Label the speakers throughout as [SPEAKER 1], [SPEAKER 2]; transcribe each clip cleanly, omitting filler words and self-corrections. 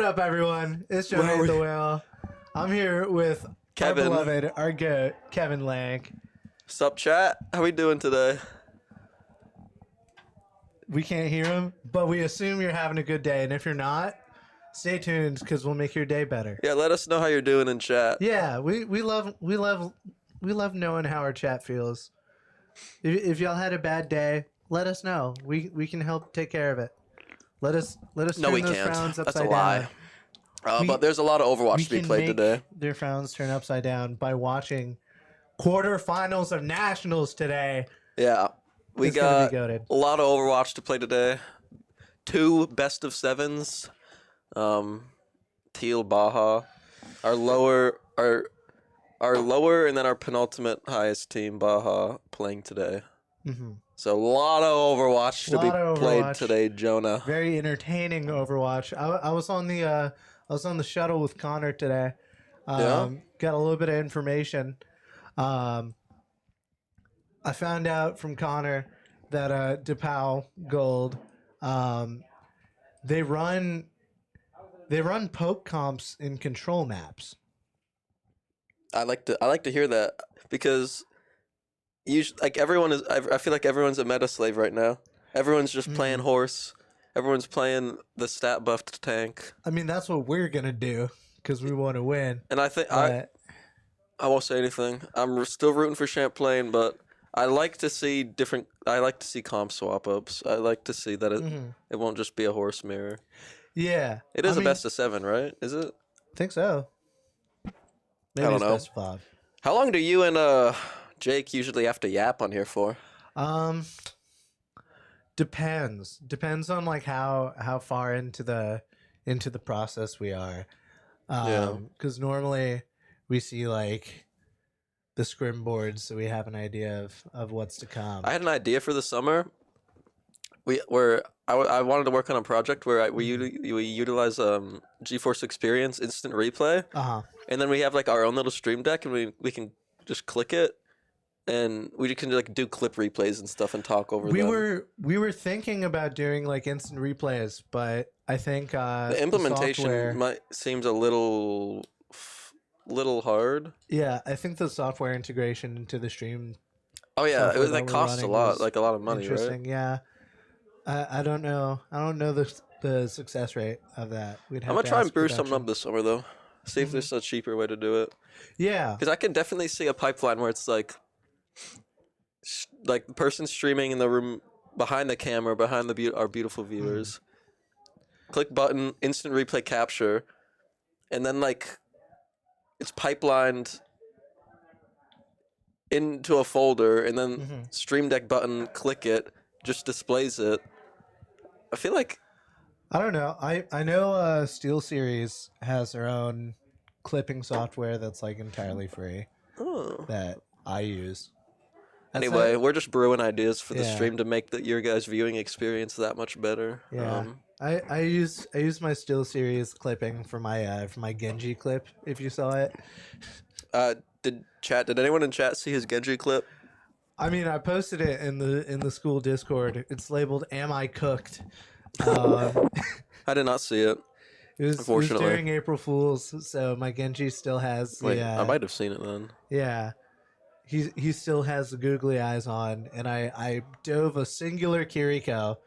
[SPEAKER 1] up, everyone? It's Johnny the Whale. I'm here with
[SPEAKER 2] Kevin.
[SPEAKER 1] our beloved, our goat, Kevin Lank.
[SPEAKER 2] Sup, chat? How we doing today?
[SPEAKER 1] We can't hear him, but we assume you're having a good day. And if you're not, stay tuned because we'll make your day better.
[SPEAKER 2] Yeah, let us know how you're doing in chat.
[SPEAKER 1] Yeah, we love knowing how our chat feels. If y'all had a bad day, let us know. We can help take care of it. Let us
[SPEAKER 2] No,
[SPEAKER 1] turn
[SPEAKER 2] we
[SPEAKER 1] those
[SPEAKER 2] can't.
[SPEAKER 1] frowns
[SPEAKER 2] That's a
[SPEAKER 1] upside
[SPEAKER 2] lie.
[SPEAKER 1] down.
[SPEAKER 2] But there's a lot of Overwatch to be played today.
[SPEAKER 1] Their frowns turn upside down by watching quarterfinals of nationals today.
[SPEAKER 2] Yeah, we got a lot of Overwatch to play today. 2 best of 7s. Teal, Baja, our lower, and then our penultimate highest team, Baja, playing today.
[SPEAKER 1] Mm-hmm.
[SPEAKER 2] So a lot of Overwatch to be played today, Jonah.
[SPEAKER 1] Very entertaining Overwatch. I was on the shuttle with Connor today. Got a little bit of information. I found out from Connor that DePauw Gold, they run poke comps in control maps.
[SPEAKER 2] I like to hear that because everyone is. I feel like everyone's a meta slave right now. Everyone's just playing horse. Everyone's playing the stat buffed tank.
[SPEAKER 1] I mean, that's what we're gonna do because we want to win.
[SPEAKER 2] And I think I won't say anything. I'm still rooting for Champlain, but I like to see different. I like to see comp swap ups. I like to see that it won't just be a horse mirror.
[SPEAKER 1] Yeah,
[SPEAKER 2] it is a best of 7, right? Is it?
[SPEAKER 1] I think so. Maybe
[SPEAKER 2] I don't know.
[SPEAKER 1] Best of 5.
[SPEAKER 2] How long do you and Jake usually have to yap on here for?
[SPEAKER 1] Depends on like how far into the process we are. Because normally we see like the scrim boards, so we have an idea of what's to come.
[SPEAKER 2] I had an idea for the summer. I wanted to work on a project where we utilize GeForce Experience instant replay, and then we have like our own little stream deck, and we can just click it, and we can like do clip replays and stuff and talk over them.
[SPEAKER 1] We were thinking about doing like instant replays, but I think
[SPEAKER 2] the implementation seems a little hard.
[SPEAKER 1] Yeah, I think the software integration into the stream.
[SPEAKER 2] Oh yeah, that costs a lot, like a lot of money,
[SPEAKER 1] interesting,
[SPEAKER 2] right?
[SPEAKER 1] Yeah. I don't know. I don't know the success rate of that.
[SPEAKER 2] I'm gonna try and brew something up this summer though. See if there's a cheaper way to do it.
[SPEAKER 1] Yeah,
[SPEAKER 2] because I can definitely see a pipeline where it's like the person streaming in the room behind the camera, behind our beautiful viewers. Click button, instant replay capture, and then like it's pipelined into a folder, and then Stream Deck button, click it, just displays it. I feel like
[SPEAKER 1] I don't know. I know Steel Series has their own clipping software that's like entirely free that I use.
[SPEAKER 2] Anyway, we're just brewing ideas for the stream to make your guys' viewing experience that much better.
[SPEAKER 1] Yeah, I use my Steel Series clipping for my Genji clip. If you saw it,
[SPEAKER 2] did anyone in chat see his Genji clip?
[SPEAKER 1] I mean, I posted it in the school Discord. It's labeled "Am I cooked?"
[SPEAKER 2] I did not see it.
[SPEAKER 1] It was during April Fools, so my Genji still has.
[SPEAKER 2] I might have seen it then.
[SPEAKER 1] Yeah, he still has the googly eyes on, and I dove a singular Kiriko,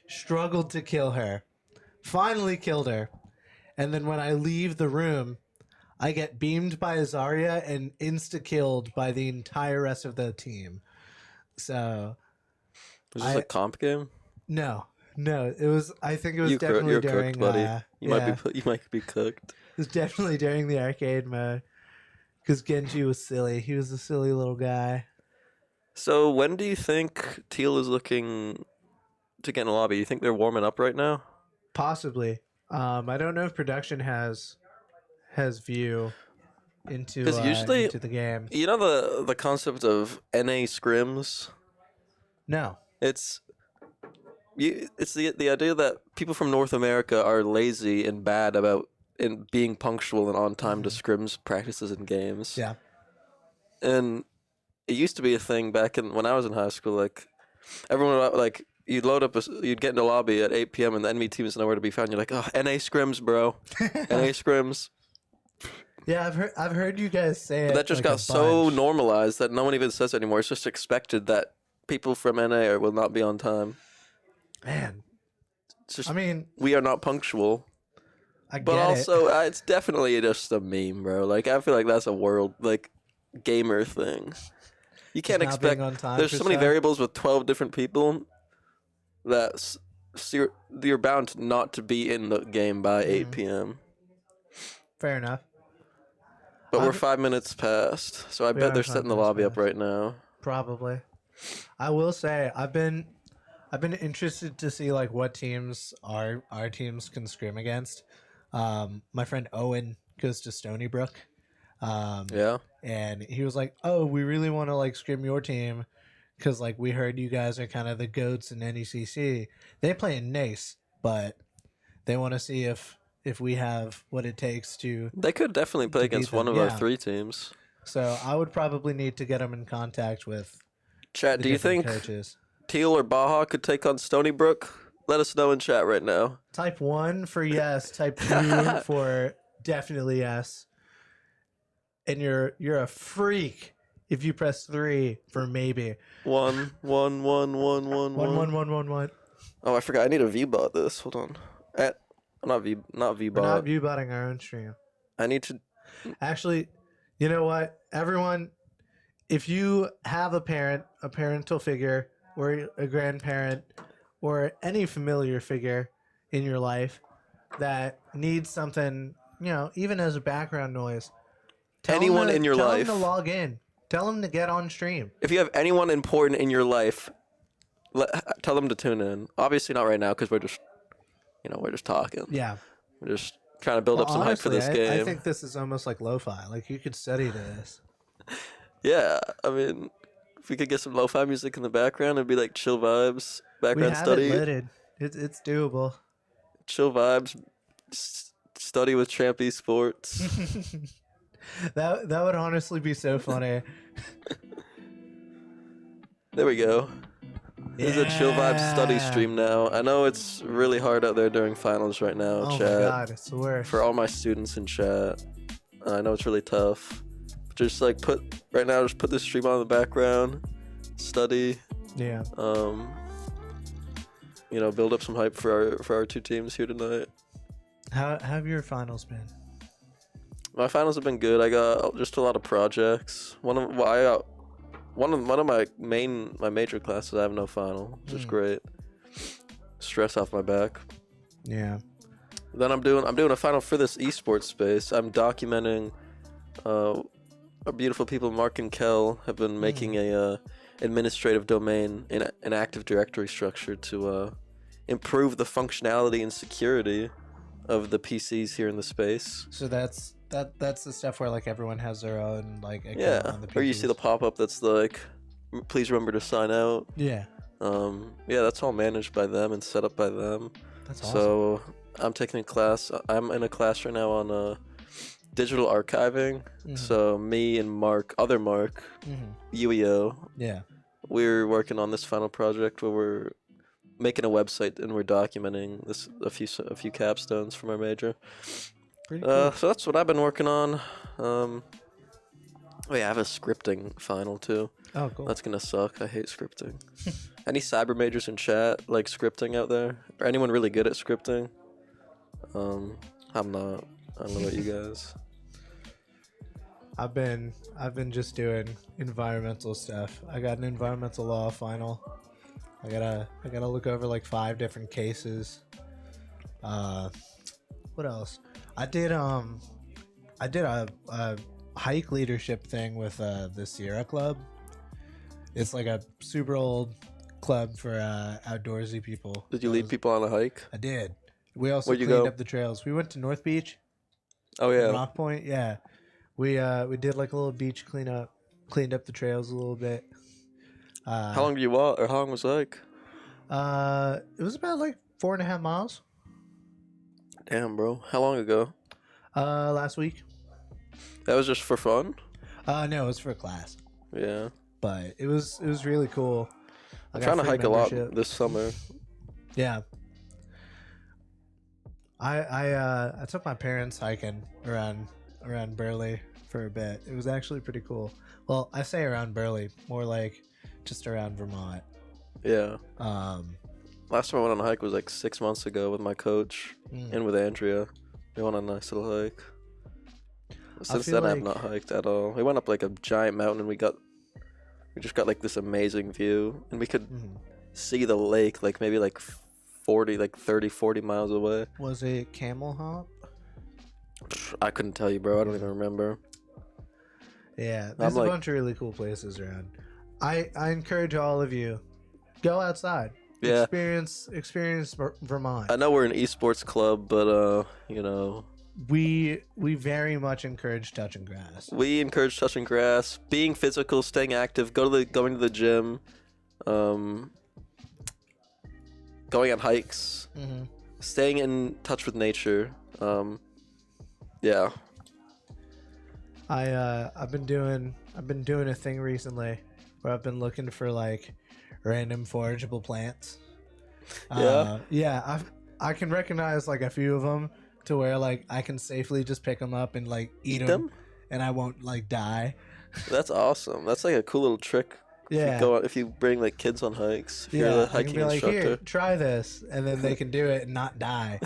[SPEAKER 1] struggled to kill her, finally killed her, and then when I leave the room, I get beamed by a Zarya and insta-killed by the entire rest of the team. So,
[SPEAKER 2] was this a comp game?
[SPEAKER 1] No. It was. I think it was definitely during.
[SPEAKER 2] Cooked, buddy. You might be cooked.
[SPEAKER 1] It was definitely during the arcade mode, because Genji was silly. He was a silly little guy.
[SPEAKER 2] So when do you think Teal is looking to get in a lobby? You think they're warming up right now?
[SPEAKER 1] Possibly. I don't know if production has view into
[SPEAKER 2] usually,
[SPEAKER 1] into the game.
[SPEAKER 2] You know the concept of NA scrims?
[SPEAKER 1] No.
[SPEAKER 2] It's the idea that people from North America are lazy and bad about being punctual and on time to scrims practices and games.
[SPEAKER 1] Yeah.
[SPEAKER 2] And it used to be a thing back when I was in high school. Like everyone would you'd load up, you'd get in the lobby at 8 p.m. and the enemy team is nowhere to be found. You're like, oh, NA scrims, bro. NA scrims.
[SPEAKER 1] Yeah, I've heard you guys say it.
[SPEAKER 2] But that just
[SPEAKER 1] like
[SPEAKER 2] got so normalized that no one even says it anymore. It's just expected that people from NA will not be on time.
[SPEAKER 1] Man,
[SPEAKER 2] it's just,
[SPEAKER 1] I mean,
[SPEAKER 2] we are not punctual. But also, it's definitely just a meme, bro. Like, I feel like that's a world, like, gamer thing. You can't expect. There's so many variables with 12 different people that you're bound not to be in the game by 8 p.m.
[SPEAKER 1] Fair enough.
[SPEAKER 2] But we're 5 minutes past, so I bet they're setting the lobby up right now.
[SPEAKER 1] Probably. I will say I've been interested to see like what teams our teams can scrim against. My friend Owen goes to Stony Brook.
[SPEAKER 2] Yeah.
[SPEAKER 1] And he was like, "Oh, we really want to like scrim your team because like we heard you guys are kind of the goats in NECC. They play in NACE, but they want to see if we have what it takes to."
[SPEAKER 2] They could definitely play against one of our 3 teams.
[SPEAKER 1] So I would probably need to get them in contact with.
[SPEAKER 2] Chat, do you think coaches. Teal or Baja could take on Stony Brook? Let us know in chat right now.
[SPEAKER 1] Type 1 for yes. Type 2 for definitely yes. And you're a freak if you press 3 for maybe.
[SPEAKER 2] 1 1 1 1 1 1
[SPEAKER 1] 1 1 1 1.
[SPEAKER 2] Oh, I forgot. I need to VBot this. Hold on. Not VBot.
[SPEAKER 1] We're not VBotting our own stream.
[SPEAKER 2] I need to.
[SPEAKER 1] Actually, you know what? Everyone, if you have a parental figure, or a grandparent, or any familiar figure in your life that needs something, even as a background noise,
[SPEAKER 2] anyone in your life,
[SPEAKER 1] tell them to log in. Tell them to get on stream.
[SPEAKER 2] If you have anyone important in your life, tell them to tune in. Obviously not right now because we're just, we're just talking.
[SPEAKER 1] Yeah.
[SPEAKER 2] We're just trying to build up some hype for this game.
[SPEAKER 1] I think this is almost like lo-fi. Like you could study this.
[SPEAKER 2] Yeah, I mean, if we could get some lo-fi music in the background, it'd be like chill vibes, background study.
[SPEAKER 1] It's doable.
[SPEAKER 2] Chill vibes, study with Champ Esports.
[SPEAKER 1] That would honestly be so funny.
[SPEAKER 2] There we go. This is a chill vibes study stream now. I know it's really hard out there during finals right now, chat.
[SPEAKER 1] Oh my god, it's the worst.
[SPEAKER 2] For all my students in chat. I know it's really tough. Just like put this stream on in the background, study.
[SPEAKER 1] Yeah.
[SPEAKER 2] Build up some hype for our 2 teams here tonight.
[SPEAKER 1] How have your finals been?
[SPEAKER 2] My finals have been good. I got just a lot of projects. One of my major classes I have no final, which is great. Stress off my back.
[SPEAKER 1] Yeah.
[SPEAKER 2] Then I'm doing a final for this esports space. I'm documenting. Our beautiful people Mark and Kel have been making a administrative domain in an Active Directory structure to improve the functionality and security of the PCs here in the space.
[SPEAKER 1] So that's the stuff where like everyone has their own like account on the PCs.
[SPEAKER 2] Or you see the pop-up that's like, please remember to sign out.
[SPEAKER 1] Yeah.
[SPEAKER 2] That's all managed by them and set up by them.
[SPEAKER 1] That's awesome.
[SPEAKER 2] So I'm taking a class. I'm in a class right now on digital archiving. So me and other Mark, UEO.
[SPEAKER 1] Yeah.
[SPEAKER 2] We're working on this final project where we're making a website and we're documenting a few capstones from our major.
[SPEAKER 1] Pretty cool.
[SPEAKER 2] So that's what I've been working on. I have a scripting final too.
[SPEAKER 1] Oh, cool.
[SPEAKER 2] That's gonna suck. I hate scripting. Any cyber majors in chat like scripting out there? Or anyone really good at scripting? I'm not. I don't know about you guys.
[SPEAKER 1] I've been just doing environmental stuff. I got an environmental law final. I gotta look over like 5 different cases. What else? I did a hike leadership thing with the Sierra Club. It's like a super old club for outdoorsy people.
[SPEAKER 2] Did you lead people on a hike?
[SPEAKER 1] I did. We also
[SPEAKER 2] Where'd you
[SPEAKER 1] cleaned
[SPEAKER 2] go?
[SPEAKER 1] up the trails. We went to North Beach.
[SPEAKER 2] Oh yeah.
[SPEAKER 1] Rock Point. Yeah. We did like a little beach cleanup, cleaned up the trails a little bit.
[SPEAKER 2] How long did you walk, or how long was the hike?
[SPEAKER 1] It was about like 4.5 miles.
[SPEAKER 2] Damn, bro. How long ago?
[SPEAKER 1] Last week.
[SPEAKER 2] That was just for fun?
[SPEAKER 1] No, it was for a class.
[SPEAKER 2] Yeah.
[SPEAKER 1] But it was really cool.
[SPEAKER 2] I'm trying to hike a lot this summer.
[SPEAKER 1] Yeah. I took my parents hiking around Burley for a bit. It was actually pretty cool. Well, I say around Burley, more like just around Vermont.
[SPEAKER 2] Yeah. Last time I went on a hike was like 6 months ago with my coach and with Andrea. We went on a nice little hike. Since then, I've not hiked at all. We went up like a giant mountain and we just got like this amazing view, and we could see the lake like maybe like 30, 40 miles away.
[SPEAKER 1] Was it Camel Hop?
[SPEAKER 2] I couldn't tell you, bro. I don't even remember.
[SPEAKER 1] Yeah, there's a bunch of really cool places around. I encourage all of you, go outside.
[SPEAKER 2] Yeah.
[SPEAKER 1] Experience Vermont.
[SPEAKER 2] I know we're an esports club, but you know,
[SPEAKER 1] we very much encourage touching grass.
[SPEAKER 2] We encourage touching grass, being physical, staying active, going to the gym, going on hikes, staying in touch with nature. Yeah.
[SPEAKER 1] I've been doing a thing recently where I've been looking for like random forageable plants. Yeah, I can recognize like a few of them to where like I can safely just pick them up and like eat them, and I won't like die.
[SPEAKER 2] That's awesome. That's like a cool little trick.
[SPEAKER 1] Yeah.
[SPEAKER 2] If you bring like kids on hikes, if you're a hiking
[SPEAKER 1] be like,
[SPEAKER 2] instructor.
[SPEAKER 1] Here, try this, and then they can do it and not die.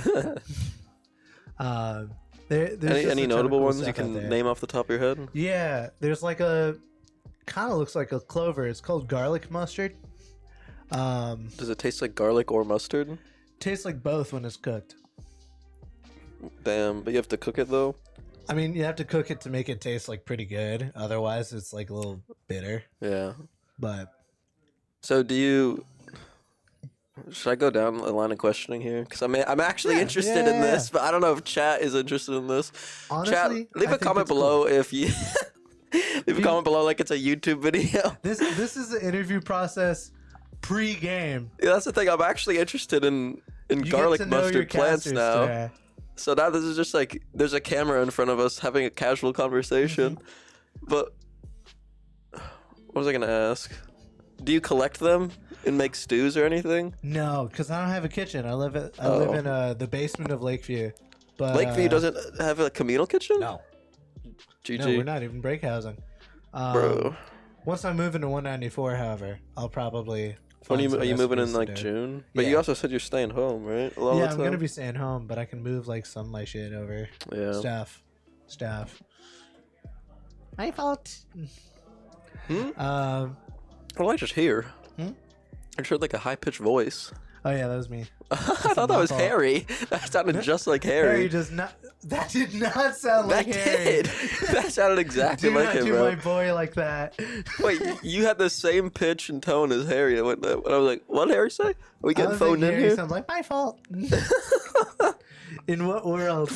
[SPEAKER 2] Any notable
[SPEAKER 1] cool
[SPEAKER 2] ones you can name off the top of your head?
[SPEAKER 1] Yeah, there's like kind of looks like a clover. It's called garlic mustard.
[SPEAKER 2] Does it taste like garlic or mustard?
[SPEAKER 1] Tastes like both when it's cooked.
[SPEAKER 2] Damn, but you have to cook it though?
[SPEAKER 1] I mean, you have to cook it to make it taste like pretty good. Otherwise, it's like a little bitter.
[SPEAKER 2] Yeah.
[SPEAKER 1] But.
[SPEAKER 2] So should I go down the line of questioning here? Because I'm actually interested in this, but I don't know if chat is interested in this.
[SPEAKER 1] Honestly,
[SPEAKER 2] chat, leave a comment below if you leave a comment below like it's a YouTube video.
[SPEAKER 1] This is the interview process pre-game.
[SPEAKER 2] Yeah, that's the thing. I'm actually interested in garlic mustard plants now. Today. So now this is just like there's a camera in front of us having a casual conversation. But what was I gonna ask? Do you collect them and make stews or anything?
[SPEAKER 1] No, because I don't have a kitchen. I live in the basement of Lakeview. But
[SPEAKER 2] Lakeview doesn't have a communal kitchen?
[SPEAKER 1] No.
[SPEAKER 2] GG.
[SPEAKER 1] No, we're not even break housing.
[SPEAKER 2] Bro.
[SPEAKER 1] Once I move into 194, however, I'll probably.
[SPEAKER 2] Are you moving in like June? But you also said you're staying home, right?
[SPEAKER 1] I'm gonna be staying home, but I can move like some of my shit over.
[SPEAKER 2] Yeah.
[SPEAKER 1] Staff. My fault.
[SPEAKER 2] What did I just hear? I just heard like a high pitched voice.
[SPEAKER 1] Oh yeah, that was me.
[SPEAKER 2] I thought that was Harry. That sounded just like Harry.
[SPEAKER 1] That did not sound like Harry.
[SPEAKER 2] That sounded exactly like him, bro.
[SPEAKER 1] Do not do my boy like that.
[SPEAKER 2] Wait, you had the same pitch and tone as Harry. I was like, what did Harry say? Are we getting phoned in here?
[SPEAKER 1] Sounds like my fault. In what world?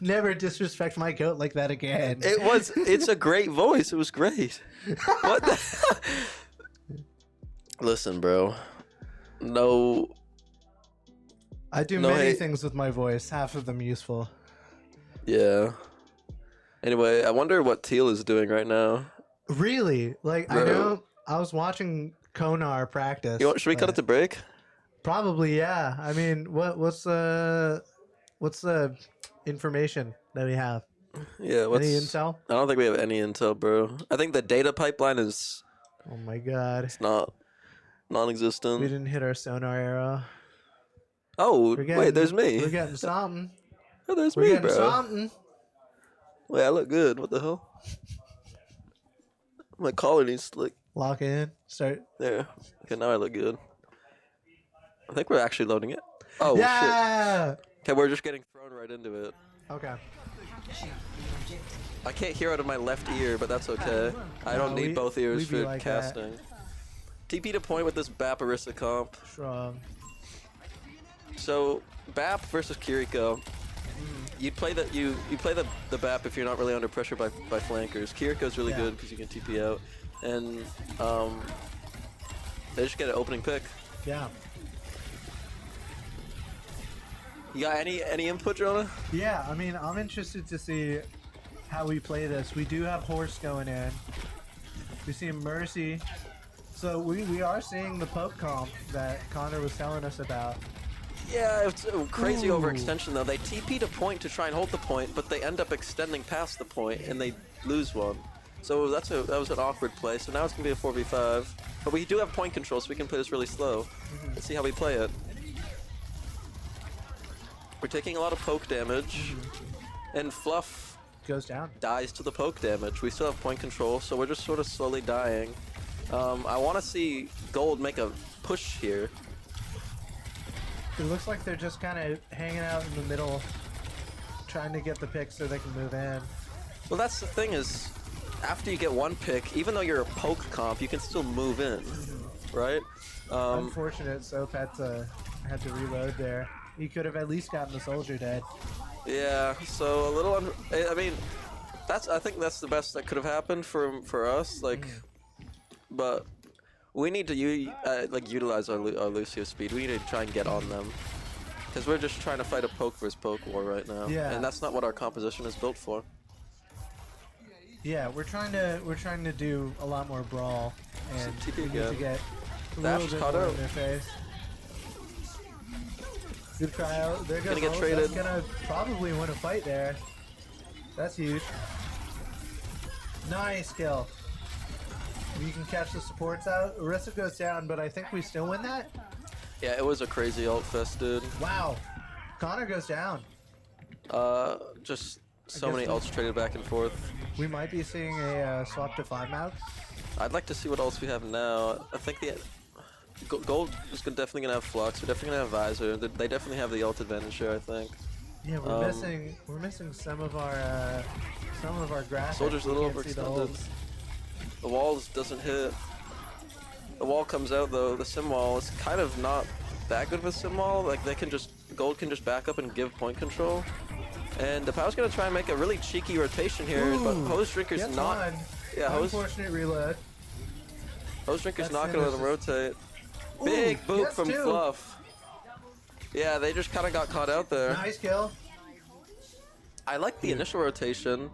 [SPEAKER 1] Never disrespect my goat like that again.
[SPEAKER 2] It's a great voice. It was great. What the? Listen, bro. No.
[SPEAKER 1] I do many things with my voice. Half of them useful.
[SPEAKER 2] Yeah. Anyway, I wonder what Teal is doing right now.
[SPEAKER 1] Really? Like, bro. I know I was watching Konar practice.
[SPEAKER 2] Should we cut it to break?
[SPEAKER 1] Probably, yeah. I mean, what's the information that we have?
[SPEAKER 2] Yeah,
[SPEAKER 1] any intel?
[SPEAKER 2] I don't think we have any intel, bro. I think the data pipeline is.
[SPEAKER 1] Oh my god.
[SPEAKER 2] It's not non-existent.
[SPEAKER 1] We didn't hit our sonar arrow.
[SPEAKER 2] Oh, wait, there's me.
[SPEAKER 1] We're getting something.
[SPEAKER 2] Oh, there's me, bro.
[SPEAKER 1] Something.
[SPEAKER 2] Wait, I look good. What the hell? My collar needs to like
[SPEAKER 1] lock in. Start
[SPEAKER 2] there. Okay, now I look good. I think we're actually loading it. Oh shit. Okay, we're just getting thrown right into it.
[SPEAKER 1] Okay.
[SPEAKER 2] I can't hear out of my left ear, but that's okay. I don't need both ears for like casting. TP to point with this BAP Arista comp.
[SPEAKER 1] Strong.
[SPEAKER 2] So BAP versus Kiriko. You'd play you play the BAP if you're not really under pressure by flankers. Kiriko's really good because you can TP out, and they just get an opening pick.
[SPEAKER 1] Yeah.
[SPEAKER 2] You got any input, Jonah?
[SPEAKER 1] Yeah, I mean, I'm interested to see how we play this. We do have Horse going in. We see Mercy So we are seeing the poke comp that Connor was telling us about.
[SPEAKER 2] Yeah, it's a crazy overextension though. They TP to point to try and hold the point, but they end up extending past the point and they lose one. So that was an awkward play. So now it's gonna be a 4v5. But we do have point control, so we can play this really slow. Let's see how we play it. We're taking a lot of poke damage, and Fluff
[SPEAKER 1] Goes down.
[SPEAKER 2] Dies to the poke damage. We still have point control, so we're just sort of slowly dying. I want to see Gold make a push here.
[SPEAKER 1] It looks like they're just kind of hanging out in the middle, trying to get the pick so they can move in.
[SPEAKER 2] Well, that's the thing is, after you get one pick, even though you're a poke comp, you can still move in, right?
[SPEAKER 1] Unfortunate, Soap had to reload there. He could have at least gotten the soldier dead.
[SPEAKER 2] Yeah, so a little. I mean, I think that's the best that could have happened for us. Like, but we need to utilize our Lucio speed. We need to try and get on them, because we're just trying to fight a poke versus poke war right now.
[SPEAKER 1] Yeah.
[SPEAKER 2] And that's not what our composition is built for.
[SPEAKER 1] Yeah, we're trying to do a lot more brawl, and
[SPEAKER 2] TP
[SPEAKER 1] we need
[SPEAKER 2] again.
[SPEAKER 1] to get a
[SPEAKER 2] Dash
[SPEAKER 1] little bit
[SPEAKER 2] caught
[SPEAKER 1] more
[SPEAKER 2] out.
[SPEAKER 1] in their face. Good try out. There goes
[SPEAKER 2] Gonna get
[SPEAKER 1] Ult.
[SPEAKER 2] traded.
[SPEAKER 1] That's gonna probably win a fight there. That's huge. Nice kill. You can catch the supports out. Orisa goes down, but I think we still win that.
[SPEAKER 2] Yeah, it was a crazy ult fest, dude.
[SPEAKER 1] Wow. Connor goes down.
[SPEAKER 2] Just so
[SPEAKER 1] guess
[SPEAKER 2] many ults traded back and forth.
[SPEAKER 1] We might be seeing a swap to 5 mount.
[SPEAKER 2] I'd like to see what else we have now. I think the Gold is definitely gonna have Flux. We're definitely gonna have Visor. They definitely have the ult advantage here, I think.
[SPEAKER 1] Yeah, we're missing some of our graphics.
[SPEAKER 2] Soldier's a little
[SPEAKER 1] We can't see the
[SPEAKER 2] overextended.
[SPEAKER 1] ults.
[SPEAKER 2] The walls doesn't hit. The wall comes out though. The sim wall is kind of not that good of a sim wall. Like Gold can just back up and give point control. And DePauw's gonna try and make a really cheeky rotation here, but Hose Drinker's
[SPEAKER 1] Gets
[SPEAKER 2] not.
[SPEAKER 1] one.
[SPEAKER 2] Yeah,
[SPEAKER 1] Unfortunate reload.
[SPEAKER 2] Hose Drinker's
[SPEAKER 1] That's
[SPEAKER 2] not gonna let him rotate. Big boop
[SPEAKER 1] gets
[SPEAKER 2] from
[SPEAKER 1] two.
[SPEAKER 2] Fluff. Yeah, they just kind of got caught out there.
[SPEAKER 1] Nice kill.
[SPEAKER 2] I like the initial rotation,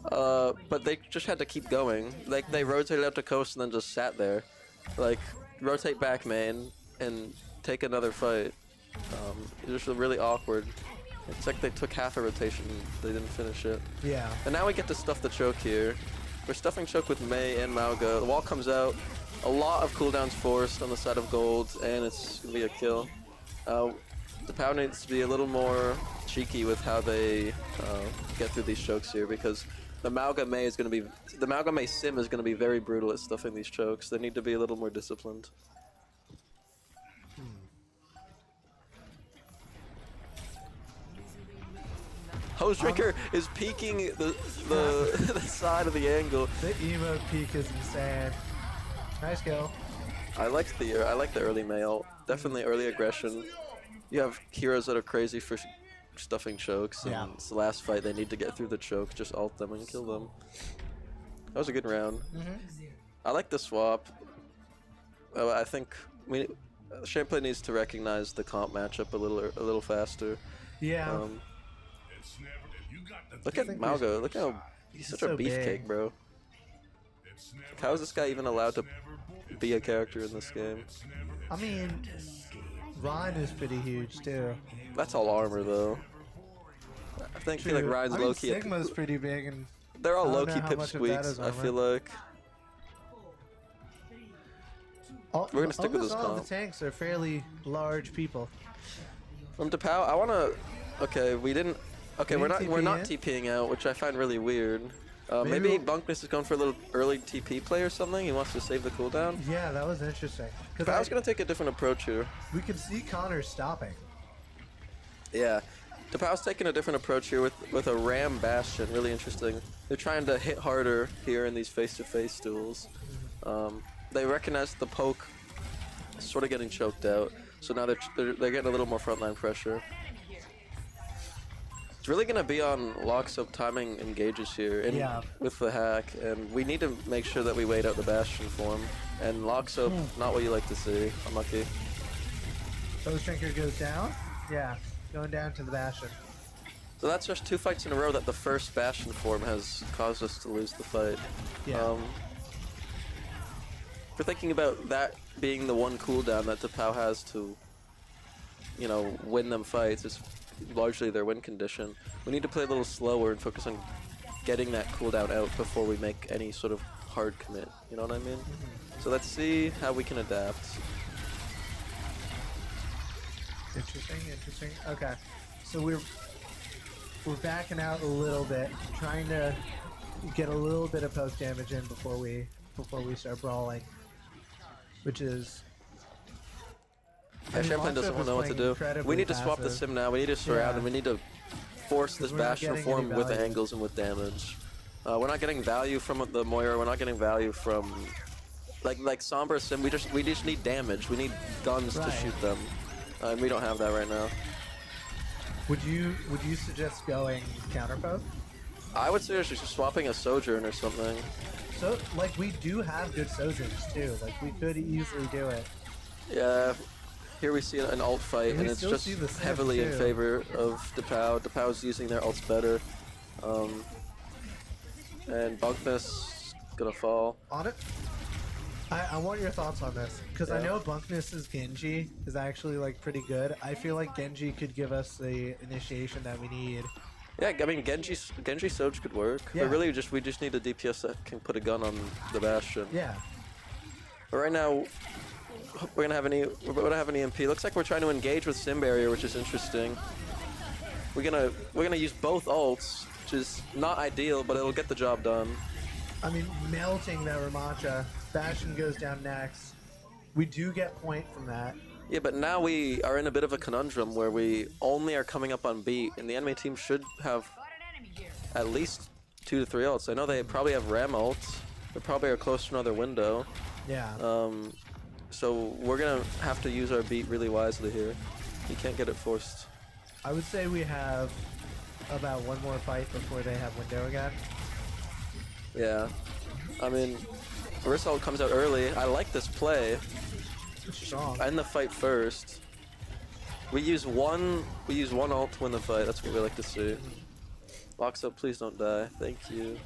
[SPEAKER 2] but they just had to keep going. Like, they rotated out to coast and then just sat there. Like, rotate back main and take another fight. It was really awkward. It's like they took half a rotation and they didn't finish it.
[SPEAKER 1] Yeah.
[SPEAKER 2] And now we get to stuff the choke here. We're stuffing choke with Mei and Mauga. The wall comes out. A lot of cooldowns forced on the side of Gold, and it's going to be a kill. DePauw needs to be a little more cheeky with how they get through these chokes here, because the Mauga Mei sim is going to be very brutal at stuffing these chokes. They need to be a little more disciplined. Hose Drinker is peeking the side of the angle.
[SPEAKER 1] The emo peak is insane. Nice kill.
[SPEAKER 2] I like the early mail. Definitely early aggression. You have heroes that are crazy for stuffing chokes, and it's the last fight. They need to get through the choke. Just ult them and kill them. That was a good round. I like the swap. I think Champlain needs to recognize the comp matchup a little faster.
[SPEAKER 1] Yeah.
[SPEAKER 2] Look at Mauga. Look how he's such a beefcake,
[SPEAKER 1] big.
[SPEAKER 2] bro. How is this guy even allowed to be a character in this game?
[SPEAKER 1] I mean, Ryan is pretty huge too.
[SPEAKER 2] That's all armor though. I feel like Ryan's low key.
[SPEAKER 1] Sigma's pretty big, and
[SPEAKER 2] They're all
[SPEAKER 1] I
[SPEAKER 2] low
[SPEAKER 1] don't
[SPEAKER 2] key
[SPEAKER 1] know how
[SPEAKER 2] pip
[SPEAKER 1] much of that
[SPEAKER 2] squeaks.
[SPEAKER 1] is
[SPEAKER 2] I
[SPEAKER 1] armor.
[SPEAKER 2] feel like we're gonna stick with this
[SPEAKER 1] almost all
[SPEAKER 2] comp.
[SPEAKER 1] the tanks are fairly large people.
[SPEAKER 2] From DePauw, I wanna. Okay, we didn't. Okay, we're
[SPEAKER 1] didn't
[SPEAKER 2] not
[SPEAKER 1] TP
[SPEAKER 2] TPing out, which I find really weird. Maybe
[SPEAKER 1] Maybe
[SPEAKER 2] Bunkness is going for a little early TP play or something. He wants to save the cooldown.
[SPEAKER 1] Yeah, that was interesting.
[SPEAKER 2] But I was gonna take a different approach here.
[SPEAKER 1] We could see Connor stopping.
[SPEAKER 2] Yeah, DePauw's taking a different approach here with a Ram Bastion. Really interesting. They're trying to hit harder here in these face-to-face duels. They recognize the poke is sort of getting choked out, so now they're getting a little more frontline pressure. It's really gonna be on Locksoap timing engages here with the hack, and we need to make sure that we wait out the Bastion form. And Locksoap, not what you like to see. Unlucky.
[SPEAKER 1] Hose Drinker goes down. Yeah, going down to the Bastion.
[SPEAKER 2] So that's just 2 fights in a row that the first Bastion form has caused us to lose the fight.
[SPEAKER 1] Yeah.
[SPEAKER 2] we're thinking about that being the one cooldown that DePauw has to, you know, win them fights. It's largely their win condition. We need to play a little slower and focus on getting that cooldown out before we make any sort of hard commit. You know what I mean? So let's see how we can adapt.
[SPEAKER 1] Interesting. Okay, so we're backing out a little bit, trying to get a little bit of poke damage in before we start brawling, which is.
[SPEAKER 2] Yeah, Champlain doesn't know what to do. We need to swap the sim now. We need to surround and we need to force this Bastion to form with angles and with damage. We're not getting value from the Moira. We're not getting value from like Sombra sim. We just need damage. We need guns to shoot them, and we don't have that right now.
[SPEAKER 1] Would you suggest going counter poke?
[SPEAKER 2] I would suggest just swapping a Sojourn or something.
[SPEAKER 1] So like we do have good Sojourns too. Like we could easily do it.
[SPEAKER 2] Yeah. Here we see an ult fight, and it's just heavily in favor of DePauw. DePauw's using their ults better. And Bunkness gonna fall.
[SPEAKER 1] On it? I want your thoughts on this, because I know Bunkness's Genji is actually like pretty good. I feel like Genji could give us the initiation that we need.
[SPEAKER 2] Yeah, I mean Genji Soj could work. Yeah. But really we just need a DPS that can put a gun on the Bastion.
[SPEAKER 1] Yeah.
[SPEAKER 2] But right now we're gonna have an EMP. Looks like we're trying to engage with Sim Barrier, which is interesting. We're gonna use both ults, which is not ideal, but it'll get the job done.
[SPEAKER 1] I mean, melting that Ramatcha. Bastion goes down next. We do get point from that.
[SPEAKER 2] Yeah, but now we are in a bit of a conundrum where we only are coming up on beat, and the enemy team should have at least 2 to 3 ults. I know they probably have Ram ults. They probably are close to another window.
[SPEAKER 1] Yeah.
[SPEAKER 2] So we're gonna have to use our beat really wisely here. You can't get it forced.
[SPEAKER 1] I would say we have about one more fight before they have window again.
[SPEAKER 2] Yeah. I mean, Result comes out early. I like this play.
[SPEAKER 1] Strong.
[SPEAKER 2] End the fight first. We use one ult to win the fight. That's what we like to see. Locks up, please don't die. Thank you.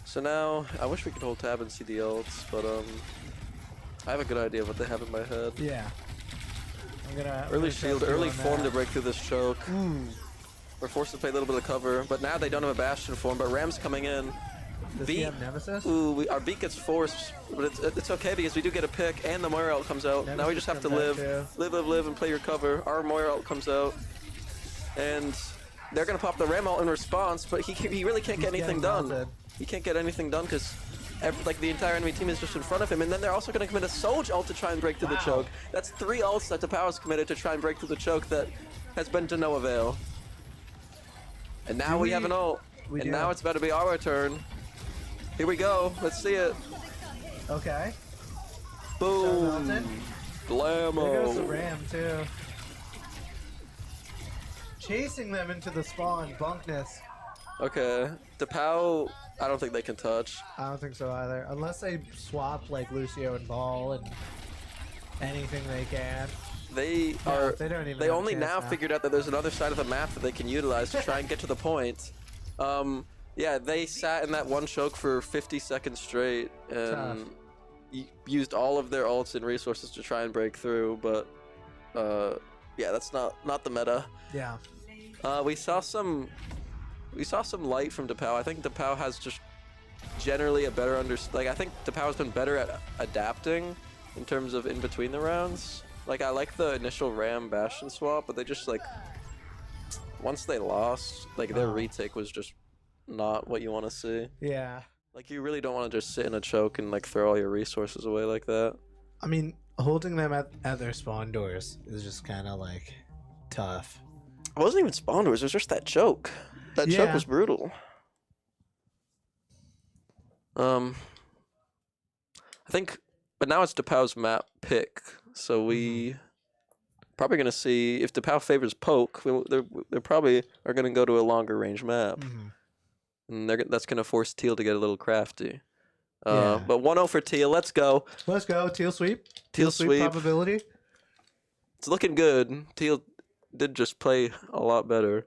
[SPEAKER 2] So now, I wish we could hold tab and see the ults, but I have a good idea of what they have in my head.
[SPEAKER 1] Yeah.
[SPEAKER 2] Early shield, early form to break through this choke. We're forced to play a little bit of cover, but now they don't have a Bastion form, but Ram's coming in.
[SPEAKER 1] Does he have Nemesis?
[SPEAKER 2] Ooh, our beat gets forced, but it's okay because we do get a pick and the Moira ult comes out. Nemesis, now we just have to live, and play your cover. Our Moira ult comes out, and they're gonna pop the Ram ult in response, but he really can't get anything done. He can't get anything done because like the entire enemy team is just in front of him, and then they're also gonna commit a Solj ult to try and break through the choke. That's 3 ults that DePauw has committed to try and break through the choke that has been to no avail. And now we have an ult, and now it's about to be our turn. Here we go. Let's see it.
[SPEAKER 1] Okay.
[SPEAKER 2] Boom. Glammo.
[SPEAKER 1] There goes the Ram, too. Chasing them into the spawn. Bunkness.
[SPEAKER 2] Okay. DePauw, I don't think they can touch.
[SPEAKER 1] I don't think so either. Unless they swap, like, Lucio and Ball and anything they can.
[SPEAKER 2] They only now figured out that there's another side of the map that they can utilize to try and get to the point. Yeah, they sat in that one choke for 50 seconds straight and used all of their ults and resources to try and break through, but yeah, that's not the meta.
[SPEAKER 1] Yeah.
[SPEAKER 2] We saw some light from DePauw. I think DePauw has just generally a better I think DePauw has been better at adapting in terms of in between the rounds. Like, I like the initial Ram Bastion swap, but they just once they lost, their retake was just not what you want to see.
[SPEAKER 1] Yeah.
[SPEAKER 2] Like, you really don't want to just sit in a choke and throw all your resources away like that.
[SPEAKER 1] I mean, holding them at their spawn doors is just kind of tough.
[SPEAKER 2] It wasn't even spawn doors, it was just that choke. That choke was brutal. I think, but now it's DePauw's map pick, so we probably gonna see if DePauw favors poke. They probably are gonna go to a longer range map, and that's gonna force Teal to get a little crafty. But 1-0 for Teal. Let's go.
[SPEAKER 1] Let's go. Teal sweep.
[SPEAKER 2] Teal sweep
[SPEAKER 1] probability.
[SPEAKER 2] It's looking good. Teal did just play a lot better,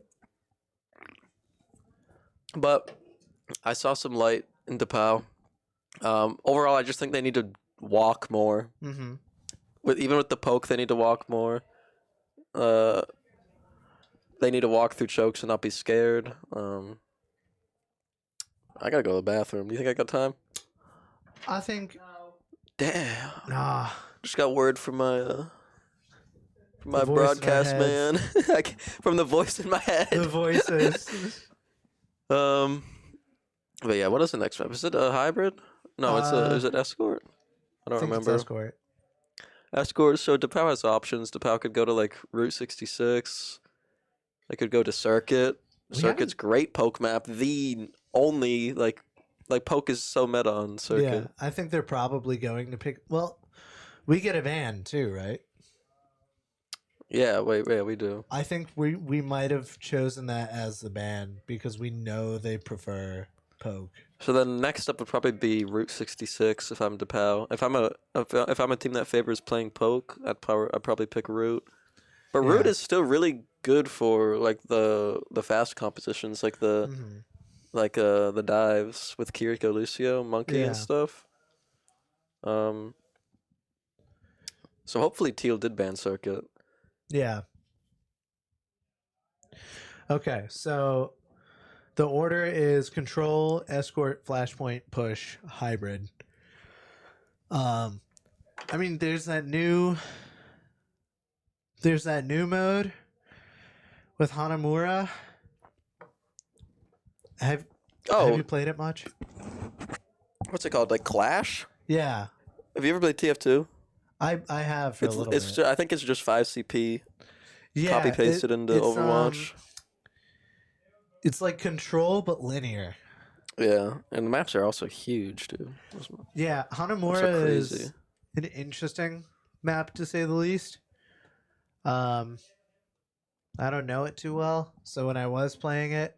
[SPEAKER 2] but I saw some light in DePauw. Overall, I just think they need to walk more.
[SPEAKER 1] Mm-hmm.
[SPEAKER 2] Even with the poke, they need to walk more. Uh, they need to walk through chokes and not be scared. I gotta go to the bathroom. Do you think I got time?
[SPEAKER 1] I think.
[SPEAKER 2] Damn.
[SPEAKER 1] Nah.
[SPEAKER 2] Just got word from my
[SPEAKER 1] The voice in our
[SPEAKER 2] broadcast
[SPEAKER 1] heads.
[SPEAKER 2] man. From the voice in my head.
[SPEAKER 1] The voices.
[SPEAKER 2] But yeah, what is the next map? Is it a hybrid? No, is it escort? I don't
[SPEAKER 1] think
[SPEAKER 2] remember.
[SPEAKER 1] It's escort.
[SPEAKER 2] Escort. So DePauw has options. DePauw could go to like Route 66. They could go to Circuit. Circuit's great poke map. The only like poke is so meta on Circuit.
[SPEAKER 1] Yeah, I think they're probably going to pick. Well, we get a van too, right?
[SPEAKER 2] Yeah, we do.
[SPEAKER 1] I think we might have chosen that as the ban because we know they prefer poke.
[SPEAKER 2] So then next up would probably be Route 66 if I'm DePauw. If I'm a team that favors playing poke, I'd probably pick Route. But Route is still really good for like the fast compositions, like the the dives with Kiriko, Lucio, Monkey, and stuff. So hopefully Teal did ban Circuit.
[SPEAKER 1] Yeah. Okay, so the order is control, escort, flashpoint, push, hybrid. I mean, there's that new mode with Hanamura. Have you played it much?
[SPEAKER 2] What's it called? Like Clash?
[SPEAKER 1] Yeah.
[SPEAKER 2] Have you ever played TF2?
[SPEAKER 1] I have for a little bit.
[SPEAKER 2] I think it's just 5 CP.
[SPEAKER 1] Yeah,
[SPEAKER 2] copy pasted into Overwatch.
[SPEAKER 1] It's like control but linear.
[SPEAKER 2] Yeah, and the maps are also huge, dude.
[SPEAKER 1] Yeah, Hanamura is an interesting map to say the least. I don't know it too well, so when I was playing it,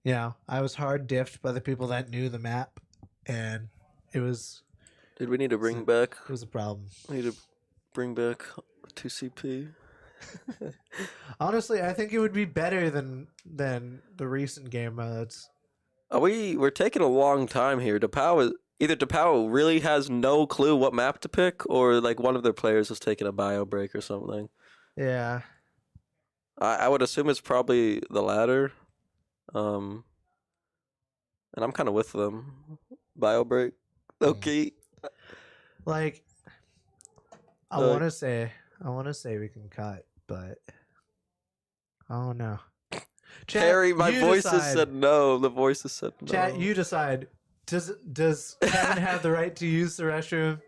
[SPEAKER 1] I was hard diffed by the people that knew the map, and it was.
[SPEAKER 2] Did we need to bring back?
[SPEAKER 1] It was a problem.
[SPEAKER 2] We need to bring back 2CP.
[SPEAKER 1] Honestly, I think it would be better than the recent game modes.
[SPEAKER 2] We're taking a long time here. Either DePauw really has no clue what map to pick, or like one of their players is taking a bio break or something.
[SPEAKER 1] Yeah.
[SPEAKER 2] I would assume it's probably the latter. And I'm kind of with them. Bio break. Okay.
[SPEAKER 1] Like, I want to say we can cut, but I don't know. Chat,
[SPEAKER 2] Harry, my voices said no. The voices said no.
[SPEAKER 1] Chat, you decide. Does Kevin have the right to use the restroom?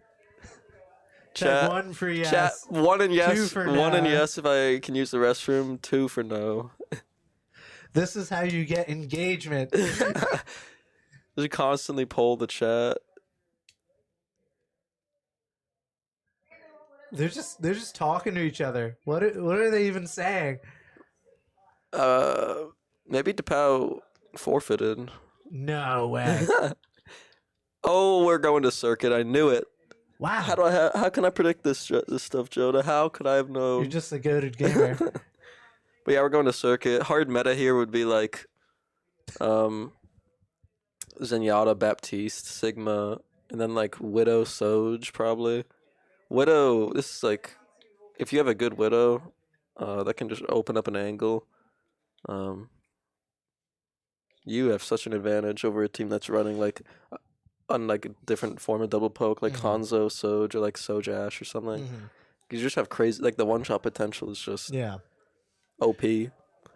[SPEAKER 1] Chat, 1 for yes.
[SPEAKER 2] Chat 1 and yes.
[SPEAKER 1] 2 for
[SPEAKER 2] 1
[SPEAKER 1] no.
[SPEAKER 2] and yes if I can use the restroom. 2 for no.
[SPEAKER 1] This is how you get engagement.
[SPEAKER 2] Just constantly poll the chat.
[SPEAKER 1] They're just talking to each other. What are they even saying?
[SPEAKER 2] Maybe DePauw forfeited.
[SPEAKER 1] No way.
[SPEAKER 2] Oh, we're going to Circuit. I knew it.
[SPEAKER 1] Wow.
[SPEAKER 2] How can I predict this stuff, Jonah? How could I have known?
[SPEAKER 1] You're just a goated gamer.
[SPEAKER 2] But yeah, we're going to Circuit. Hard meta here would be like Zenyatta, Baptiste, Sigma, and then like Widow, Soj probably. Widow, this is like, if you have a good Widow, that can just open up an angle. You have such an advantage over a team that's running like on like a different form of double poke, like Hanzo, Soj, or like Soj Ash or something. You just have crazy, like the one shot potential is just OP.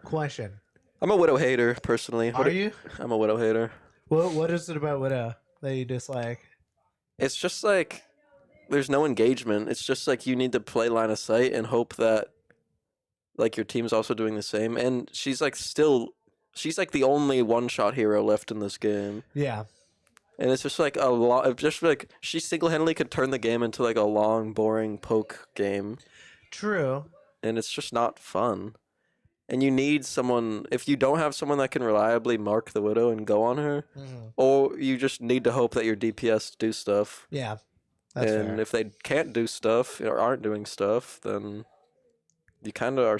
[SPEAKER 1] Question.
[SPEAKER 2] I'm a Widow hater personally.
[SPEAKER 1] Are you?
[SPEAKER 2] I'm a Widow hater.
[SPEAKER 1] What is it about Widow that you dislike?
[SPEAKER 2] It's just like there's no engagement. It's just like you need to play line of sight and hope that like your team's also doing the same. And she's like the only one-shot hero left in this game.
[SPEAKER 1] Yeah.
[SPEAKER 2] And it's just like a lot. Just like she single-handedly could turn the game into like a long, boring poke game.
[SPEAKER 1] True.
[SPEAKER 2] And it's just not fun. And you need someone. If you don't have someone that can reliably mark the Widow and go on her, or you just need to hope that your DPS do stuff.
[SPEAKER 1] Yeah. That's fair.
[SPEAKER 2] If they can't do stuff or aren't doing stuff, then you kind of are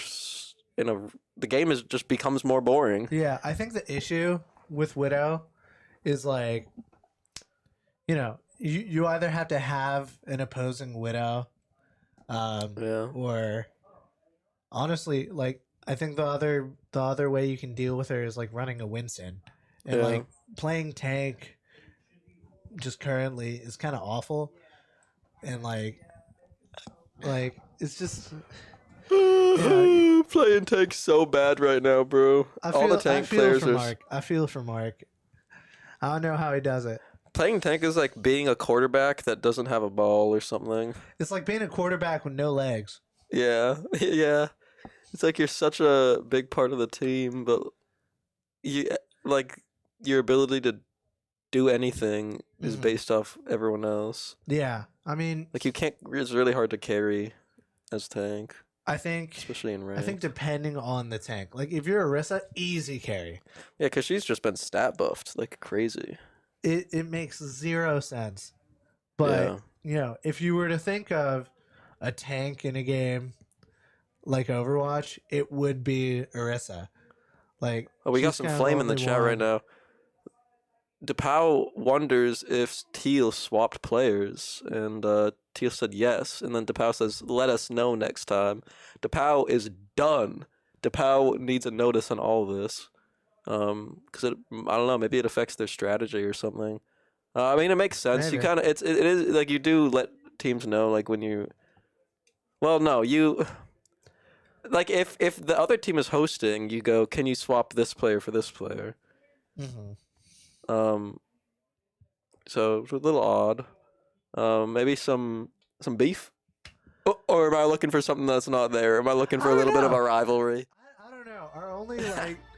[SPEAKER 2] the game just becomes more boring.
[SPEAKER 1] Yeah, I think the issue with Widow is like, you know, you either have to have an opposing Widow,
[SPEAKER 2] Yeah.
[SPEAKER 1] or honestly, like I think the other way you can deal with her is like running a Winston, and
[SPEAKER 2] Yeah.
[SPEAKER 1] like playing tank just currently is kind of awful, and like it's just
[SPEAKER 2] Playing tank so bad right now, bro. All the tank players
[SPEAKER 1] for
[SPEAKER 2] are.
[SPEAKER 1] Mark. I feel for Mark. I don't know how he does it.
[SPEAKER 2] Playing tank is like being a quarterback that doesn't have a ball or something.
[SPEAKER 1] It's like being a quarterback with no legs.
[SPEAKER 2] Yeah, yeah. It's like you're such a big part of the team, but you like your ability to do anything is based off everyone else.
[SPEAKER 1] Yeah, I mean,
[SPEAKER 2] Like you can't. It's really hard to carry as tank,
[SPEAKER 1] I think
[SPEAKER 2] especially in rank.
[SPEAKER 1] I think depending on the tank, like if you're Orisa, easy carry.
[SPEAKER 2] Yeah, because she's just been stat buffed like crazy.
[SPEAKER 1] It makes zero sense. But if you were to think of a tank in a game like Overwatch, it would be Orisa. Like,
[SPEAKER 2] Oh, we got some flame in the chat right now. DePauw wonders if Teal swapped players, and Teal said yes, and then DePauw says, "Let us know next time." DePauw is done. DePauw needs a notice on all of this, because I don't know, maybe it affects their strategy or something. I mean, it makes sense.
[SPEAKER 1] Maybe.
[SPEAKER 2] You kind of it is like you do let teams know like when you. Well, no, you. Like if the other team is hosting, you go, "Can you swap this player for this player?" So it's a little odd. Maybe some beef, or am I looking for something that's not there? Am I looking for a little bit of a rivalry?
[SPEAKER 1] I don't know.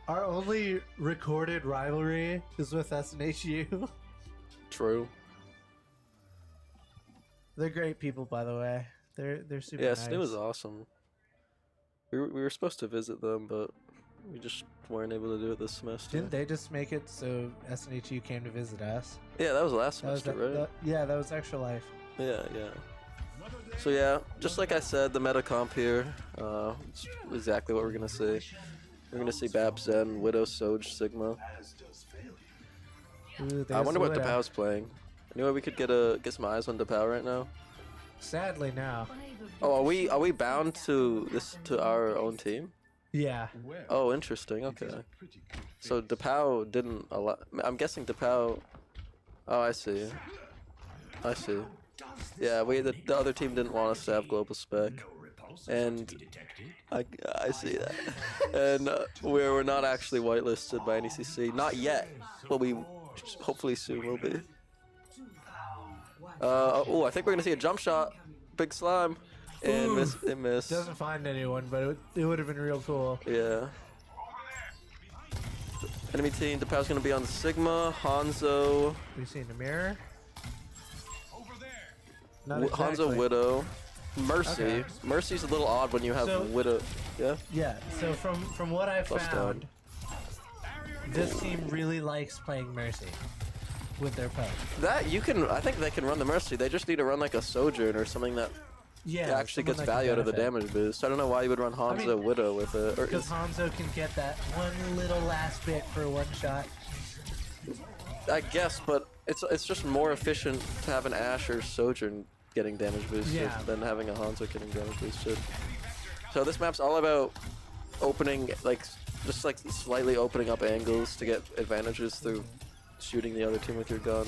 [SPEAKER 1] Our only recorded rivalry is with SNHU.
[SPEAKER 2] True.
[SPEAKER 1] They're great people, by the way. They're super
[SPEAKER 2] Yeah,
[SPEAKER 1] nice.
[SPEAKER 2] Snu is awesome. We were supposed to visit them, but we just weren't able to do it this semester.
[SPEAKER 1] Didn't they just make it so SNHU came to visit us?
[SPEAKER 2] Yeah, that was last semester, right?
[SPEAKER 1] That was Extra Life.
[SPEAKER 2] Yeah. So yeah, just like I said, the meta comp here, it's exactly what we're gonna see. We're gonna see Bap, Zen, Widow, Soj, Sigma.
[SPEAKER 1] Ooh,
[SPEAKER 2] I wonder what DePauw's playing. Anyway, we could get some eyes on DePauw right now.
[SPEAKER 1] Sadly, now.
[SPEAKER 2] Oh, are we bound to our own team?
[SPEAKER 1] Yeah.
[SPEAKER 2] Oh, interesting. Okay. So DePauw didn't allow. I'm guessing DePauw. Oh, I see. Yeah, the other team didn't want us to have global spec, and I see that. And we're not actually whitelisted by NECC, not yet, but we hopefully soon will be. Oh, I think we're gonna see a jump shot, big slime, and it missed.
[SPEAKER 1] Doesn't find anyone, but it would have been real cool.
[SPEAKER 2] Yeah. Enemy team, DePauw's gonna be on Sigma, Hanzo.
[SPEAKER 1] We see Namir.
[SPEAKER 2] Hanzo, Widow, Mercy.
[SPEAKER 1] Okay.
[SPEAKER 2] Mercy's a little odd when you have Widow. Yeah.
[SPEAKER 1] Yeah. So from what I've found, this team really likes playing Mercy with their poke.
[SPEAKER 2] I think they can run the Mercy. They just need to run like a Sojourn or something that actually gets value out of the damage boost. I don't know why you would run Hanzo Widow with it.
[SPEAKER 1] Because Hanzo can get that one little last bit for one shot.
[SPEAKER 2] I guess, but it's just more efficient to have an Ashe or Sojourn getting damage boosted than having a Hanzo getting damage boosted. So this map's all about opening, just slightly opening up angles to get advantages through shooting the other team with your gun.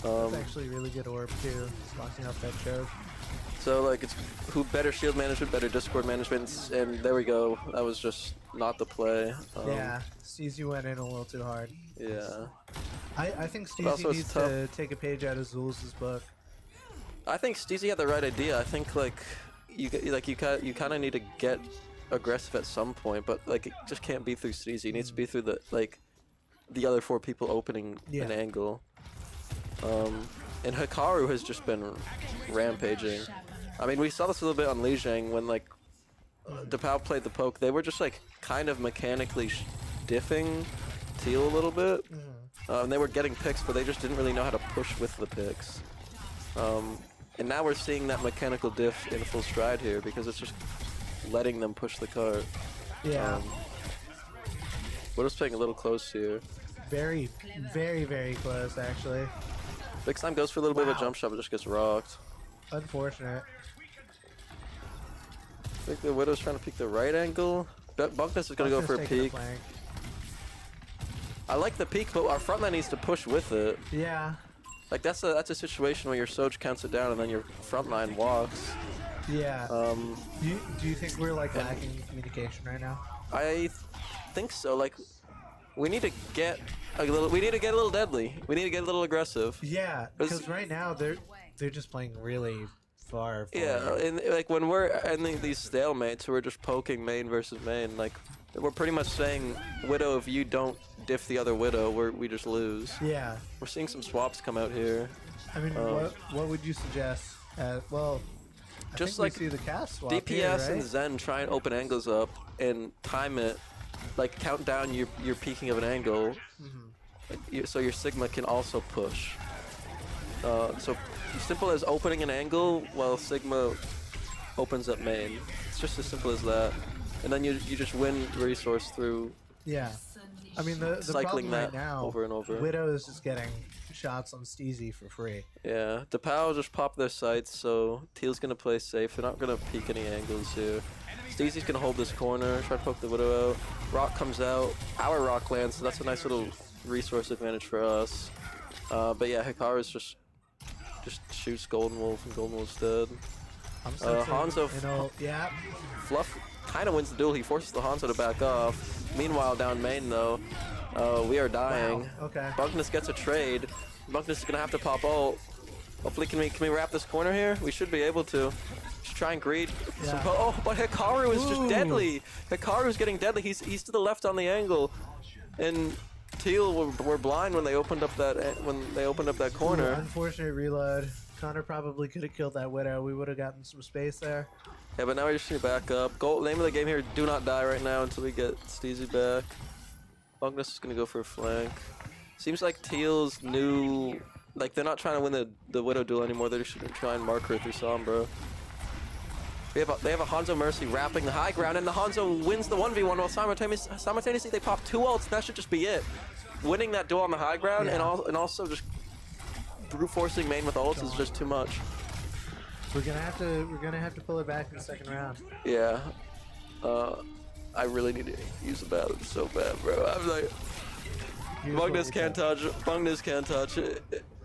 [SPEAKER 1] That's actually really good orb too, locking up that choke.
[SPEAKER 2] So it's better shield management, better Discord management, and there we go. That was just not the play.
[SPEAKER 1] Yeah, Steezy went in a little too hard.
[SPEAKER 2] Yeah.
[SPEAKER 1] I think Steezy needs to take a page out of Zul's book.
[SPEAKER 2] I think Steezy had the right idea. I think you kind of need to get aggressive at some point, but it just can't be through Steezy. It needs to be through the other 4 people opening an angle. And Hikaru has just been rampaging. I mean, we saw this a little bit on Lijiang when DePauw played the poke. They were just kind of mechanically diffing Teal a little bit. And they were getting picks, but they just didn't really know how to push with the picks. And now we're seeing that mechanical diff in full stride here because it's just letting them push the cart.
[SPEAKER 1] Yeah.
[SPEAKER 2] We're just playing a little close here.
[SPEAKER 1] Very, very, very close, actually.
[SPEAKER 2] Big Slime goes for a little bit of a jump shot, but just gets rocked.
[SPEAKER 1] Unfortunate.
[SPEAKER 2] I think the Widow's trying to peek the right angle. Bunkness is going to go for a peek. I like the peek, but our front line needs to push with it.
[SPEAKER 1] Yeah.
[SPEAKER 2] Like that's a situation where your Soj counts it down and then your front line walks.
[SPEAKER 1] Yeah. Do you think we're like lacking communication right now?
[SPEAKER 2] I think so. Like we need to get a little deadly. We need to get a little aggressive.
[SPEAKER 1] Yeah, because right now they're just playing really far forward.
[SPEAKER 2] Yeah, and like when we're ending these stalemates, we're just poking main versus main. Like we're pretty much saying, Widow, if you don't diff the other Widow, we just lose.
[SPEAKER 1] Yeah.
[SPEAKER 2] We're seeing some swaps come out here.
[SPEAKER 1] I mean, what would you suggest? Well,
[SPEAKER 2] just
[SPEAKER 1] I
[SPEAKER 2] like
[SPEAKER 1] think we see the cast swap
[SPEAKER 2] DPS
[SPEAKER 1] here, right?
[SPEAKER 2] and Zen try and open angles up and time it, like count down your peaking of an angle, so your Sigma can also push. So simple as opening an angle while Sigma opens up main. It's just as simple as that, and then you just win resource through.
[SPEAKER 1] Yeah, I mean the
[SPEAKER 2] cycling
[SPEAKER 1] problem
[SPEAKER 2] that
[SPEAKER 1] right now,
[SPEAKER 2] over and over.
[SPEAKER 1] Widow is just getting shots on Steezy for free.
[SPEAKER 2] Yeah, DePauw just popped their sights, so Teal's gonna play safe. They're not gonna peek any angles here. Steezy's gonna hold this corner, try to poke the Widow out. Rock comes out, our Rock lands, so that's a nice little resource advantage for us. But yeah, Hikaru's just shoots Golden Wolf, and Golden Wolf's dead. Hanzo,
[SPEAKER 1] yeah.
[SPEAKER 2] Fluff kind of wins the duel. He forces the Hanzo to back off. Meanwhile, down main though, we are dying.
[SPEAKER 1] Wow. Okay.
[SPEAKER 2] Bunkness gets a trade. Bunkness is gonna have to pop ult. Hopefully, can we wrap this corner here? We should be able to. Just try and greed.
[SPEAKER 1] Yeah.
[SPEAKER 2] Oh, but Hikaru is just deadly. Hikaru's getting deadly. He's to the left on the angle, and Teal were blind when they opened up that corner.
[SPEAKER 1] Unfortunate reload. Connor probably could have killed that Widow. We would have gotten some space there.
[SPEAKER 2] Yeah, but now we just need to back up. Name of the game here: do not die right now until we get Steezy back. Bunkness is gonna go for a flank. Seems like Teal's new, like they're not trying to win the Widow duel anymore. They're just gonna try and mark her through Sombra. They have a Hanzo Mercy wrapping the high ground, and the Hanzo wins the 1v1 while simultaneously they pop 2 ults. That should just be it. Winning that duel on the high ground,
[SPEAKER 1] Yeah.
[SPEAKER 2] and also just brute forcing main with ults is just too much.
[SPEAKER 1] We're gonna have to pull it back in the second round.
[SPEAKER 2] Yeah. I really need to use the battle so bad, bro. I'm like, Bunkness can't touch. Bunkness can't touch.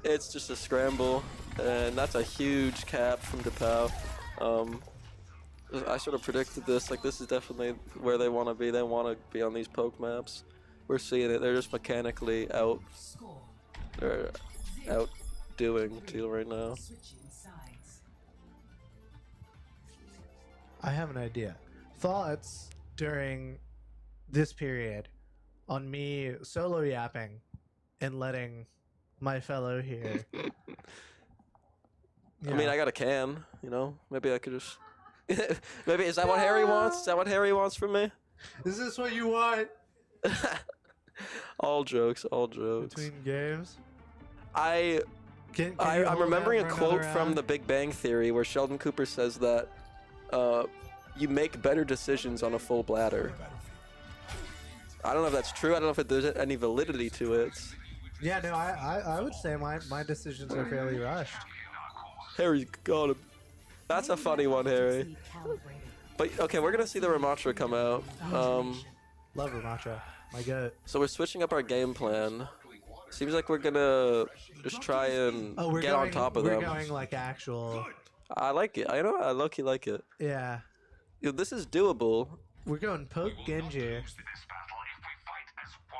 [SPEAKER 2] It's just a scramble, and that's a huge cap from DePauw. I sort of predicted this. Like, this is definitely where they want to be. They want to be on these poke maps. We're seeing it. They're just mechanically they're outdoing Teal right now.
[SPEAKER 1] I have an idea. Thoughts during this period on me solo yapping and letting my fellow here.
[SPEAKER 2] I mean, I got a can, you know? Maybe I could just... Maybe, is that what Harry wants? Is that what Harry wants from me?
[SPEAKER 1] Is this what you want?
[SPEAKER 2] All jokes, all jokes.
[SPEAKER 1] Between games?
[SPEAKER 2] I'm remembering a quote from The Big Bang Theory where Sheldon Cooper says that you make better decisions on a full bladder. I don't know if that's true. I don't know if there's any validity to it.
[SPEAKER 1] Yeah, no, I would say my decisions are fairly rushed.
[SPEAKER 2] Harry got him. That's a funny one, Harry. But okay, we're gonna see the Ramatra come out.
[SPEAKER 1] Love Ramatra. My goat.
[SPEAKER 2] So we're switching up our game plan. Seems like we're gonna just try and get on top of them.
[SPEAKER 1] We're going like actual.
[SPEAKER 2] I like it. I know. I low-key like it.
[SPEAKER 1] Yeah.
[SPEAKER 2] Yo, this is doable.
[SPEAKER 1] We're going poke Genji.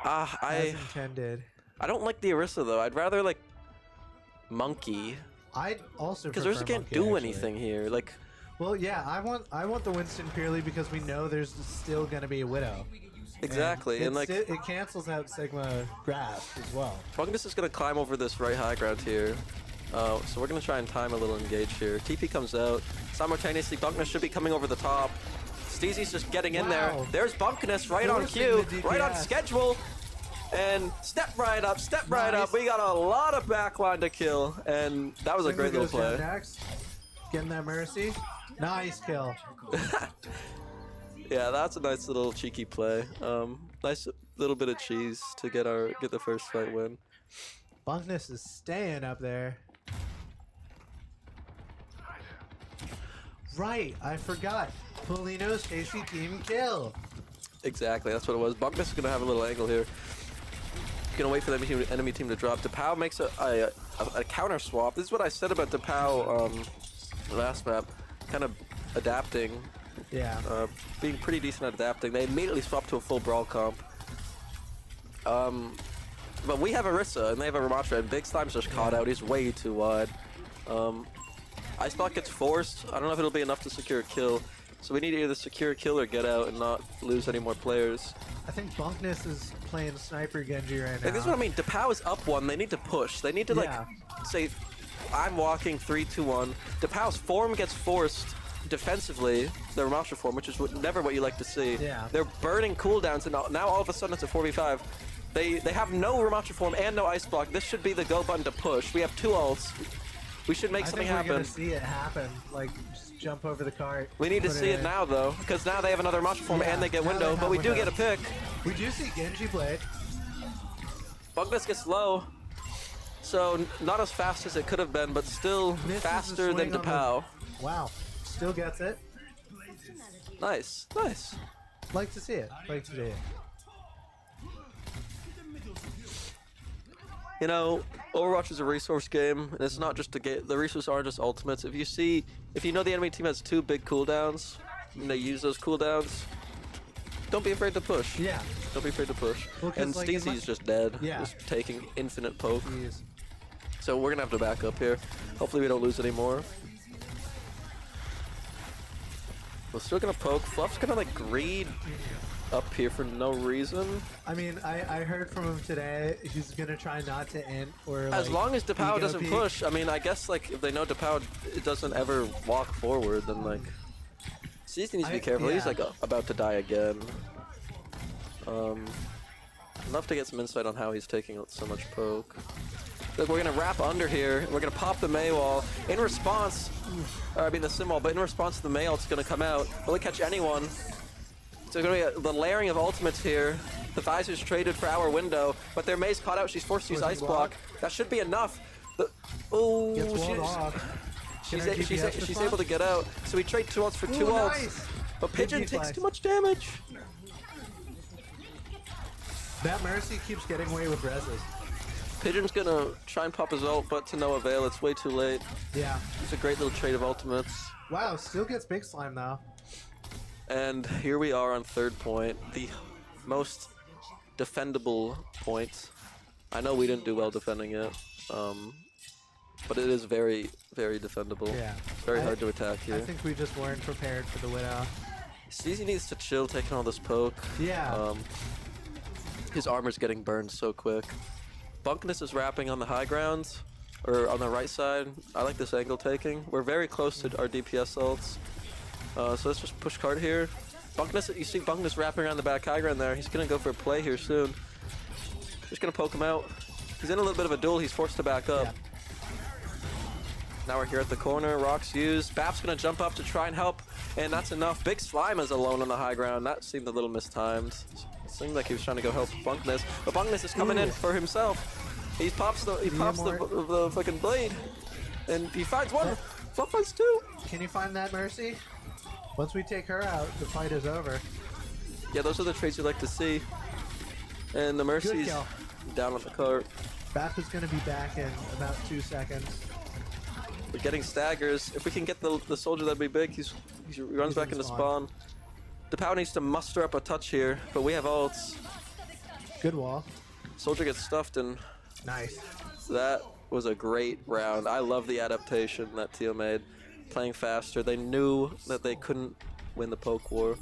[SPEAKER 1] As intended.
[SPEAKER 2] I don't like the Orisa though. I'd rather like Monkey.
[SPEAKER 1] I'd also
[SPEAKER 2] because Orisa can't do anything here. Like.
[SPEAKER 1] Well, yeah, I want the Winston purely because we know there's still gonna be a Widow.
[SPEAKER 2] Exactly, and like
[SPEAKER 1] it cancels out Sigma grasp as well.
[SPEAKER 2] Bunkness is gonna climb over this right high ground here. So we're gonna try and time a little engage here. TP comes out. Simultaneously, Bunkness should be coming over the top. Steezy's just getting in there. There's Bunkness right on cue, right on schedule. And step right up. We got a lot of backline to kill, and that was a great little play.
[SPEAKER 1] Next. Getting that Mercy. Nice kill.
[SPEAKER 2] Yeah, that's a nice little cheeky play. Nice little bit of cheese to get the first fight win.
[SPEAKER 1] Bunkness is staying up there. Right, I forgot. Polino's KC team kill.
[SPEAKER 2] Exactly, that's what it was. Bunkness is gonna have a little angle here. Gonna wait for the enemy team to drop. DePauw makes a counter swap. This is what I said about DePauw last map. Kind of adapting.
[SPEAKER 1] Yeah.
[SPEAKER 2] Being pretty decent at adapting. They immediately swap to a full brawl comp. But we have Orisa and they have a Ramatra, and Big Slime's just caught out. He's way too wide. Iceblock gets forced. I don't know if it'll be enough to secure a kill. So we need to either secure a kill or get out and not lose any more players.
[SPEAKER 1] I think Bunkness is playing Sniper Genji right now.
[SPEAKER 2] Like, this is what I mean. DePauw is up 1. They need to push. They need to, like, say, I'm walking 3, 2, 1. DePauw's form gets forced defensively, their Ramatra form, which is never what you like to see.
[SPEAKER 1] Yeah.
[SPEAKER 2] They're burning cooldowns, and now all of a sudden it's a 4v5. They have no Ramatra form and no Ice Block. This should be the go button to push. We have 2 ults. We should make something happen.
[SPEAKER 1] We're gonna see it happen. Like, just jump over the cart.
[SPEAKER 2] We need to see it now, though, because now they have another Ramatra form and they get window, but we do get a pick.
[SPEAKER 1] We do see Genji play.
[SPEAKER 2] Bunkness gets low, so not as fast as it could have been, but still faster than DePauw.
[SPEAKER 1] Wow, still gets it.
[SPEAKER 2] Nice, nice.
[SPEAKER 1] Like to see it. Like to see it.
[SPEAKER 2] You know, Overwatch is a resource game, and it's not just a game. The resources aren't just ultimates. If you know the enemy team has 2 big cooldowns, and they use those cooldowns, don't be afraid to push.
[SPEAKER 1] Yeah.
[SPEAKER 2] Don't be afraid to push.
[SPEAKER 1] Well,
[SPEAKER 2] and
[SPEAKER 1] like,
[SPEAKER 2] Steezy's just dead.
[SPEAKER 1] Yeah.
[SPEAKER 2] Just taking infinite poke.
[SPEAKER 1] Jeez.
[SPEAKER 2] So we're gonna have to back up here. Hopefully we don't lose any more. We're still gonna poke. Fluff's gonna like greed up here for no reason.
[SPEAKER 1] I mean, I heard from him today. He's gonna try not to int or
[SPEAKER 2] as long as DePauw doesn't
[SPEAKER 1] peek.
[SPEAKER 2] push. I mean, I guess like if they know DePauw doesn't ever walk forward, then like Steezy needs to be careful.
[SPEAKER 1] Yeah.
[SPEAKER 2] He's like about to die again. I'd love to get some insight on how he's taking so much poke. Look, we're gonna wrap under here. We're gonna pop the Mei wall. In response, I mean the sim wall, but in response to the Mei ult's gonna come out. Will it catch anyone? So gonna be the layering of ultimates here. The Visor's traded for our window, but their Mei's caught out. She's forced to use Ice Block. That should be enough. Oh, she's able to get out. So we trade 2 ults for 2 ults.
[SPEAKER 1] Nice.
[SPEAKER 2] But Pigeon takes too much damage.
[SPEAKER 1] That Mercy keeps getting away with reses.
[SPEAKER 2] Pigeon's gonna try and pop his ult, but to no avail. It's way too late.
[SPEAKER 1] Yeah.
[SPEAKER 2] It's a great little trade of ultimates.
[SPEAKER 1] Wow, still gets Big Slime though.
[SPEAKER 2] And here we are on 3rd point, the most defendable point. I know we didn't do well defending it, but it is very, very defendable.
[SPEAKER 1] Yeah.
[SPEAKER 2] Very hard to attack here.
[SPEAKER 1] I think we just weren't prepared for the Widow.
[SPEAKER 2] CZ needs to chill taking all this poke.
[SPEAKER 1] Yeah.
[SPEAKER 2] His armor's getting burned so quick. Bunkness is wrapping on the high ground, or on the right side. I like this angle taking. We're very close to our DPS ults. So let's just push cart here. Bunkness, you see Bunkness wrapping around the back high ground there. He's gonna go for a play here soon. Just gonna poke him out. He's in a little bit of a duel. He's forced to back up.
[SPEAKER 1] Yeah.
[SPEAKER 2] Now we're here at the corner. Rock's used. Bap's gonna jump up to try and help, and that's enough. Big Slime is alone on the high ground. That seemed a little mistimed. It seemed like he was trying to go help Bunkness, but Bunkness is coming in for himself. He pops the fucking blade, and he finds 1. Fluff finds 2.
[SPEAKER 1] Can you find that Mercy? Once we take her out, the fight is over.
[SPEAKER 2] Yeah, those are the trades you like to see. And the Mercy's down on the cart.
[SPEAKER 1] Bap is going to be back in about 2 seconds.
[SPEAKER 2] We're getting staggers. If we can get the soldier, that'd be big. He runs back into spawn. DePauw needs to muster up a touch here, but we have ults.
[SPEAKER 1] Good wall.
[SPEAKER 2] Soldier gets stuffed, and
[SPEAKER 1] nice.
[SPEAKER 2] That was a great round. I love the adaptation that Teal made. Playing faster. They knew that they couldn't win the poke war.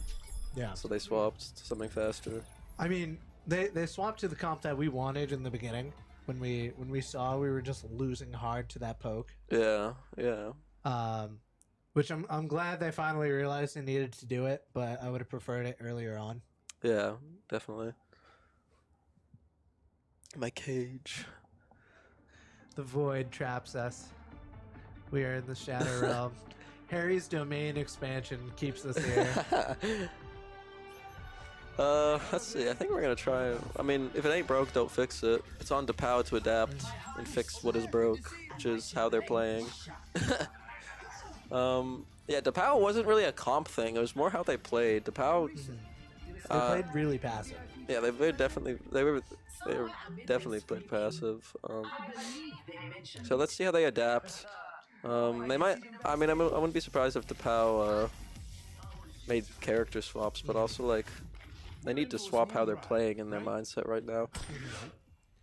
[SPEAKER 1] Yeah.
[SPEAKER 2] So they swapped to something faster.
[SPEAKER 1] I mean, they swapped to the comp that we wanted in the beginning when we saw we were just losing hard to that poke.
[SPEAKER 2] Yeah, yeah.
[SPEAKER 1] Which I'm glad they finally realized they needed to do it, but I would have preferred it earlier on.
[SPEAKER 2] Yeah, definitely. My cage.
[SPEAKER 1] The void traps us. We are in the Shadow Realm. Harry's domain expansion keeps us here.
[SPEAKER 2] Let's see. I think we're gonna try. I mean, if it ain't broke, don't fix it. It's on DePauw to adapt and fix what is broke, which is how they're playing. Yeah, DePauw wasn't really a comp thing. It was more how they played. DePauw.
[SPEAKER 1] They played really passive.
[SPEAKER 2] Yeah, they were definitely played passive. So let's see how they adapt. They might. I mean, I wouldn't be surprised if DePauw made character swaps, but also like they need to swap how they're playing in their mindset right now.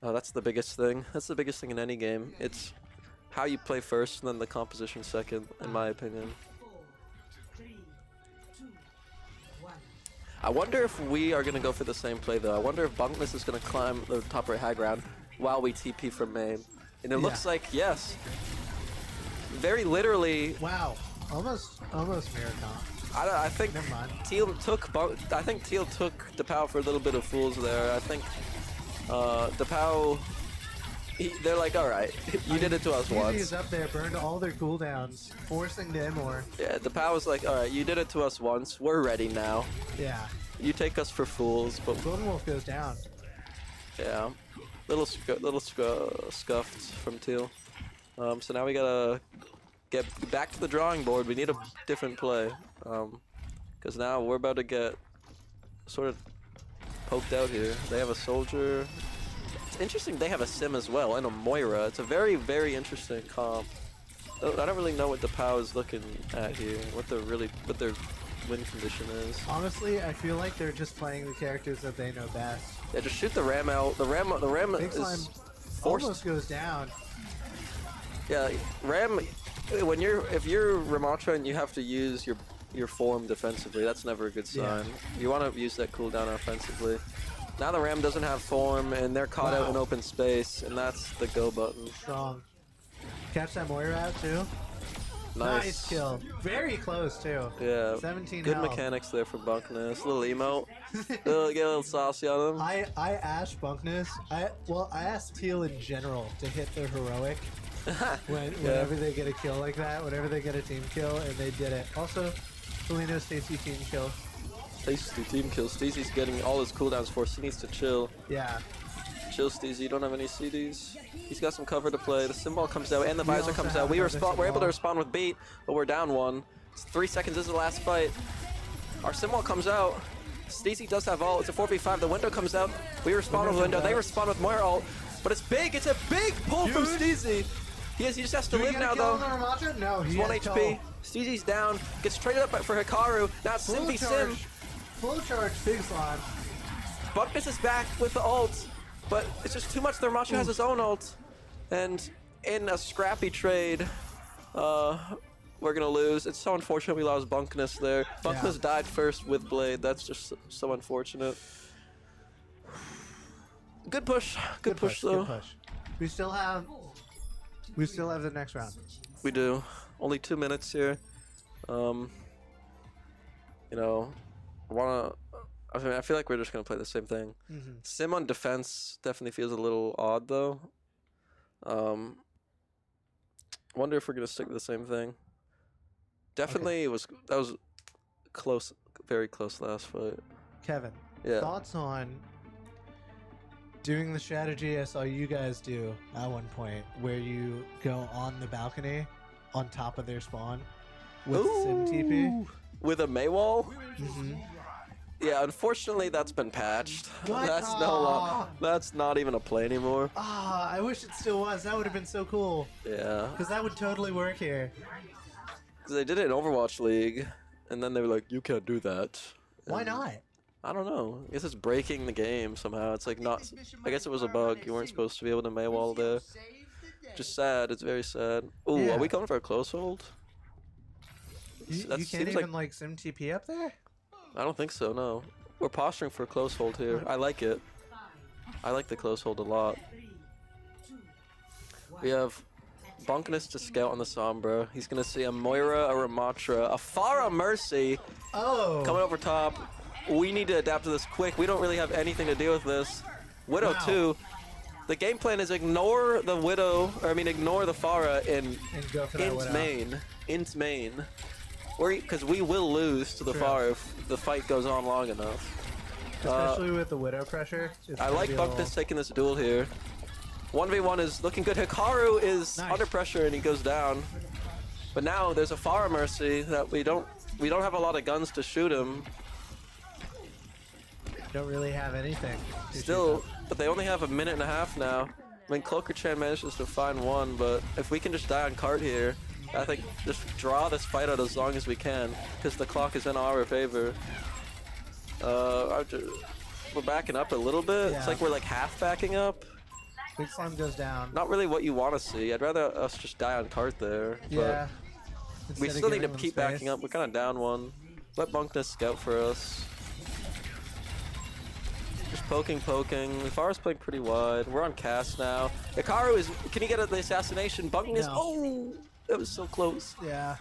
[SPEAKER 2] That's the biggest thing. That's the biggest thing in any game. It's how you play first and then the composition second, in my opinion. I wonder if we are going to go for the same play, though. I wonder if Bunkness is going to climb the top right high ground while we TP from main. And it looks like, yes. Very literally.
[SPEAKER 1] Wow. Almost mirror comp.
[SPEAKER 2] I think
[SPEAKER 1] Never mind.
[SPEAKER 2] Teal took DePauw for a little bit of fools there. I think DePauw, they're like, all right, you did it to us once.
[SPEAKER 1] He's up there, burned all their cooldowns, forcing them more.
[SPEAKER 2] Yeah, DePauw was like, all right, you did it to us once. We're ready now.
[SPEAKER 1] Yeah.
[SPEAKER 2] You take us for fools, but
[SPEAKER 1] Golden Wolf goes down.
[SPEAKER 2] Yeah, little scuffed from Teal. So now we gotta get back to the drawing board. We need a different play, because now we're about to get sort of poked out here. They have a soldier. It's interesting. They have a sim as well and a Moira. It's a very, very interesting comp. I don't really know what DePauw is looking at here. What their win condition is.
[SPEAKER 1] Honestly, I feel like they're just playing the characters that they know best.
[SPEAKER 2] Yeah, just shoot the Ram out. The Ram
[SPEAKER 1] Big Slime
[SPEAKER 2] is forced.
[SPEAKER 1] almost goes down.
[SPEAKER 2] Yeah, Ram. If you're Ramatra and you have to use your form defensively, that's never a good sign.
[SPEAKER 1] Yeah.
[SPEAKER 2] You want to use that cooldown offensively. Now the Ram doesn't have form and they're caught out in open space, and that's the go button.
[SPEAKER 1] Strong. Catch that Moira out too. Nice kill. Very close too.
[SPEAKER 2] Yeah.
[SPEAKER 1] 17
[SPEAKER 2] Good
[SPEAKER 1] health.
[SPEAKER 2] mechanics there from Bunkness. Little emote. Get a little saucy on him.
[SPEAKER 1] I asked Bunkness. I asked Teal in general to hit their heroic whenever they get a kill like that, whenever they get a team kill, and they did it. Also, Felino Stacy team kill.
[SPEAKER 2] Stacy team kill. Stacy's getting all his cooldowns forced. He needs to chill.
[SPEAKER 1] Yeah.
[SPEAKER 2] Chill, Steezy. You don't have any CDs. He's got some cover to play. The symbol comes out and the visor comes out. We're able to respond with beat, but we're down one. It's 3 seconds. This is the last fight. Our symbol comes out. Steezy does have ult. It's a 4v5. The window comes out. We respond with window. They respond with more ult. But it's big. It's a big pull from Steezy. He just has to live now, though.
[SPEAKER 1] No,
[SPEAKER 2] he's 1 HP. Steezy's down. Gets traded up for Hikaru. Now it's Sim v Sim.
[SPEAKER 1] Full charge, Big Slime.
[SPEAKER 2] Buckness is back with the ult. But it's just too much. The Ramachu has his own ult. And in a scrappy trade, we're going to lose. It's so unfortunate we lost Bunkness there. Bunkness died first with Blade. That's just so unfortunate. Good push. Good push, though.
[SPEAKER 1] Good push. We still have the next round.
[SPEAKER 2] We do. Only 2 minutes here. You know, I feel like we're just going to play the same thing. Sim on defense definitely feels a little odd, though. Wonder if we're going to stick to the same thing. Definitely, that was close, very close last fight.
[SPEAKER 1] Kevin, thoughts on doing the strategy I saw you guys do at one point, where you go on the balcony on top of their spawn with Sim TP?
[SPEAKER 2] With a Maywall? Yeah, unfortunately, that's been patched.
[SPEAKER 1] What?
[SPEAKER 2] That's not even a play anymore.
[SPEAKER 1] I wish it still was. That would have been so cool.
[SPEAKER 2] Yeah.
[SPEAKER 1] Because that would totally work here.
[SPEAKER 2] Because they did it in Overwatch League, and then they were like, you can't do that.
[SPEAKER 1] Why not?
[SPEAKER 2] I don't know. I guess it's breaking the game somehow. It's like not... I guess it was a bug. You weren't supposed to be able to Maywall there. Just sad. It's very sad. Ooh, are we going for a close hold?
[SPEAKER 1] You can't even like Sim TP up there?
[SPEAKER 2] I don't think so, no. We're posturing for a close hold here. I like it. I like the close hold a lot. We have Bunkness to scout on the Sombra. He's going to see a Moira, a Ramatra, a Pharah Mercy coming over top. We need to adapt to this quick. We don't really have anything to do with this. Widow too. The game plan is ignore the Widow, or I mean ignore the Pharah in int main. Because we will lose to the Pharah if the fight goes on long enough.
[SPEAKER 1] Especially with the Widow pressure.
[SPEAKER 2] I like Bunkness taking this duel here. 1v1 is looking good. Hikaru is under pressure and he goes down. But now there's a Pharah Mercy that we don't have a lot of guns to shoot him.
[SPEAKER 1] Don't really have anything.
[SPEAKER 2] Still, but they only have a minute and a half now. I mean, Cloaker-chan manages to find one, but if we can just die on cart here, I think just draw this fight out as long as we can, because the clock is in our favor. We're backing up a little bit. Yeah. It's like we're like half backing up.
[SPEAKER 1] Big Slime goes down.
[SPEAKER 2] Not really what you want to see. I'd rather us just die on cart there.
[SPEAKER 1] Yeah.
[SPEAKER 2] We still need to keep backing up. We're kind of down one. Let Bunkness scout for us. Just poking. Pharah's playing pretty wide. We're on cast now. Hikaru is... Can he get the assassination? Bunkness... No. Oh! That was so close.
[SPEAKER 1] Yeah.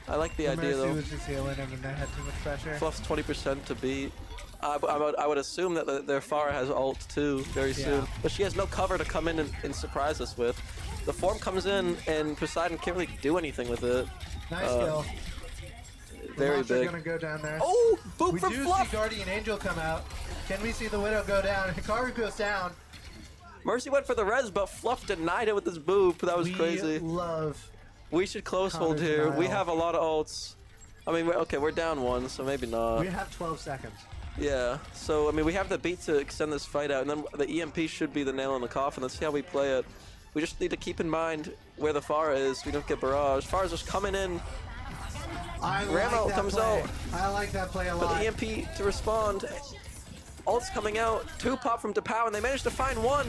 [SPEAKER 2] I like the idea, though.
[SPEAKER 1] Was just healing him and they had too much pressure.
[SPEAKER 2] Fluff's 20% to beat. I would assume that their Pharah has ult, too, very soon. But she has no cover to come in and surprise us with. The form comes in, and Poseidon can't really do anything with it.
[SPEAKER 1] Nice kill.
[SPEAKER 2] Very big.
[SPEAKER 1] Gonna go down there.
[SPEAKER 2] Oh! Boop from Fluff!
[SPEAKER 1] We do see Guardian Angel come out. Can we see the Widow go down? Hikaru goes down.
[SPEAKER 2] Mercy went for the res, but Fluff denied it with his boop. That was crazy. We should close hold here. Denial. We have a lot of ults. I mean, okay, we're down one, so maybe not.
[SPEAKER 1] We have 12 seconds.
[SPEAKER 2] Yeah, so, I mean, we have the beat to extend this fight out, and then the EMP should be the nail in the coffin. Let's see how we play it. We just need to keep in mind where the Pharah is. We don't get barrage. Pharah's just coming in. Ramo comes out.
[SPEAKER 1] I like that play a lot.
[SPEAKER 2] But the EMP to respond. Ult's coming out. 2 pop from DePauw, and they managed to find 1.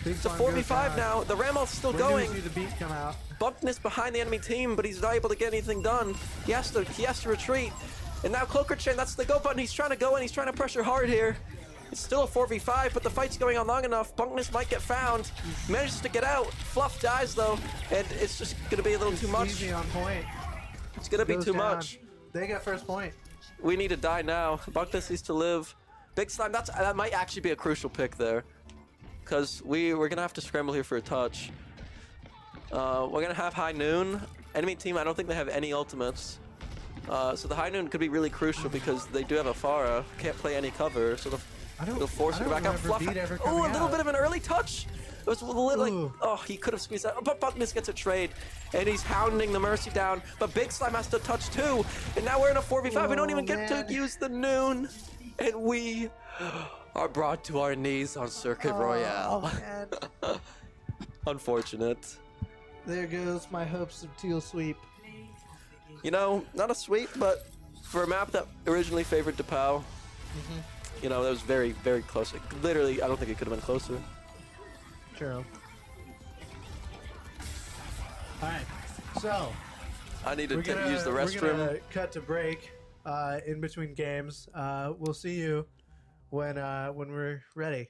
[SPEAKER 2] It's a 4v5 now. The Ramo's still going.
[SPEAKER 1] See the beat come out.
[SPEAKER 2] Bunkness behind the enemy team, but he's not able to get anything done. He has to retreat. And now Cloaker-chan, that's the go button. He's trying to go in. He's trying to pressure hard here. It's still a 4v5, but the fight's going on long enough. Bunkness might get found. Manages to get out. Fluff dies, though, and it's just going to be a little too much.
[SPEAKER 1] Easy on point.
[SPEAKER 2] It's going to be too much.
[SPEAKER 1] They got first point.
[SPEAKER 2] We need to die now. Bunkness needs to live. Big Slime, that might actually be a crucial pick there. Because we're going to have to scramble here for a touch. We're going to have High Noon. Enemy team, I don't think they have any ultimates. So the High Noon could be really crucial because they do have a Pharah. Can't play any cover, so they'll force her to back up. Fluff. Oh, a little bit of an early touch. It was a little like, oh, he could have squeezed out. But Bunkness gets a trade, and he's hounding the Mercy down. But Big Slime has to touch too, and now we're in a 4v5. We don't even get to use the Noon, and we are brought to our knees on Circuit Royale. Unfortunate.
[SPEAKER 1] There goes my hopes of Teal sweep.
[SPEAKER 2] You know, not a sweep, but for a map that originally favored DePauw, you know, that was very, very close. Literally, I don't think it could have been closer.
[SPEAKER 1] True. Alright, so
[SPEAKER 2] I need to use the restroom.
[SPEAKER 1] We're gonna cut to break in between games. We'll see you when we're ready.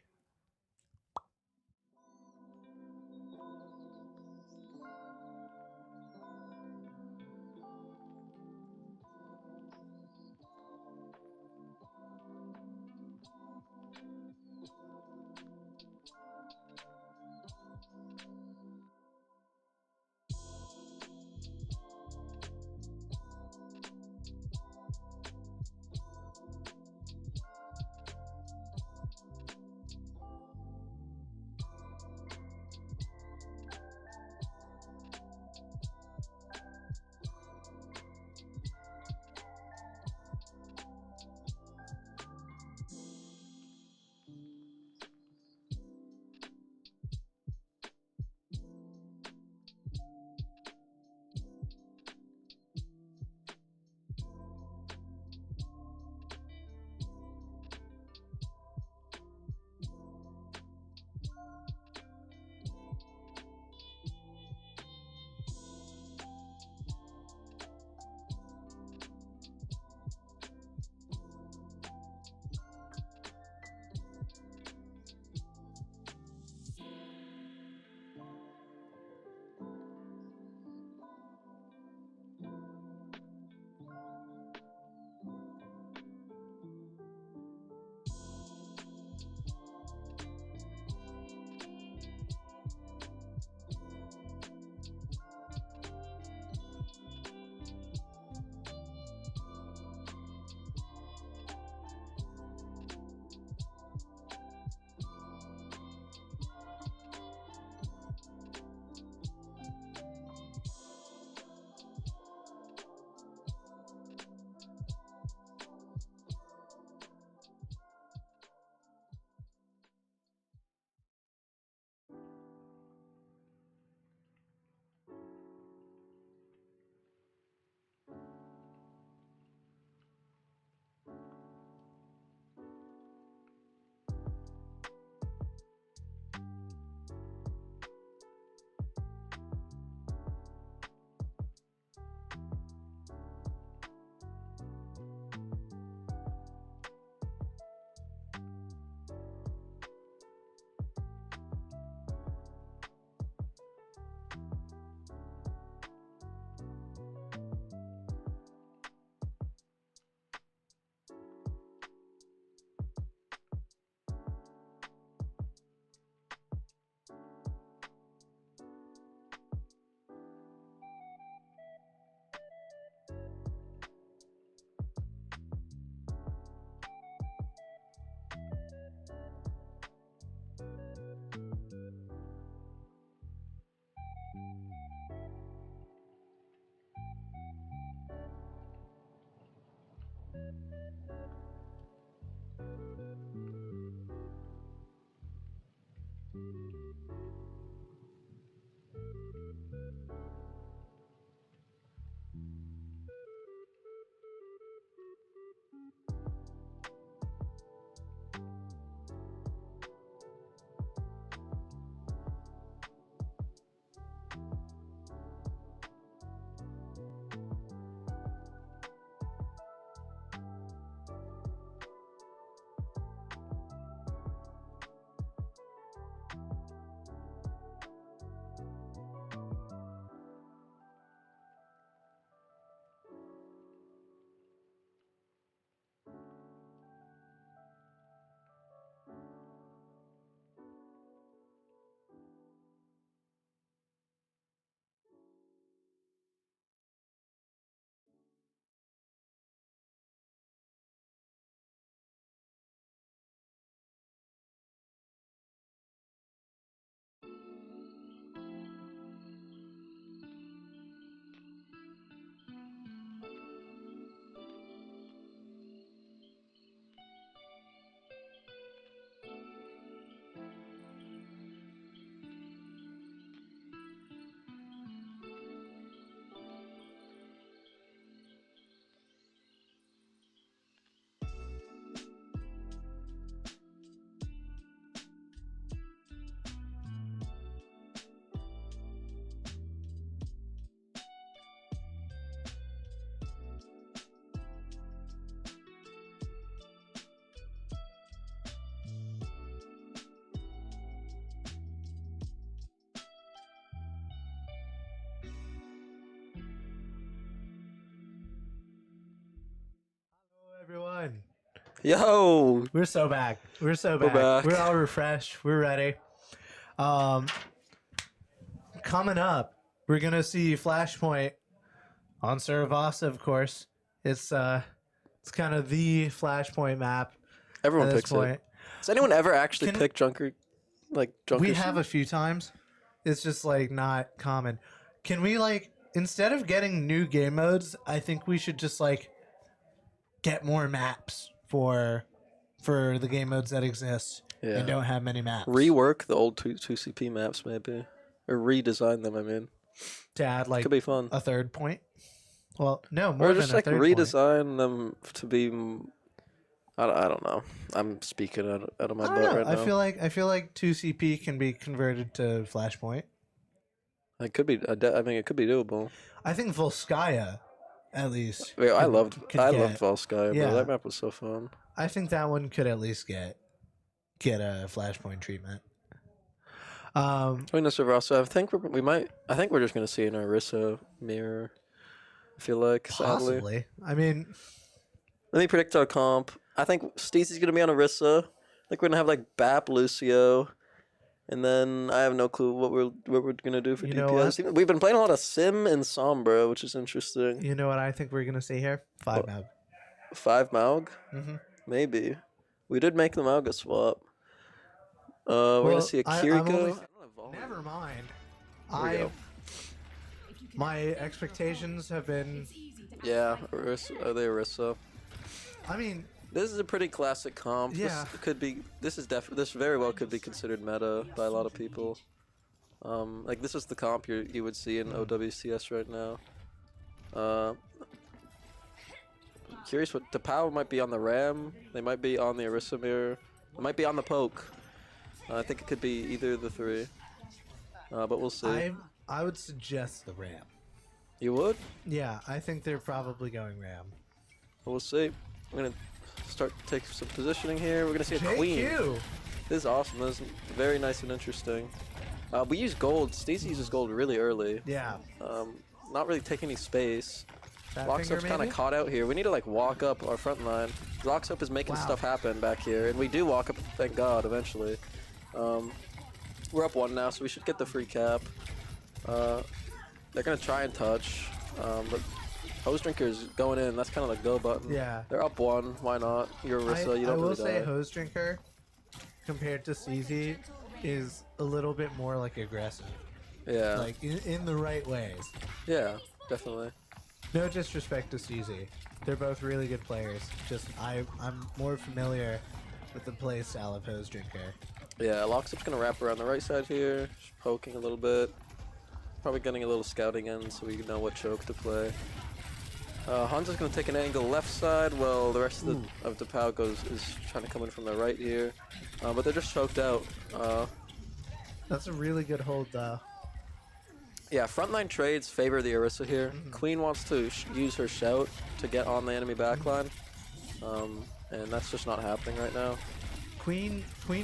[SPEAKER 2] Yo!
[SPEAKER 1] We're so back. We're so
[SPEAKER 2] We're
[SPEAKER 1] back.
[SPEAKER 2] back.
[SPEAKER 1] We're all refreshed. We're ready. Coming up, we're gonna see Flashpoint on Saravasa, of course. It's kind of the Flashpoint map
[SPEAKER 2] Everyone
[SPEAKER 1] at this
[SPEAKER 2] picks
[SPEAKER 1] point.
[SPEAKER 2] it. Does anyone ever actually
[SPEAKER 1] Can-
[SPEAKER 2] pick Junker? Like Junker?
[SPEAKER 1] We have a few times. It's just like not common. Can we like instead of getting new game modes, I think we should just like get more maps for the game modes that exist and don't have many maps.
[SPEAKER 2] Rework the old 2CP maps maybe, or redesign them. I mean,
[SPEAKER 1] to add like
[SPEAKER 2] could be fun.
[SPEAKER 1] a third point. Well, no, more
[SPEAKER 2] Or
[SPEAKER 1] than
[SPEAKER 2] just
[SPEAKER 1] a
[SPEAKER 2] like
[SPEAKER 1] third
[SPEAKER 2] redesign them to be. I don't know. I'm speaking out of my
[SPEAKER 1] point.
[SPEAKER 2] butt right now.
[SPEAKER 1] I feel like 2CP can be converted to Flashpoint.
[SPEAKER 2] It could be. I mean, it could be doable.
[SPEAKER 1] I think Volskaya, at least.
[SPEAKER 2] Wait, I loved
[SPEAKER 1] get-
[SPEAKER 2] Volskaya,
[SPEAKER 1] Yeah.
[SPEAKER 2] bro. That map was so fun.
[SPEAKER 1] I think that one could at least get a Flashpoint treatment.
[SPEAKER 2] Between us and Rosso, I think we might. I think we're just gonna see an Orisa mirror. I feel like sadly.
[SPEAKER 1] Possibly. I mean,
[SPEAKER 2] Let me predict our comp. I think Stacey's gonna be on Orisa. I think we're gonna have like Bap, Lucio, and then I have no clue what we're gonna do for
[SPEAKER 1] You know
[SPEAKER 2] DPS. We've been playing a lot of Sim and Sombra, which is interesting.
[SPEAKER 1] you know what I think we're gonna see here? 5
[SPEAKER 2] What?
[SPEAKER 1] Maug.
[SPEAKER 2] 5 Maug,
[SPEAKER 1] Mm-hmm.
[SPEAKER 2] maybe. We did make the Mauga swap. We're gonna see a Kiriko.
[SPEAKER 1] Never mind.
[SPEAKER 2] There we go.
[SPEAKER 1] My expectations have been.
[SPEAKER 2] Yeah, Orisa, are they Orisa?
[SPEAKER 1] I mean,
[SPEAKER 2] This is a pretty classic comp.
[SPEAKER 1] Yeah.
[SPEAKER 2] This very well could be considered meta by a lot of people. Like this is the comp you would see in OWCS right now. Curious what DePauw might be on the Ram. They might be on the Orisa mirror. It might be on the Poke. I think it could be either of the three. But we'll see.
[SPEAKER 1] I would suggest the Ram.
[SPEAKER 2] You would?
[SPEAKER 1] Yeah, I think they're probably going Ram.
[SPEAKER 2] We'll see. We're gonna start take some positioning here. We're gonna see a Queen.
[SPEAKER 1] JQ.
[SPEAKER 2] This is awesome. This is very nice and interesting. We use gold. Stacey uses gold really early.
[SPEAKER 1] Yeah.
[SPEAKER 2] Not really taking any space.
[SPEAKER 1] Fat
[SPEAKER 2] Locksup's
[SPEAKER 1] finger,
[SPEAKER 2] kind of
[SPEAKER 1] maybe?
[SPEAKER 2] caught out here. We need to like walk up our front line. Locksup is making
[SPEAKER 1] Wow.
[SPEAKER 2] stuff happen back here, and we do walk up. Thank God, eventually. We're up 1 now, so we should get the free cap. They're gonna try and touch, but Hose Drinker's going in. That's kind of the go button.
[SPEAKER 1] Yeah.
[SPEAKER 2] They're up 1. Why not? You're Orisa. You
[SPEAKER 1] I
[SPEAKER 2] don't
[SPEAKER 1] will
[SPEAKER 2] really
[SPEAKER 1] say
[SPEAKER 2] die.
[SPEAKER 1] Hose Drinker, compared to CZ, is a little bit more like aggressive.
[SPEAKER 2] Yeah.
[SPEAKER 1] Like in the right ways.
[SPEAKER 2] Yeah. Definitely.
[SPEAKER 1] No disrespect to CZ. They're both really good players. Just I'm more familiar with the play style of Hose Drinker.
[SPEAKER 2] Yeah, Locksup's gonna wrap around the right side here, just poking a little bit. Probably getting a little scouting in so we know what choke to play. Hanzo's gonna take an angle left side, while the rest of DePauw is trying to come in from the right here. But they're just choked out.
[SPEAKER 1] That's a really good hold, though.
[SPEAKER 2] Yeah, frontline trades favor the Orisa here. Queen wants to use her shout to get on the enemy backline. And that's just not happening right now.
[SPEAKER 1] Queen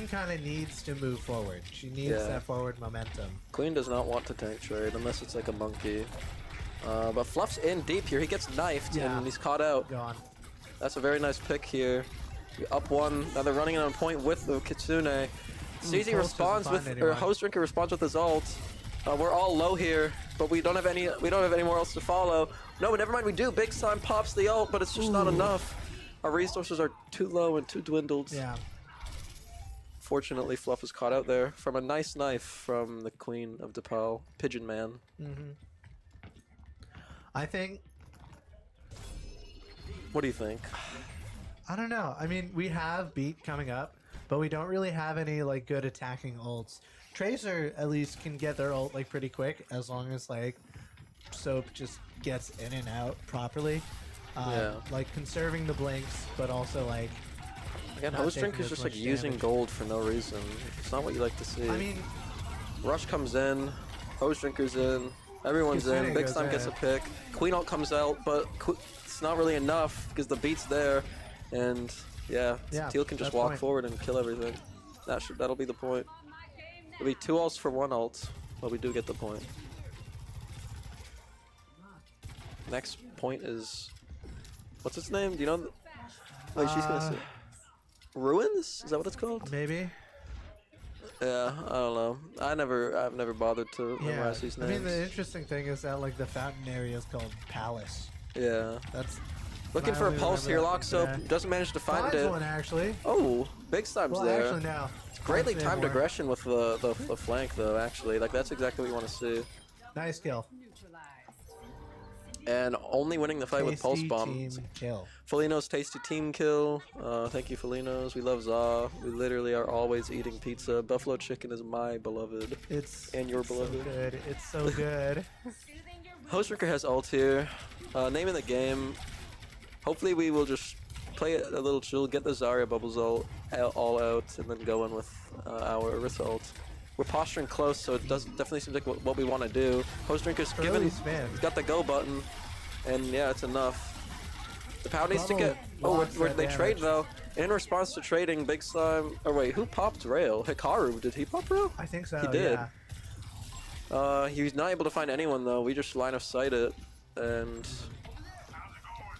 [SPEAKER 1] kind of needs to move forward. She needs that forward momentum.
[SPEAKER 2] Queen does not want to tank trade unless it's like a monkey. But Fluff's in deep here. He gets knifed and he's caught out.
[SPEAKER 1] Gone.
[SPEAKER 2] That's a very nice pick here. We up 1. Now they're running it on point with the Kitsune. CZ
[SPEAKER 1] Pulse
[SPEAKER 2] responds
[SPEAKER 1] doesn't
[SPEAKER 2] with,
[SPEAKER 1] find
[SPEAKER 2] or
[SPEAKER 1] anyone.
[SPEAKER 2] Host Drinker responds with his ult. We're all low here, but we don't have any more else to follow. No, but never mind. We do. Big Slime pops the ult, but it's just not enough. Our resources are too low and too dwindled.
[SPEAKER 1] Yeah.
[SPEAKER 2] Fortunately, Fluff was caught out there from a nice knife from the Queen of DePauw, Pigeon Man.
[SPEAKER 1] I think.
[SPEAKER 2] What do you think?
[SPEAKER 1] I don't know. I mean, we have Beat coming up, but we don't really have any like good attacking ults. Tracer at least can get their ult like pretty quick as long as like Soap just gets in and out properly. Like conserving the blinks, but also like.
[SPEAKER 2] Again,
[SPEAKER 1] not
[SPEAKER 2] Hose
[SPEAKER 1] taking
[SPEAKER 2] Drinker's
[SPEAKER 1] as
[SPEAKER 2] just
[SPEAKER 1] much
[SPEAKER 2] like using
[SPEAKER 1] damage.
[SPEAKER 2] gold for no reason. It's not what you like to see.
[SPEAKER 1] I mean,
[SPEAKER 2] Rush comes in, Hose Drinker's in, everyone's
[SPEAKER 1] Kitsune
[SPEAKER 2] in, Big
[SPEAKER 1] goes
[SPEAKER 2] Slime gets a
[SPEAKER 1] in.
[SPEAKER 2] pick, Queen ult comes out, but it's not really enough because the beat's there, and yeah, Teal can just
[SPEAKER 1] that's
[SPEAKER 2] walk
[SPEAKER 1] point.
[SPEAKER 2] forward and kill everything. That'll be the point. It'll be 2 ults for 1 ult, but we do get the point. Next point is, what's its name? Do you know? Wait, she's gonna say. Ruins? Is that what it's called?
[SPEAKER 1] Maybe.
[SPEAKER 2] Yeah, I don't know. I've never bothered to memorize these names.
[SPEAKER 1] I mean, the interesting thing is that like the fountain area is called Palace.
[SPEAKER 2] Yeah.
[SPEAKER 1] That's
[SPEAKER 2] looking for a pulse here. Locksoap doesn't manage to find it.
[SPEAKER 1] One actually.
[SPEAKER 2] Oh, big slime's there.
[SPEAKER 1] Actually, no.
[SPEAKER 2] Greatly timed aggression with the flank though. Actually, like that's exactly what you want to see.
[SPEAKER 1] Nice kill.
[SPEAKER 2] And only winning the fight with pulse bomb.
[SPEAKER 1] Team kill.
[SPEAKER 2] Felino's tasty team kill. Thank you, Felinos. We love Za. We literally are always eating pizza. Buffalo chicken is my beloved. And your beloved.
[SPEAKER 1] So good. It's so good.
[SPEAKER 2] Hostrinker has ult here. Name in the game. Hopefully we will just play it a little chill, get the Zarya bubbles all out, and then go in with our Orisa ult. We're posturing close, so it definitely seems like what we want to do. Hostrinker's given, he's got the go button, and yeah, it's enough. DePauw needs to get. Oh, they trade though. In response to trading, Big Slime. Oh wait, who popped Rail? Hikaru? Did he pop Rail?
[SPEAKER 1] I think so.
[SPEAKER 2] He did.
[SPEAKER 1] Yeah.
[SPEAKER 2] He was not able to find anyone though. We just line of sight it, and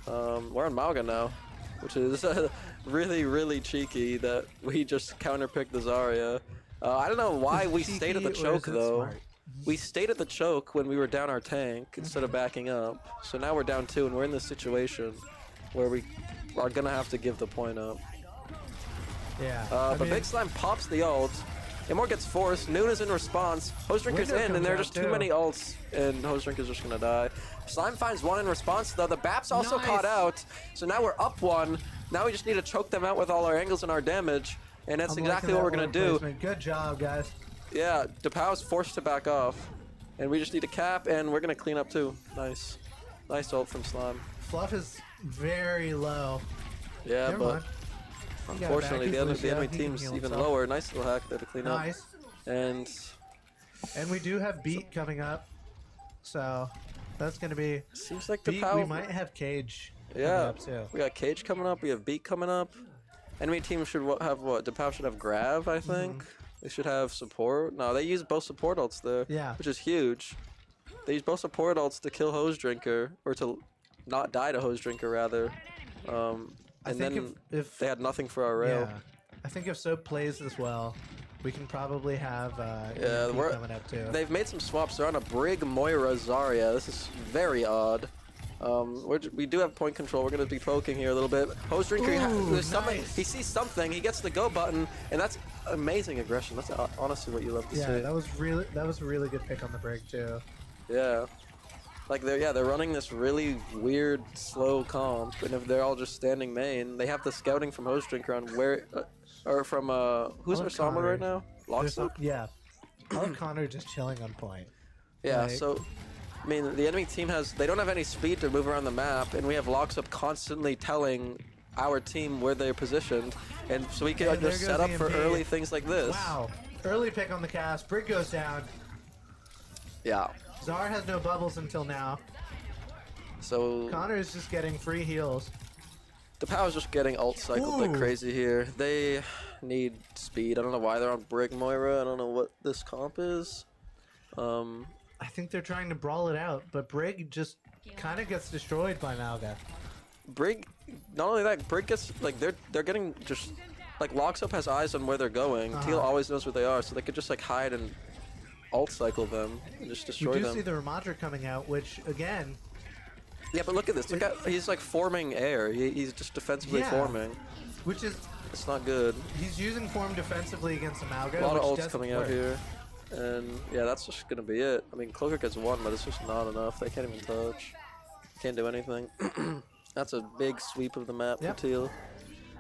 [SPEAKER 2] we're on Malga now, which is really, really cheeky that we just counterpicked the Zarya. I don't know why we stayed at the choke though. We stayed at the choke when we were down our tank instead of backing up. So now we're down 2 and we're in this situation where we are gonna have to give the point up.
[SPEAKER 1] Yeah.
[SPEAKER 2] But Big Slime pops the ult. Immort gets forced. Noon is in response. Hostdrinker's in, and there are just too many ults, and Hostdrinker's just gonna die. Slime finds one in response though. The Bap's also caught out, so now we're up 1. Now we just need to choke them out with all our angles and our damage. And that's exactly what we're going to do.
[SPEAKER 1] Good job, guys.
[SPEAKER 2] Yeah, DePauw's forced to back off. And we just need to cap, and we're going to clean up too. Nice. Nice ult from Slime.
[SPEAKER 1] Fluff is very low.
[SPEAKER 2] Yeah, but unfortunately the enemy team's even lower. Nice little hack there to clean up.
[SPEAKER 1] Nice.
[SPEAKER 2] And
[SPEAKER 1] we do have Beat coming up. So that's going to be...
[SPEAKER 2] Seems like
[SPEAKER 1] DePauw... We might have Cage
[SPEAKER 2] coming
[SPEAKER 1] up too.
[SPEAKER 2] We got Cage coming up. We have Beat coming up. Enemy team should have what? DePauw should have Grav, I think. They should have support. No, they use both support ults there.
[SPEAKER 1] Yeah.
[SPEAKER 2] Which is huge. They use both support ults to kill Hostdrinker, or to not die to Hostdrinker rather. And then if they had nothing for our rail.
[SPEAKER 1] Yeah. I think if Soap plays this well, we can probably have
[SPEAKER 2] we're
[SPEAKER 1] coming up too.
[SPEAKER 2] They've made some swaps. They're on a Brig Moira Zarya. This is very odd. We do have point control. We're going to be poking here a little bit. Hostdrinker, something. He sees something. He gets the go button, and that's amazing aggression. That's honestly what you love to see.
[SPEAKER 1] Yeah, that was a really good pick on the break too.
[SPEAKER 2] Yeah, like they're running this really weird slow comp, and if they're all just standing main, they have the scouting from Hostdrinker on where, or from who's our Sombra right now? Locksoap?
[SPEAKER 1] Yeah, I love Connor just chilling on point.
[SPEAKER 2] Yeah, like, so. I mean, the enemy team they don't have any speed to move around the map, and we have Locksoap constantly telling our team where they're positioned, and so we can just set up for early things like this.
[SPEAKER 1] Wow, early pick on the cast. Brig goes down.
[SPEAKER 2] Yeah.
[SPEAKER 1] Zar has no bubbles until now.
[SPEAKER 2] So
[SPEAKER 1] Connor is just getting free heals.
[SPEAKER 2] DePauw is just getting ult cycled like crazy here. They need speed. I don't know why they're on Brig Moira. I don't know what this comp is.
[SPEAKER 1] I think they're trying to brawl it out, but Brig just kind of gets destroyed by Malga.
[SPEAKER 2] Brig, not only that, Brig gets, like, they're getting just, like, Locksoap has eyes on where they're going. Teal always knows where they are, so they could just, like, hide and ult cycle them and just destroy them.
[SPEAKER 1] We do see the Ramadra coming out, which, again...
[SPEAKER 2] Yeah, but look at this. Look at, he's, like, forming air. He's just defensively forming.
[SPEAKER 1] Which is...
[SPEAKER 2] It's not good.
[SPEAKER 1] He's using form defensively against Malga,
[SPEAKER 2] a lot of ults coming out here. And yeah, that's just gonna be it. I mean, Cloaker gets 1, but it's just not enough. They can't even touch. Can't do anything. That's a big sweep of the map for Teal.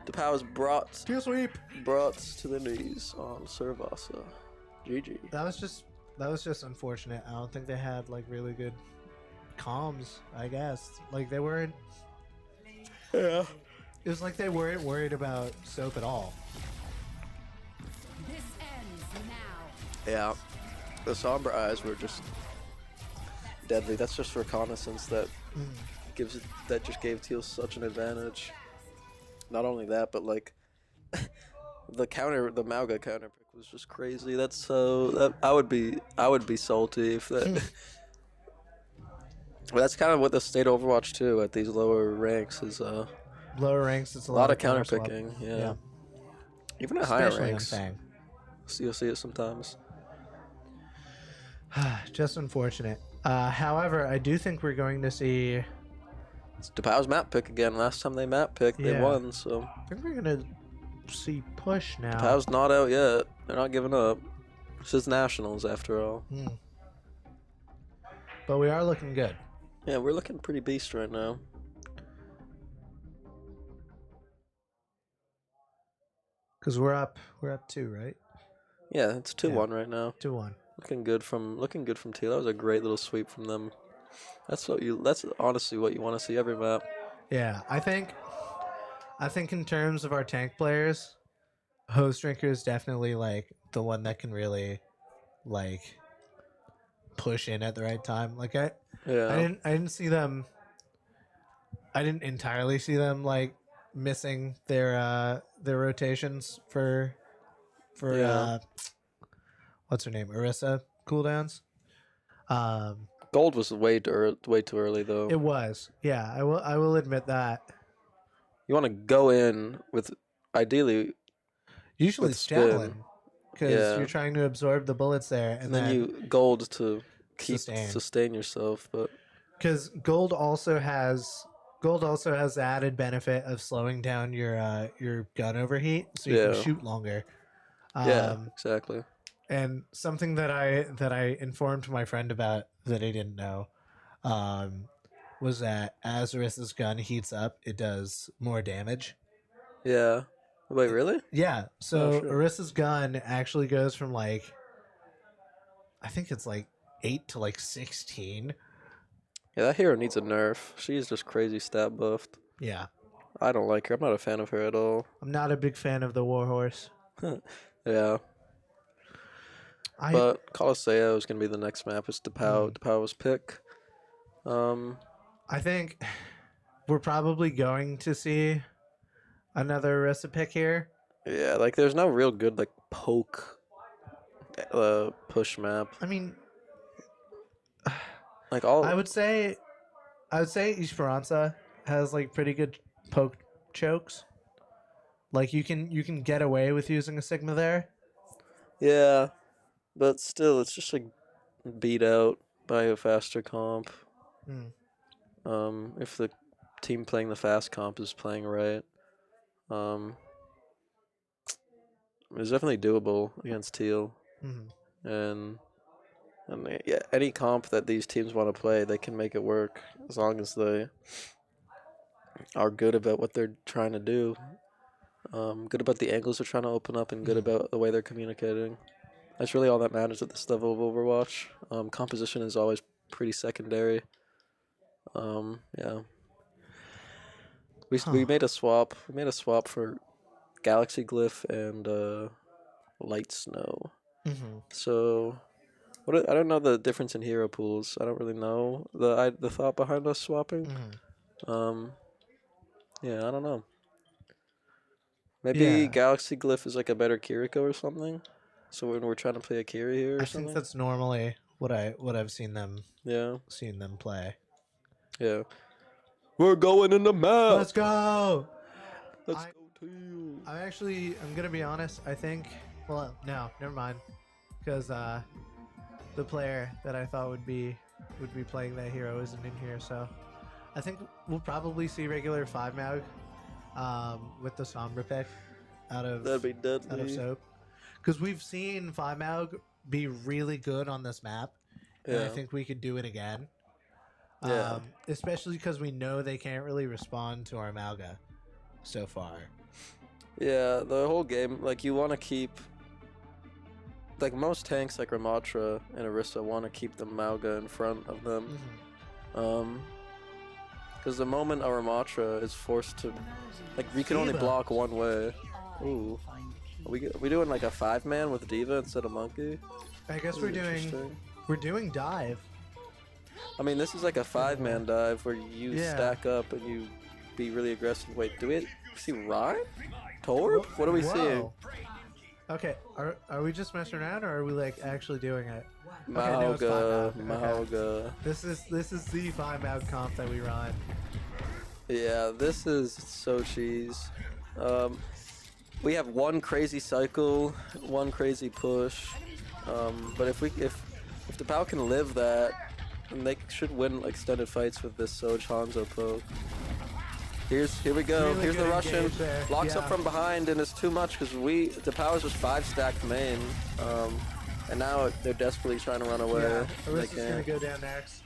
[SPEAKER 2] DePauw is brought to the knees on Servasa. GG.
[SPEAKER 1] That was just unfortunate. I don't think they had like really good comms, I guess. Like they weren't.
[SPEAKER 2] Yeah.
[SPEAKER 1] It was like they weren't worried about Soap at all.
[SPEAKER 2] Yeah, the Sombra eyes were just deadly. That's just reconnaissance that just gave Teal such an advantage. Not only that, but like the Malga counter pick was just crazy. That's so I would be salty if that. Well, that's kind of what the state of Overwatch too at these lower ranks is.
[SPEAKER 1] Lower ranks, it's a
[SPEAKER 2] lot of counter picking. Yeah. Even at higher
[SPEAKER 1] especially on
[SPEAKER 2] ranks.
[SPEAKER 1] Fang.
[SPEAKER 2] So you'll see it sometimes.
[SPEAKER 1] Just unfortunate. However, I do think we're going to see.
[SPEAKER 2] It's DePauw's map pick again. Last time they map picked, they won. So
[SPEAKER 1] I think we're gonna see push now.
[SPEAKER 2] DePauw's not out yet. They're not giving up. This is nationals after all.
[SPEAKER 1] But we are looking good.
[SPEAKER 2] Yeah, we're looking pretty beast right now.
[SPEAKER 1] Because we're up 2, right?
[SPEAKER 2] Yeah, it's 2-1 right now.
[SPEAKER 1] 2-1.
[SPEAKER 2] Looking good from Teal. That was a great little sweep from them. That's honestly what you want to see every map.
[SPEAKER 1] Yeah, I think in terms of our tank players, Host Drinker is definitely like the one that can really like push in at the right time. Like I didn't see them. I didn't entirely see them like missing their rotations for what's her name, Orisa cooldowns.
[SPEAKER 2] Gold was way too early though.
[SPEAKER 1] It was, yeah. I will admit that.
[SPEAKER 2] You want to go in with ideally
[SPEAKER 1] Usually
[SPEAKER 2] with
[SPEAKER 1] it's javelin because you're
[SPEAKER 2] Yeah.
[SPEAKER 1] trying to absorb the bullets there, and
[SPEAKER 2] then you gold to keep sustain yourself, but
[SPEAKER 1] because gold also has the added benefit of slowing down your gun overheat, so you can shoot longer.
[SPEAKER 2] Yeah, exactly.
[SPEAKER 1] And something that I informed my friend about that I didn't know was that as Orisa's gun heats up, it does more damage.
[SPEAKER 2] Yeah. Wait, really?
[SPEAKER 1] Yeah. So Orisa's gun actually goes from like, I think it's like 8 to like 16.
[SPEAKER 2] Yeah, that hero needs a nerf. She's just crazy stat buffed.
[SPEAKER 1] Yeah.
[SPEAKER 2] I don't like her. I'm not a fan of her at all.
[SPEAKER 1] I'm not a big fan of the Warhorse.
[SPEAKER 2] Yeah. But Coliseum is going to be the next map. It's DePauw. DePauw's pick.
[SPEAKER 1] I think we're probably going to see another Orisa pick here.
[SPEAKER 2] Yeah, like there's no real good like poke push map.
[SPEAKER 1] I mean,
[SPEAKER 2] like all
[SPEAKER 1] I would say Esperanza has like pretty good poke chokes. Like you can get away with using a Sigma there.
[SPEAKER 2] Yeah, but still, it's just like beat out by a faster comp. If the team playing the fast comp is playing right, it's definitely doable against Teal. And yeah, any comp that these teams want to play, they can make it work as long as they are good about what they're trying to do. Good about the angles they're trying to open up, and good about the way they're communicating. That's really all that matters at this level of Overwatch. Composition is always pretty secondary. Yeah. We made a swap. We made a swap for Galaxy Glyph and Light Snow. So, I don't know the difference in hero pools. I don't really know the thought behind us swapping. Yeah, I don't know. Maybe Galaxy Glyph is like a better Kiriko or something. So when we're trying to play a Kiri here or something.
[SPEAKER 1] I think that's normally what I've seen them play.
[SPEAKER 2] Yeah. We're going in the map.
[SPEAKER 1] Let's go.
[SPEAKER 2] Let's go Teal.
[SPEAKER 1] I'm gonna be honest. I think. Well, no, never mind. Because the player that I thought would be playing that hero isn't in here, so I think we'll probably see regular 5 mag with the Sombra pick out of
[SPEAKER 2] That'd be deadly.
[SPEAKER 1] Out of Soap. Because we've seen 5 mag be really good on this map, and I think we could do it again.
[SPEAKER 2] Yeah.
[SPEAKER 1] Especially because we know they can't really respond to our Malga so far.
[SPEAKER 2] Yeah, the whole game, like you want to keep, like most tanks like Ramatra and Orisa want to keep the Malga in front of them. Because the moment a Ramatra is forced to, like we can only block one way. Ooh. Are we doing like a 5-man with Diva instead of Monkey?
[SPEAKER 1] I guess we're doing dive.
[SPEAKER 2] I mean, this is like a 5-man dive where you stack up and you be really aggressive. Wait, do we see Ryan? Torb? What are we seeing?
[SPEAKER 1] Okay, are we just messing around or are we like actually doing it?
[SPEAKER 2] Mahauga.
[SPEAKER 1] This is the 5-mag comp that we run.
[SPEAKER 2] Yeah, this is so cheese. we have one crazy cycle, one crazy push. But if DePauw can live that, then they should win extended fights with this Soj Hanzo poke. Here we go.
[SPEAKER 1] Really
[SPEAKER 2] Here's the Russian. Locks up
[SPEAKER 1] Yeah.
[SPEAKER 2] from behind, and it's too much because DePauw is just 5-stacked main. And now they're desperately trying to run away.
[SPEAKER 1] Yeah,
[SPEAKER 2] They
[SPEAKER 1] Arissa's gonna
[SPEAKER 2] can't.
[SPEAKER 1] go down next.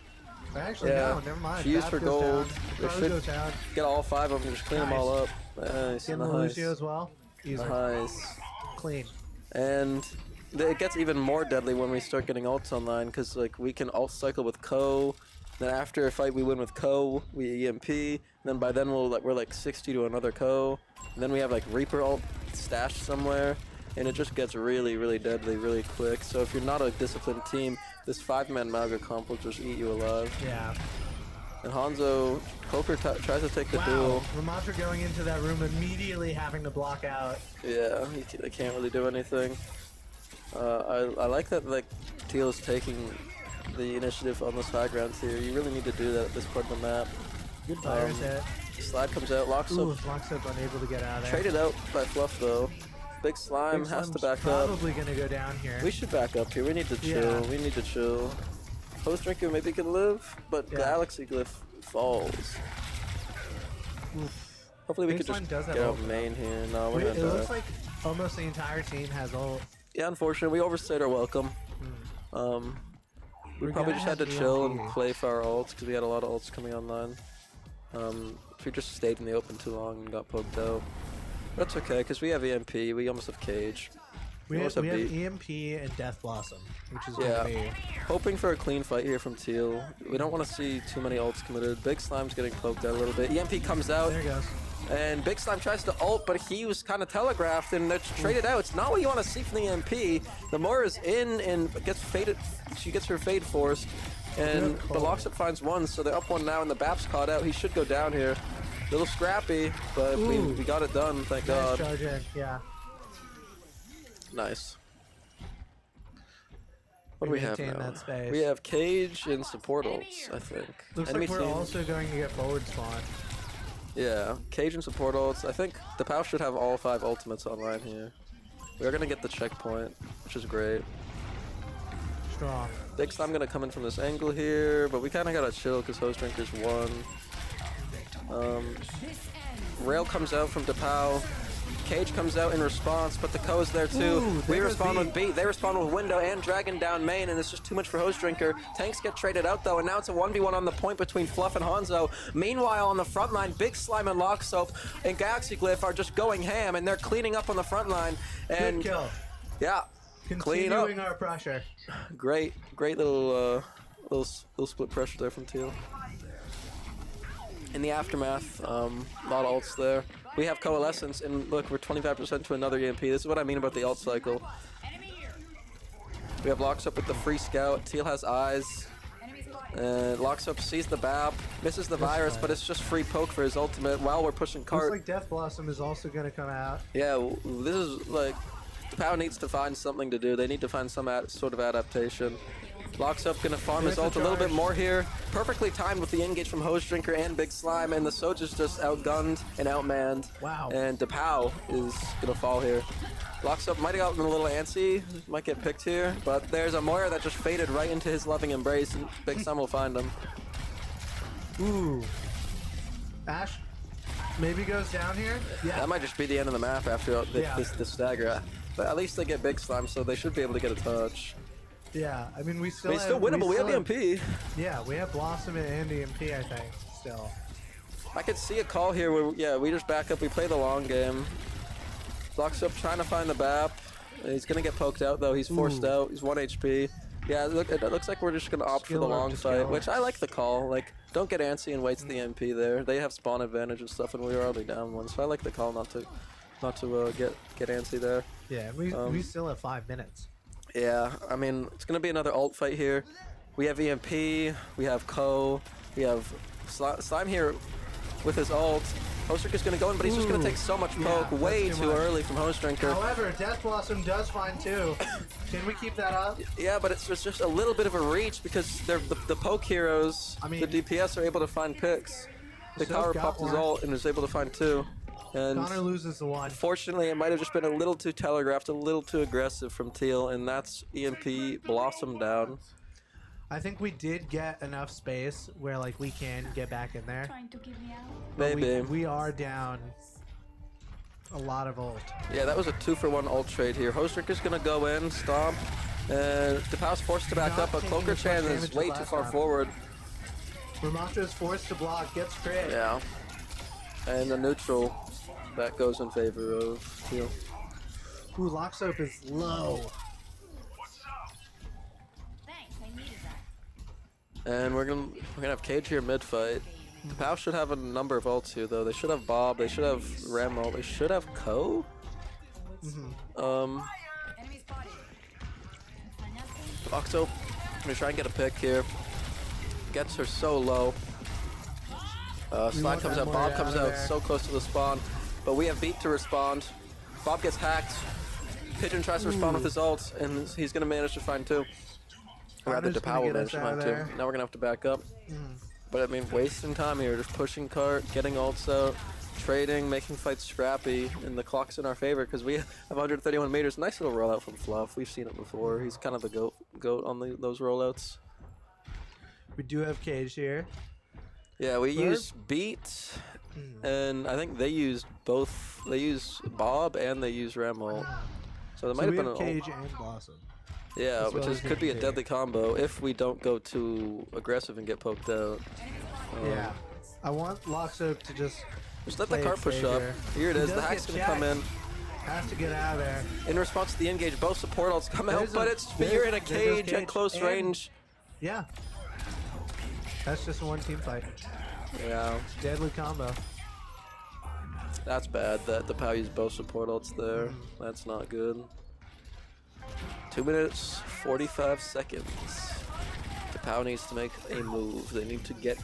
[SPEAKER 1] Actually,
[SPEAKER 2] Yeah,
[SPEAKER 1] no, never mind.
[SPEAKER 2] she used
[SPEAKER 1] Bap
[SPEAKER 2] her
[SPEAKER 1] goes
[SPEAKER 2] gold.
[SPEAKER 1] down.
[SPEAKER 2] They
[SPEAKER 1] Pro
[SPEAKER 2] should
[SPEAKER 1] goes down.
[SPEAKER 2] get all 5 of them and just clean them all up. Nice,
[SPEAKER 1] Getting the
[SPEAKER 2] nice,
[SPEAKER 1] Lucio as well. Easy.
[SPEAKER 2] nice.
[SPEAKER 1] Clean.
[SPEAKER 2] And it gets even more deadly when we start getting ults online because like we can ult cycle with Ko. Then after a fight we win with Ko, we EMP. And then by then we're like 60 to another Ko. And then we have like Reaper ult stashed somewhere. And it just gets really, really deadly really quick. So if you're not a disciplined team, this 5-man Mauga comp will just eat you alive.
[SPEAKER 1] Yeah.
[SPEAKER 2] And Hanzo, Poker tries to take the
[SPEAKER 1] Wow.
[SPEAKER 2] duel.
[SPEAKER 1] Ramatra going into that room immediately having to block out.
[SPEAKER 2] Yeah, they can't really do anything. I like that like Teal is taking the initiative on this high ground here. You really need to do that at this part of the map.
[SPEAKER 1] Good fires hit.
[SPEAKER 2] Slide comes out, locks
[SPEAKER 1] Ooh,
[SPEAKER 2] up,
[SPEAKER 1] Locks up unable to get out of there.
[SPEAKER 2] traded out by Fluff though. Big Slime
[SPEAKER 1] Big
[SPEAKER 2] has to
[SPEAKER 1] Slim's
[SPEAKER 2] back up.
[SPEAKER 1] Probably gonna go down here.
[SPEAKER 2] We should back up here. We need to chill.
[SPEAKER 1] Yeah.
[SPEAKER 2] We need to chill. Post Drinker maybe can live, but
[SPEAKER 1] Yeah.
[SPEAKER 2] Galaxy Glyph falls.
[SPEAKER 1] Oof.
[SPEAKER 2] Hopefully we
[SPEAKER 1] Big
[SPEAKER 2] could
[SPEAKER 1] Slime
[SPEAKER 2] just
[SPEAKER 1] does have
[SPEAKER 2] get out
[SPEAKER 1] ult, though.
[SPEAKER 2] main here. No, we're
[SPEAKER 1] It
[SPEAKER 2] gonna
[SPEAKER 1] looks
[SPEAKER 2] die.
[SPEAKER 1] like almost the entire team has ult.
[SPEAKER 2] Yeah, unfortunately, we overstayed our welcome. We
[SPEAKER 1] We're
[SPEAKER 2] probably
[SPEAKER 1] gonna
[SPEAKER 2] just had to
[SPEAKER 1] have
[SPEAKER 2] chill
[SPEAKER 1] EMP.
[SPEAKER 2] and play for our ults because we had a lot of ults coming online. If we just stayed in the open too long and got poked out, that's okay because we have EMP. We almost have Cage.
[SPEAKER 1] We have,
[SPEAKER 2] almost have
[SPEAKER 1] we have
[SPEAKER 2] beat.
[SPEAKER 1] EMP and Death Blossom, which is
[SPEAKER 2] Yeah.
[SPEAKER 1] gonna be.
[SPEAKER 2] Hoping for a clean fight here from Teal. We don't want to see too many ults committed. Big Slime's getting poked out a little bit. EMP comes out.
[SPEAKER 1] There he goes.
[SPEAKER 2] And Big Slime tries to ult, but he was kind of telegraphed and it's traded out. It's not what you want to see from the EMP. The Moira's in and gets faded. She gets her fade forced. And
[SPEAKER 1] Good
[SPEAKER 2] the
[SPEAKER 1] call.
[SPEAKER 2] Locksup finds one, so they're up one now and the Bap's caught out. He should go down here. Little scrappy, but
[SPEAKER 1] Ooh.
[SPEAKER 2] we got it done, thank
[SPEAKER 1] Nice
[SPEAKER 2] God.
[SPEAKER 1] charge in. Yeah.
[SPEAKER 2] Nice. What do
[SPEAKER 1] We
[SPEAKER 2] we have
[SPEAKER 1] maintain
[SPEAKER 2] now?
[SPEAKER 1] that space.
[SPEAKER 2] We have Cage and support ults, I think.
[SPEAKER 1] Looks
[SPEAKER 2] Enemy
[SPEAKER 1] like we're
[SPEAKER 2] team-
[SPEAKER 1] also going to get forward spawn.
[SPEAKER 2] Yeah, Cage and support ults. I think DePauw should have all 5 ultimates online here. We're gonna get the checkpoint, which is great.
[SPEAKER 1] Strong.
[SPEAKER 2] Big Slime gonna come in from this angle here, but we kinda gotta chill because Host Drinker's won. Rail comes out from DePauw. Cage comes out in response, but the Ko's there too.
[SPEAKER 1] Ooh,
[SPEAKER 2] We
[SPEAKER 1] there goes
[SPEAKER 2] respond
[SPEAKER 1] beat.
[SPEAKER 2] with beat. They respond with window and dragon down main, and it's just too much for Host Drinker. Tanks get traded out though, and now it's a 1v1 on the point between Fluff and Hanzo. Meanwhile, on the front line, Big Slime and Locksoap and Galaxy Glyph are just going ham, and they're cleaning up on the front line. And
[SPEAKER 1] Good kill.
[SPEAKER 2] yeah, clean up.
[SPEAKER 1] Continuing our pressure.
[SPEAKER 2] Great little split pressure there from Teal. In the aftermath, a lot of ults there. We have Coalescence, and look, we're 25% to another EMP. This is what I mean about the ult cycle. We have Locks Up with the free scout. Teal has eyes. And Locks Up sees the BAP, misses the virus, but it's just free poke for his ultimate while we're pushing
[SPEAKER 1] Looks
[SPEAKER 2] cart.
[SPEAKER 1] like Death Blossom is also going to come out.
[SPEAKER 2] Yeah, this is like, DePauw needs to find something to do. They need to find some sort of adaptation. Locks Up gonna farm his
[SPEAKER 1] There's
[SPEAKER 2] ult
[SPEAKER 1] the
[SPEAKER 2] a little bit
[SPEAKER 1] charge.
[SPEAKER 2] more here. Perfectly timed with the engage from Hose Drinker and Big Slime, and the Soldier's just outgunned and outmanned.
[SPEAKER 1] Wow.
[SPEAKER 2] And DePauw is gonna fall here. Locks Up might have gotten a little antsy, might get picked here, but there's a Moira that just faded right into his loving embrace, and Big Slime will find him.
[SPEAKER 1] Ooh. Ash maybe goes down here. Yeah.
[SPEAKER 2] That might just be the end of the map after
[SPEAKER 1] Yeah.
[SPEAKER 2] this stagger. But at least they get Big Slime, so they should be able to get a touch.
[SPEAKER 1] Yeah. I mean, we still
[SPEAKER 2] But it's still winnable, we have EMP.
[SPEAKER 1] Yeah, we have Blossom and EMP, I think, still.
[SPEAKER 2] I could see a call here where, yeah, we just back up, we play the long game. Locks Up trying to find the BAP. He's gonna get poked out though, he's forced
[SPEAKER 1] Ooh.
[SPEAKER 2] out, he's 1 HP. Yeah, look, it looks like we're just gonna opt for the
[SPEAKER 1] Skill
[SPEAKER 2] long
[SPEAKER 1] up,
[SPEAKER 2] fight,
[SPEAKER 1] skill
[SPEAKER 2] which
[SPEAKER 1] up.
[SPEAKER 2] I like the call. Like, don't get antsy and wait to the MP there. They have spawn advantage and stuff, and we were already down one, so I like the call not to get antsy there.
[SPEAKER 1] Yeah, we still have 5 minutes.
[SPEAKER 2] Yeah, I mean, it's going to be another ult fight here. We have EMP, we have Ko, we have Slime here with his ult. Host Drinker's going to go in, but he's just going
[SPEAKER 1] Ooh.
[SPEAKER 2] to take so much
[SPEAKER 1] Yeah,
[SPEAKER 2] poke
[SPEAKER 1] that's
[SPEAKER 2] way
[SPEAKER 1] too
[SPEAKER 2] too
[SPEAKER 1] much.
[SPEAKER 2] early from Host Drinker.
[SPEAKER 1] However, Death Blossom does find 2. Can we keep that up?
[SPEAKER 2] Yeah, but it's just a little bit of a reach because they're the poke heroes,
[SPEAKER 1] I mean-
[SPEAKER 2] the DPS are able to find picks. The
[SPEAKER 1] Soap
[SPEAKER 2] Power
[SPEAKER 1] got
[SPEAKER 2] popped his
[SPEAKER 1] one.
[SPEAKER 2] ult and is able to find 2. And
[SPEAKER 1] Connor loses the one.
[SPEAKER 2] unfortunately, it might have just been a little too telegraphed, a little too aggressive from Teal, and that's EMP Blossom down.
[SPEAKER 1] I think we did get enough space where like we can get back in there. But
[SPEAKER 2] Maybe.
[SPEAKER 1] we are down a lot of ult.
[SPEAKER 2] Yeah, that was a 2-for-1 ult trade here. Hostrick is gonna go in, stomp, and DePauw's forced to back
[SPEAKER 1] Not
[SPEAKER 2] up, but
[SPEAKER 1] taking
[SPEAKER 2] Cloaker
[SPEAKER 1] as
[SPEAKER 2] Chan
[SPEAKER 1] much
[SPEAKER 2] is
[SPEAKER 1] damage
[SPEAKER 2] way
[SPEAKER 1] as
[SPEAKER 2] too
[SPEAKER 1] last
[SPEAKER 2] far
[SPEAKER 1] round.
[SPEAKER 2] forward.
[SPEAKER 1] Ramastra is forced to block, gets crit.
[SPEAKER 2] Yeah. And the neutral, that goes in favor of Teal.
[SPEAKER 1] Ooh, Locksoap is low.
[SPEAKER 2] And we're gonna have Cage here mid fight. DePauw should have a number of ults here though. They should have Bob, they should have Remo, they should have Ko. Oxo gonna try and get a pick here. Gets her so low. Slide comes out, Bob comes out so close to the spawn. But we have Beat to respond. Bob gets hacked. Pigeon tries to respond with his ult, and he's gonna manage to find two. Rather, DePauw will manage to find two. Now we're gonna have to back up. But I mean, wasting time here, just pushing cart, getting ults out, trading, making fights scrappy, and the clock's in our favor because we have 131 meters. Nice little rollout from Fluff. We've seen it before. He's kind of the goat on those rollouts.
[SPEAKER 1] We do have Cage here.
[SPEAKER 2] Yeah, we use Beat, and I think they used both. They use Bob and they use Remo. So there might have been an
[SPEAKER 1] Cage and Blossom.
[SPEAKER 2] Yeah,
[SPEAKER 1] That's
[SPEAKER 2] which
[SPEAKER 1] what
[SPEAKER 2] is could be a deadly combo if we don't go too aggressive and get poked out.
[SPEAKER 1] Yeah. I want Locksoap to just
[SPEAKER 2] let the cart push up. Here it is. The hack's gonna come in.
[SPEAKER 1] Has to get out of there.
[SPEAKER 2] In response to the engage, both support ults come out, but you're in a cage at close range.
[SPEAKER 1] Yeah. That's just a one team fight.
[SPEAKER 2] Yeah.
[SPEAKER 1] Deadly combo.
[SPEAKER 2] That's bad that DePauw used both support ults there. That's not good. 2 minutes, 45 seconds. DePauw needs to make a move. They need to get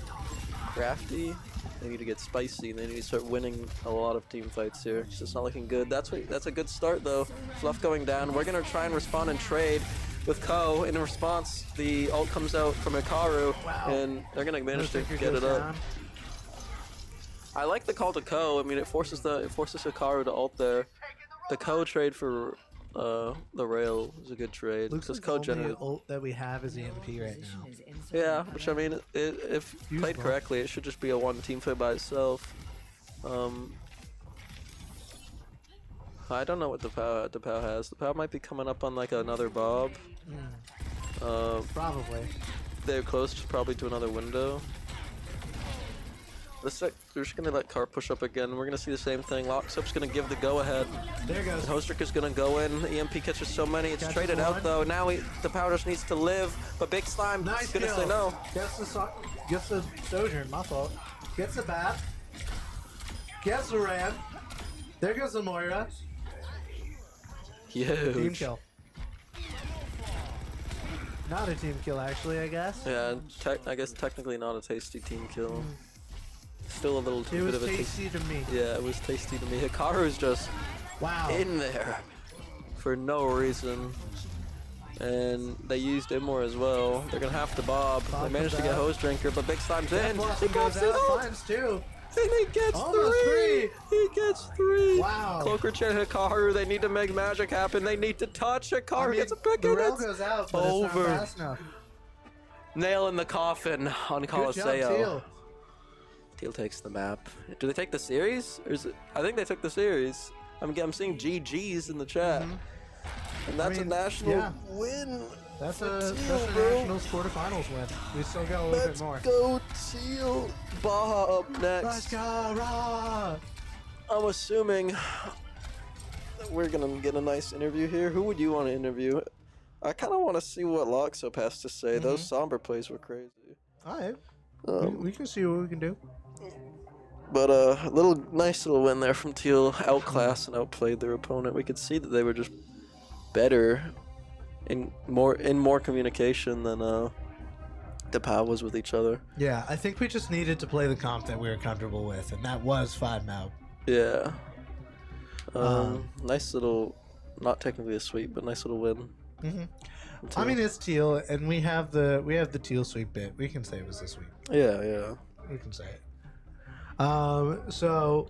[SPEAKER 2] crafty. They need to get spicy, and they need to start winning a lot of team fights here. It's just not looking good. That's a good start, though. Fluff going down. We're going to try and respond and trade with Ko. In response, the ult comes out from Hikaru, and they're going to manage to get it up. I like the call to Ko. I mean, it forces Hikaru to ult there. The Ko trade for the rail is a good trade.
[SPEAKER 1] Looks like the only ult that we have is EMP right now.
[SPEAKER 2] Yeah, which I mean, if played correctly, it should just be a one team fight by itself. I don't know what DePauw has. DePauw might be coming up on like another Bob.
[SPEAKER 1] Probably.
[SPEAKER 2] They're close probably to another window. They're just gonna let Cart push up again. We're gonna see the same thing. Locksoap's gonna give the go-ahead.
[SPEAKER 1] There goes.
[SPEAKER 2] And Hostrick is gonna go in. EMP catches so many. It's traded out though. Now DePauw just needs to live. But Big Slime is gonna say no.
[SPEAKER 1] Gets the Sojourn. My fault. Gets the bat. Gets the Ram. There goes the Moira.
[SPEAKER 2] Huge.
[SPEAKER 1] Team kill. Not a team kill, actually, I guess.
[SPEAKER 2] Yeah, I guess technically not a tasty team kill. Still a little too bit of a
[SPEAKER 1] tasty to me.
[SPEAKER 2] Yeah, it was tasty to me. Hikaru's just in there for no reason. And they used Immor as well. They're gonna have to Bob. They managed to get Hose Drinker, but Big Slime's in. He grabs it up.
[SPEAKER 1] Finds two.
[SPEAKER 2] And he gets three. He gets three.
[SPEAKER 1] Wow.
[SPEAKER 2] Cloaker Chan Hikaru, they need to make magic happen. They need to touch. Hikaru gets a pick in.
[SPEAKER 1] It goes out, but
[SPEAKER 2] over.
[SPEAKER 1] It's not fast enough.
[SPEAKER 2] Nail in the coffin on Coliseum.
[SPEAKER 1] Good job, Teal.
[SPEAKER 2] Teal takes the map. Do they take the series? Or is it? I think they took the series. I'm seeing GGs in the chat. And that's a national win.
[SPEAKER 1] That's a nationals quarterfinals win. We still got a little bit more.
[SPEAKER 2] Let's go Teal. Baja up next.
[SPEAKER 1] Let's go Raw.
[SPEAKER 2] I'm assuming that we're gonna get a nice interview here. Who would you want to interview? I kind of want to see what Locksoap has to say. Those somber plays were crazy.
[SPEAKER 1] Alright. We can see what we can do.
[SPEAKER 2] But nice little win there from Teal. Outclassed and outplayed their opponent. We could see that they were just better in more communication than DePauw was with each other.
[SPEAKER 1] Yeah, I think we just needed to play the comp that we were comfortable with, and that was 5 map.
[SPEAKER 2] Yeah. Nice little, not technically a sweep, but nice little win.
[SPEAKER 1] I mean, it's Teal, and we have the Teal sweep bit. We can say it was this sweep.
[SPEAKER 2] Yeah.
[SPEAKER 1] We can say it. So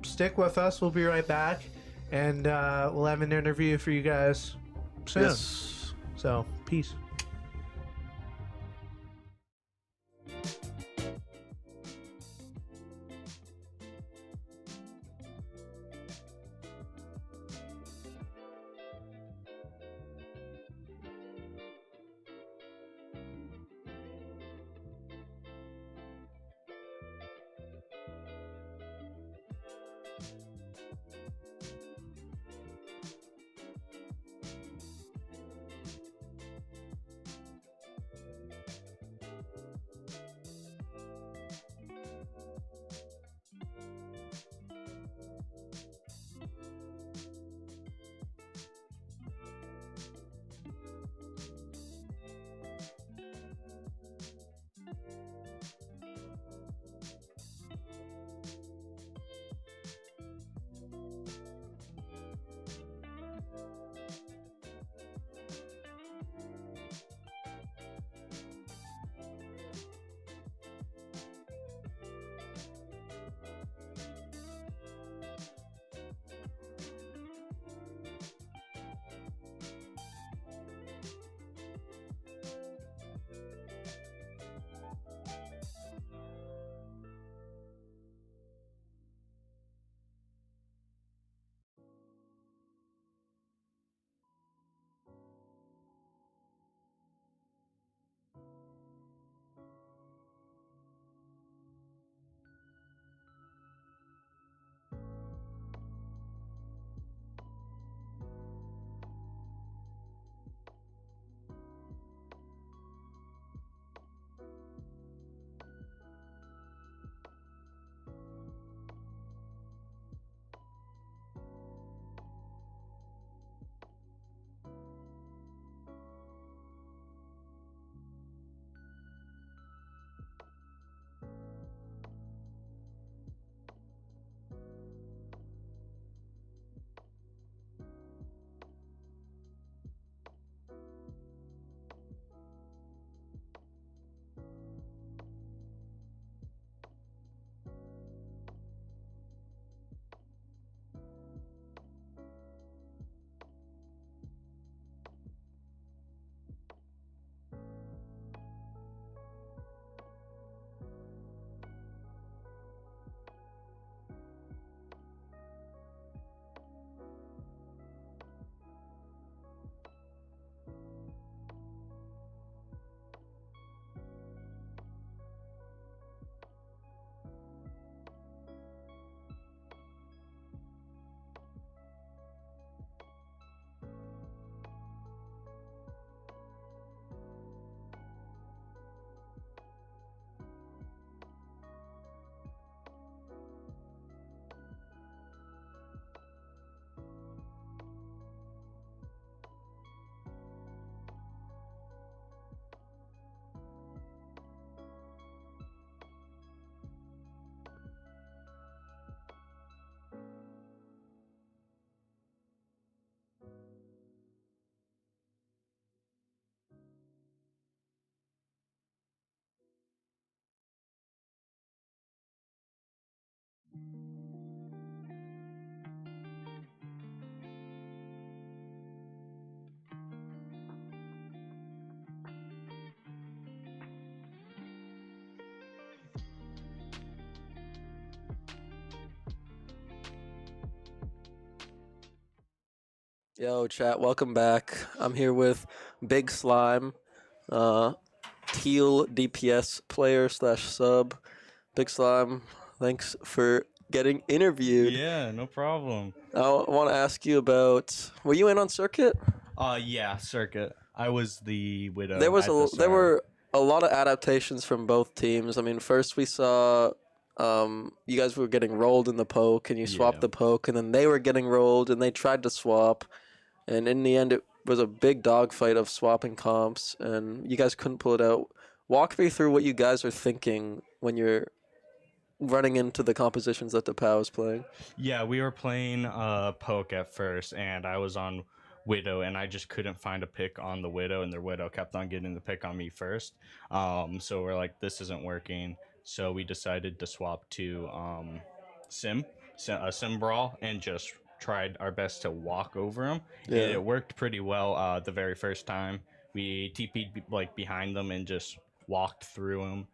[SPEAKER 1] stick with us. We'll be right back, and we'll have an interview for you guys soon.
[SPEAKER 2] Yes.
[SPEAKER 1] So, peace.
[SPEAKER 2] Yo, chat, welcome back. I'm here with Big Slime, uh, Teal DPS player slash sub. Big Slime, thanks for getting interviewed.
[SPEAKER 3] Yeah, no problem.
[SPEAKER 2] I want to ask you about, were you in on Circuit?
[SPEAKER 3] Yeah, Circuit. I was the Widow
[SPEAKER 2] There was
[SPEAKER 3] at the
[SPEAKER 2] there
[SPEAKER 3] start.
[SPEAKER 2] were a lot of adaptations from both teams. I mean, first we saw you guys were getting rolled in the poke, and you swapped
[SPEAKER 3] Yeah.
[SPEAKER 2] the poke, and then they were getting rolled, and they tried to swap, and in the end, it was a big dogfight of swapping comps, and you guys couldn't pull it out. Walk me through what you guys are thinking when you're running into the compositions that DePauw is playing.
[SPEAKER 3] Yeah, we were playing poke at first, and I was on Widow, and I just couldn't find a pick on the Widow, and their Widow kept on getting the pick on me first. So we're like, this isn't working. So we decided to swap to Sim. a sim brawl and just tried our best to walk over them,
[SPEAKER 2] Yeah.
[SPEAKER 3] and it worked pretty well. The very first time we TP'd like behind them and just walked through them,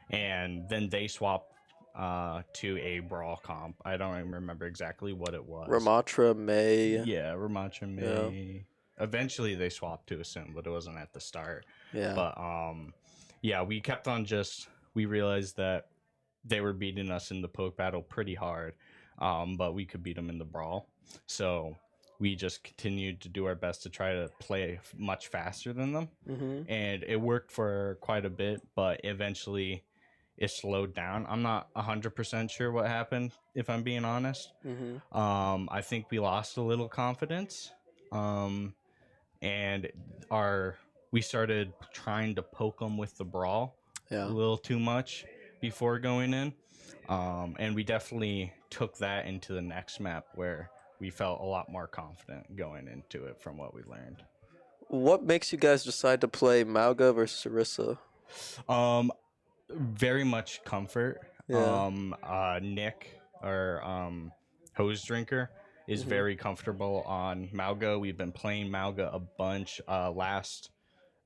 [SPEAKER 3] and then they swapped to a brawl comp. I don't even remember exactly what it was.
[SPEAKER 2] Ramatra May.
[SPEAKER 3] Yeah, Ramacha May.
[SPEAKER 2] Yeah.
[SPEAKER 3] Eventually they swapped to a sim, but it wasn't at the start.
[SPEAKER 2] Yeah.
[SPEAKER 3] But yeah, we kept on we realized that they were beating us in the poke battle pretty hard, but we could beat them in the brawl. So we just continued to do our best to try to play much faster than them.
[SPEAKER 2] Mm-hmm.
[SPEAKER 3] And it worked for quite a bit, but eventually it slowed down. I'm not 100% sure what happened, if I'm being honest.
[SPEAKER 2] Mm-hmm.
[SPEAKER 3] I think we lost a little confidence, and we started trying to poke them with the brawl a little too much before going in, and we definitely took that into the next map where we felt a lot more confident going into it from what we learned.
[SPEAKER 2] What makes you guys decide to play Mauga versus Orisa?
[SPEAKER 3] Very much comfort.
[SPEAKER 2] Yeah.
[SPEAKER 3] Nick, our hose drinker, is very comfortable on Mauga. We've been playing Mauga a bunch.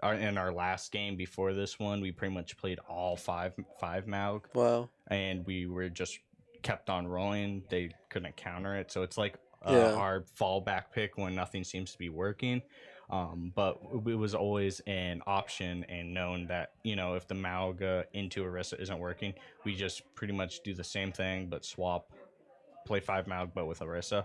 [SPEAKER 3] In our last game before this one, we pretty much played all five Maug.
[SPEAKER 2] Wow.
[SPEAKER 3] And we were just kept on rolling. They couldn't counter it, so it's like
[SPEAKER 2] Yeah.
[SPEAKER 3] our fallback pick when nothing seems to be working. But it was always an option and known that, you know, if the Mauga into Orisa isn't working, we just pretty much do the same thing but play 5 Maug but with Orisa.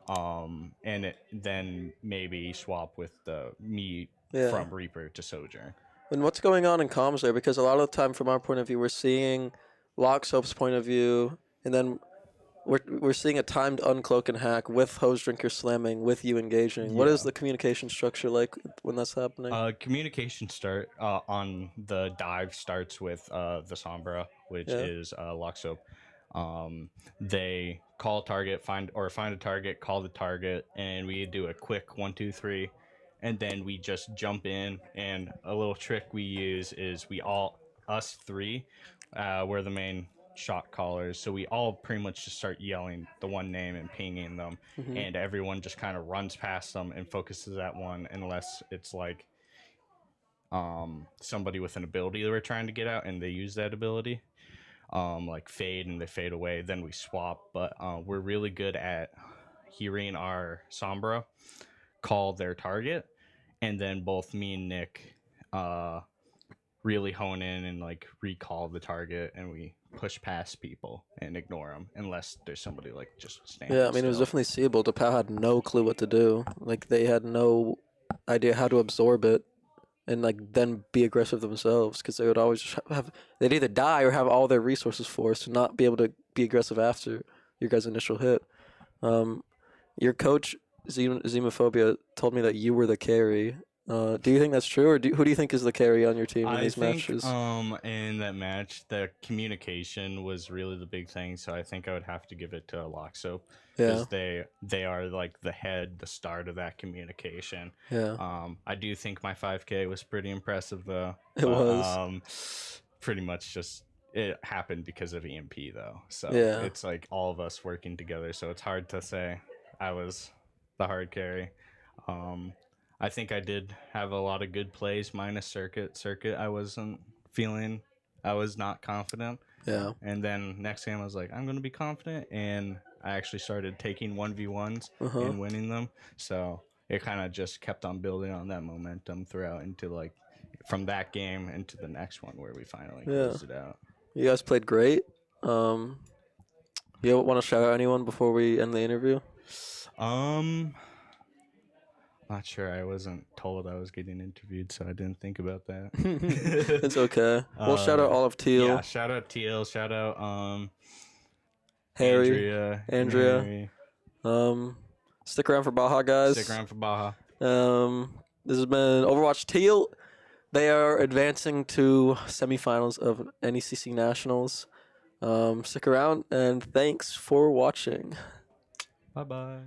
[SPEAKER 3] And then maybe swap with the me from Reaper to Sojourn.
[SPEAKER 2] And what's going on in comms there? Because a lot of the time, from our point of view, we're seeing Locksoap's point of view, and then we're seeing a timed uncloak and hack with hose drinker slamming, with you engaging. What is the communication structure like when that's happening?
[SPEAKER 3] Communication on the dive starts with the Sombra, which is Locksoap. They call target, find a target, call the target, and we do a quick 1, 2, 3, and then we just jump in. And a little trick we use is us three, we're the main shot callers, so we all pretty much just start yelling the one name and pinging them, and everyone just kind of runs past them and focuses at one, unless it's like somebody with an ability that we're trying to get out and they use that ability, like fade, and they fade away, then we swap. But we're really good at hearing our Sombra call their target, and then both me and Nick really hone in and like recall the target, and we push past people and ignore them unless there's somebody like just standing
[SPEAKER 2] Yeah, I mean, it was
[SPEAKER 3] still.
[SPEAKER 2] definitely seeable. DePauw had no clue what to do. Like, they had no idea how to absorb it and like then be aggressive themselves, because they would always just they'd either die or have all their resources forced to not be able to be aggressive after your guys' initial hit. Your coach Xenophobia told me that you were the carry. Do you think that's true, or who do you think is the carry on your team in these matches?
[SPEAKER 3] In that match, the communication was really the big thing, so I think I would have to give it to Locksoap, because they are like the start of that communication.
[SPEAKER 2] Yeah.
[SPEAKER 3] I do think my 5K was pretty impressive though.
[SPEAKER 2] It was.
[SPEAKER 3] Pretty much just it happened because of EMP though, so it's like all of us working together, so it's hard to say I was the hard carry. I think I did have a lot of good plays minus circuit. I wasn't feeling, I was not confident.
[SPEAKER 2] Yeah.
[SPEAKER 3] And then next game I was like, I'm going to be confident. And I actually started taking 1v1s and winning them. So it kind of just kept on building on that momentum throughout into like from that game into the next one where we finally closed it out.
[SPEAKER 2] You guys played great. You want to shout out anyone before we end the interview?
[SPEAKER 3] Not sure. I wasn't told I was getting interviewed, so I didn't think about that.
[SPEAKER 2] It's okay. We'll shout out all of Teal.
[SPEAKER 3] Yeah, shout out Teal. Shout out
[SPEAKER 2] Harry,
[SPEAKER 3] Andrea.
[SPEAKER 2] Stick around for Baja, guys.
[SPEAKER 3] Stick around for Baja.
[SPEAKER 2] This has been Overwatch Teal. They are advancing to semifinals of NECC Nationals. Stick around, and thanks for watching.
[SPEAKER 3] Bye-bye.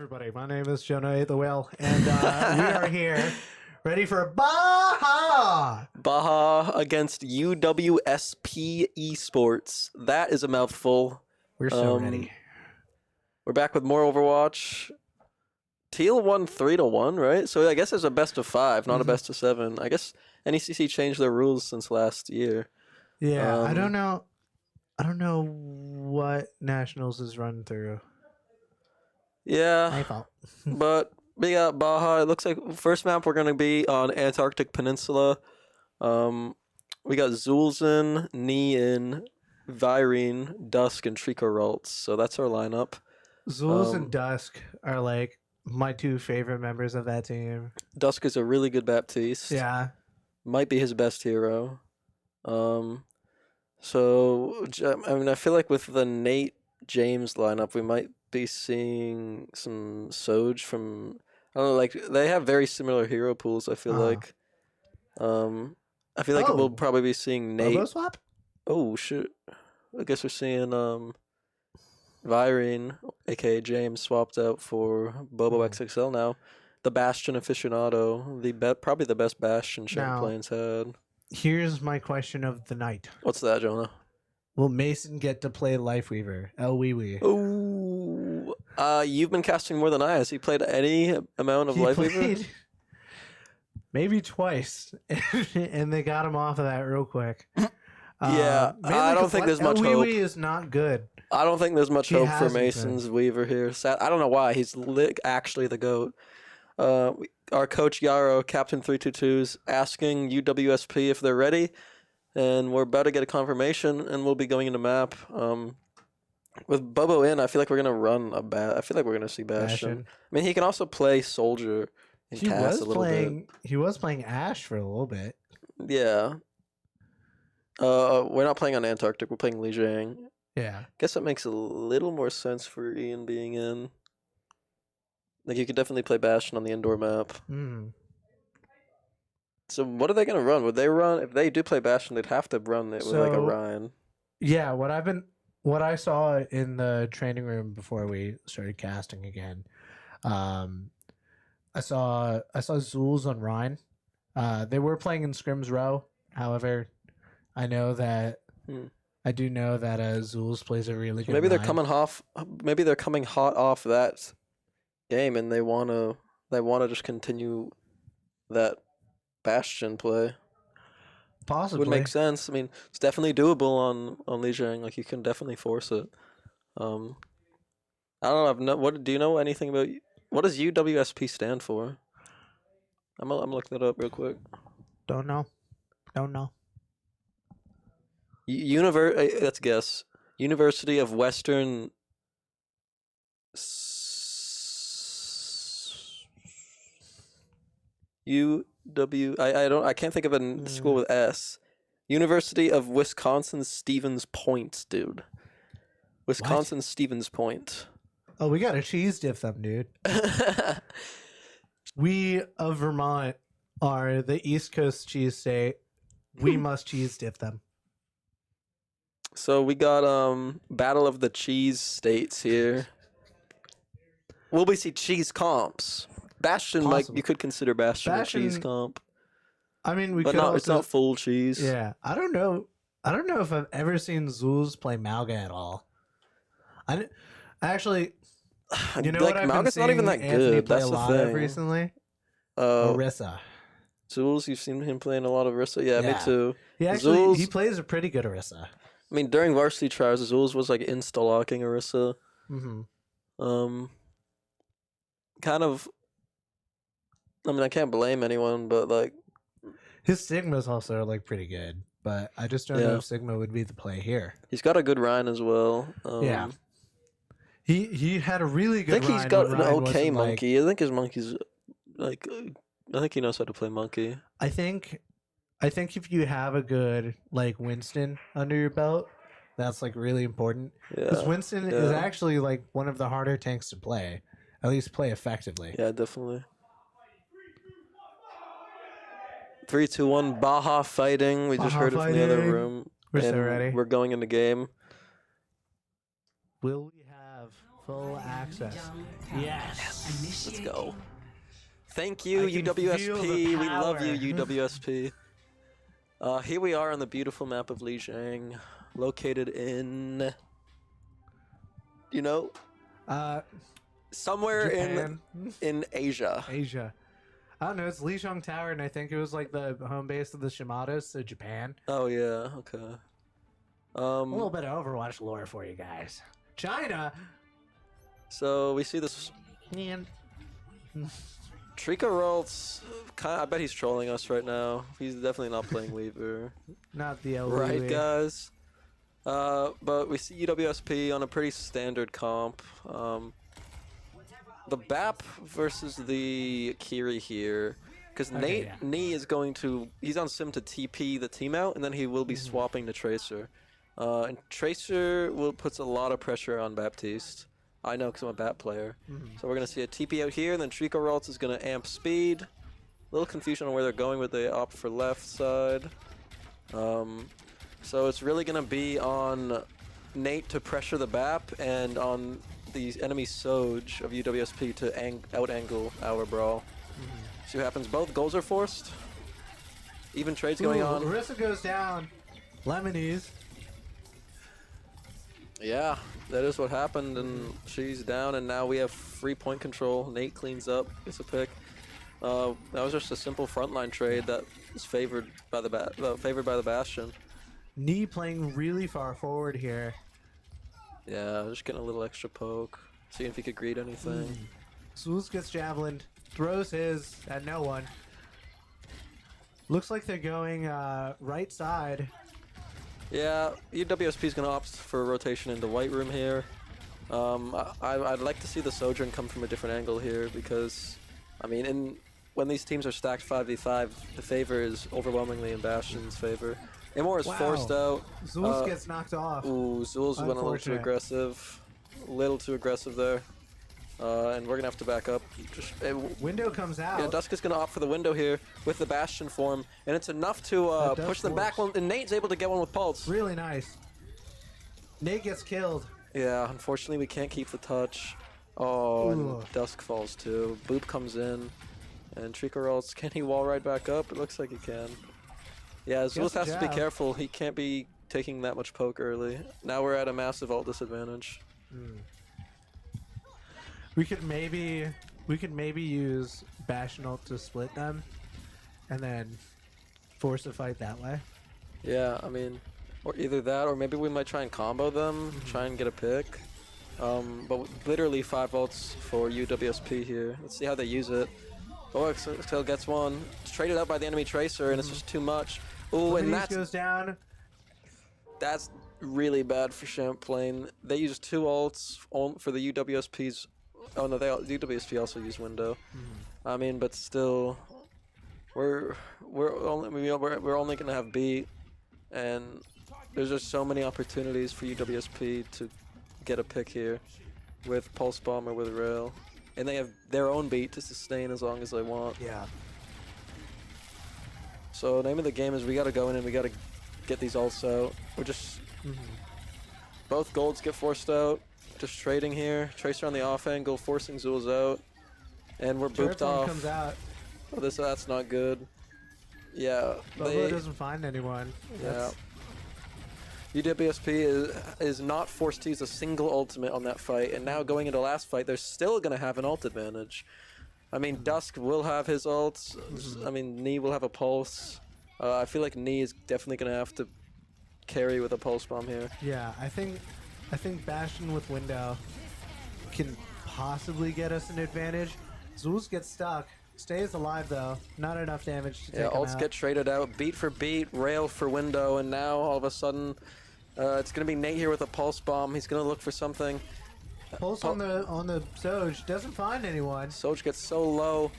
[SPEAKER 1] everybody. My name is Jonah the Whale, and we are here ready for Baja!
[SPEAKER 2] Baja against UWSP Esports. That is a mouthful.
[SPEAKER 1] We're so ready.
[SPEAKER 2] We're back with more Overwatch. Teal won 3-1, right? So I guess it's a best of 5, not a best of 7. I guess NECC changed their rules since last year.
[SPEAKER 1] Yeah, I don't know what Nationals is run through.
[SPEAKER 2] Yeah,
[SPEAKER 1] My fault.
[SPEAKER 2] but we got Baja. It looks like first map we're gonna be on Antarctic Peninsula. We got Zul'Zin, Nein, Virene, Dusk, and Trico-Ralts. So that's our lineup.
[SPEAKER 1] Zulz and Dusk are like my 2 favorite members of that team.
[SPEAKER 2] Dusk is a really good Baptiste.
[SPEAKER 1] Yeah.
[SPEAKER 2] Might be his best hero. So I mean, I feel like with the Nate James lineup, we might be seeing some Soj from. I don't know, like they have very similar hero pools. I feel like. I feel like we'll probably be seeing Nate.
[SPEAKER 1] Bobo swap?
[SPEAKER 2] Oh shit! I guess we're seeing Virene, aka James, swapped out for Bobo XXL now. The Bastion aficionado, probably the best Bastion Champlain's had.
[SPEAKER 1] Here's my question of the night.
[SPEAKER 2] What's that, Jonah?
[SPEAKER 1] Will Mason get to play Lifeweaver? El Wee Wee.
[SPEAKER 2] Oh, you've been casting more than I. Has he played any amount of Lifeweaver?
[SPEAKER 1] Maybe twice, and they got him off of that real quick.
[SPEAKER 2] Yeah, I don't think there's much hope.
[SPEAKER 1] El Wee Wee is not good.
[SPEAKER 2] I don't think there's much hope for Mason's Weaver here. I don't know why. He's actually the GOAT. Our coach Yarrow, Captain 322's asking UWSP if they're ready, and we're about to get a confirmation, and we'll be going into map. With Bobo in, I feel like we're gonna run I feel like we're gonna see Bastion. I mean, he can also play Soldier and Cass a little bit.
[SPEAKER 1] He was playing Ashe for a little bit.
[SPEAKER 2] Yeah. We're not playing on Antarctic. We're playing Lijiang.
[SPEAKER 1] Yeah.
[SPEAKER 2] Guess that makes a little more sense for Ian being in. Like, you could definitely play Bastion on the indoor map. So what are they going to run? Would they run, if they do play Bastion, they'd have to run it with like a Ryan.
[SPEAKER 1] Yeah, what I saw in the training room before we started casting again, I saw Zulz on Ryan. They were playing in Scrims Row. However, I know that I do know that Zulz plays a really good.
[SPEAKER 2] Maybe they're coming off. Maybe they're coming hot off that game, and they wanna just continue that Bastion play.
[SPEAKER 1] Possibly
[SPEAKER 2] would make sense. I mean, it's definitely doable on Lijiang. Like, you can definitely force it. I don't know. What do you know anything about? What does UWSP stand for? I'm gonna look that up real quick.
[SPEAKER 1] Don't know.
[SPEAKER 2] Let's guess. University of Western. I can't think of a school with S. University of Wisconsin Stevens Point, dude. Wisconsin what? Stevens Point.
[SPEAKER 1] Oh, we gotta cheese dip them, dude. We of Vermont are the East Coast cheese state. We must cheese dip them.
[SPEAKER 2] So we got Battle of the Cheese States here. Will we see cheese comps? Bastion, Mike, you could consider Bastion a cheese comp.
[SPEAKER 1] I mean, we
[SPEAKER 2] but
[SPEAKER 1] could
[SPEAKER 2] not,
[SPEAKER 1] also,
[SPEAKER 2] it's not full cheese.
[SPEAKER 1] Yeah, I don't know if I've ever seen Zulz play Malga at all. Actually, you know
[SPEAKER 2] like,
[SPEAKER 1] what I've
[SPEAKER 2] Malga's
[SPEAKER 1] been
[SPEAKER 2] not even that
[SPEAKER 1] Anthony
[SPEAKER 2] good.
[SPEAKER 1] play
[SPEAKER 2] That's
[SPEAKER 1] a
[SPEAKER 2] the
[SPEAKER 1] lot
[SPEAKER 2] thing.
[SPEAKER 1] Of recently. Orisa.
[SPEAKER 2] Zulz, you've seen him playing a lot of Orisa? Yeah, me too.
[SPEAKER 1] He plays a pretty good Orisa.
[SPEAKER 2] I mean, during varsity trials, Zulz was like insta-locking Orisa. Kind of. I mean, I can't blame anyone, but like,
[SPEAKER 1] his Sigma's also like pretty good, but I just don't know if Sigma would be the play here.
[SPEAKER 2] He's got a good Ryan as well.
[SPEAKER 1] Yeah, he had a really good.
[SPEAKER 2] I think he's got an okay monkey.
[SPEAKER 1] Like,
[SPEAKER 2] I think his monkey's like. I think he knows how to play monkey.
[SPEAKER 1] I think if you have a good like Winston under your belt, that's like really important. Because Winston is actually like one of the harder tanks to play, at least play effectively.
[SPEAKER 2] Yeah, definitely. 3, 2, 1, Baja fighting. We just heard it from the other room.
[SPEAKER 1] We're so ready.
[SPEAKER 2] We're going into game.
[SPEAKER 1] Will we have Full access. Yes.
[SPEAKER 2] Let's go. Thank you,
[SPEAKER 1] I can feel
[SPEAKER 2] UWSP.
[SPEAKER 1] the
[SPEAKER 2] We love you,
[SPEAKER 1] power.
[SPEAKER 2] UWSP. Here we are on the beautiful map of Lijiang, located in, you know, somewhere
[SPEAKER 1] Japan.
[SPEAKER 2] in Asia.
[SPEAKER 1] Asia. I don't know. It's Lijiang Tower, and I think it was like the home base of the Shimadas, so Japan.
[SPEAKER 2] Oh yeah, okay.
[SPEAKER 1] A little bit of Overwatch lore for you guys. China.
[SPEAKER 2] So we see this
[SPEAKER 1] Man.
[SPEAKER 2] Trika Roltz. I bet he's trolling us right now. He's definitely not playing Weaver.
[SPEAKER 1] Not the LV.
[SPEAKER 2] Right, guys? But we see UWSP on a pretty standard comp. The BAP versus the Kiri here. Because Nee is going to... He's on Sim to TP the team out, and then he will be swapping to Tracer. And Tracer puts a lot of pressure on Baptiste. I know because I'm a BAP player. So we're going to see a TP out here, and then Trico Roltz is going to amp speed. A little confusion on where they're going, but they opt for left side. So it's really going to be on Nate to pressure the BAP, and on the enemy Soj of UWSP to out-angle our brawl. See what happens. Both goals are forced. Even trades going on.
[SPEAKER 1] Larissa goes down. Lemonese.
[SPEAKER 2] Yeah, that is what happened, and she's down, and now we have free point control. Nate cleans up, gets a pick. That was just a simple frontline trade that was favored by the Bastion.
[SPEAKER 1] Nee playing really far forward here.
[SPEAKER 2] Yeah, just getting a little extra poke, seeing if he could greet anything.
[SPEAKER 1] Zulz gets javelined, throws his at no one. Looks like they're going right side.
[SPEAKER 2] Yeah, UWSP is going to opt for a rotation into White Room here. I'd like to see the Sojourn come from a different angle here because, I mean, when these teams are stacked 5v5, the favor is overwhelmingly in Bastion's favor. Amor is forced out.
[SPEAKER 1] Zulz gets knocked off.
[SPEAKER 2] Ooh, Zulz went a little too aggressive. A little too aggressive there. And we're going to have to back up.
[SPEAKER 1] Window comes out.
[SPEAKER 2] Yeah, Dusk is going to opt for the window here with the Bastion form. And it's enough to push them back. And Nate's able to get one with Pulse.
[SPEAKER 1] Really nice. Nate gets killed.
[SPEAKER 2] Yeah, unfortunately we can't keep the touch. Oh, and Dusk falls too. Boop comes in. And Trico rolls. Can he wall ride back up? It looks like he can. Yeah, Zulus has to be careful. He can't be taking that much poke early. Now we're at a massive ult disadvantage.
[SPEAKER 1] We could maybe use Bastion ult to split them, and then force a fight that way.
[SPEAKER 2] Yeah, I mean, or either that, or maybe we might try and combo them, try and get a pick. But literally 5 ults for UWSP here. Let's see how they use it. Oh, Exhale gets one. It's traded out by the enemy Tracer, and it's just too much. Ooh, and that
[SPEAKER 1] goes down.
[SPEAKER 2] That's really bad for Champlain. They use 2 ults for the UWSP's. Oh no, UWSP also use window. I mean, but still, we're only gonna have beat, and there's just so many opportunities for UWSP to get a pick here with Pulse Bomb or with Rail, and they have their own beat to sustain as long as they want.
[SPEAKER 1] Yeah.
[SPEAKER 2] So name of the game is we gotta go in and we gotta get these ults out. We're just both golds get forced out. Just trading here. Tracer on the off angle, forcing Zulz out, and we're booped off.
[SPEAKER 1] Comes out.
[SPEAKER 2] Oh, that's not good. Yeah,
[SPEAKER 1] Bobo doesn't find anyone.
[SPEAKER 2] Yeah. UWSP is not forced to use a single ultimate on that fight, and now going into last fight, they're still gonna have an ult advantage. I mean, Dusk will have his ults. I mean, Nee will have a pulse. I feel like Nee is definitely gonna have to carry with a pulse bomb here.
[SPEAKER 1] Yeah, I think Bastion with window can possibly get us an advantage. Zulz gets stuck. Stays alive though. Not enough damage to take him out.
[SPEAKER 2] Ults get traded out, beat for beat, rail for window, and now all of a sudden it's gonna be Nate here with a pulse bomb. He's gonna look for something.
[SPEAKER 1] Pulse on the Soj, doesn't find anyone.
[SPEAKER 2] Soj gets so low,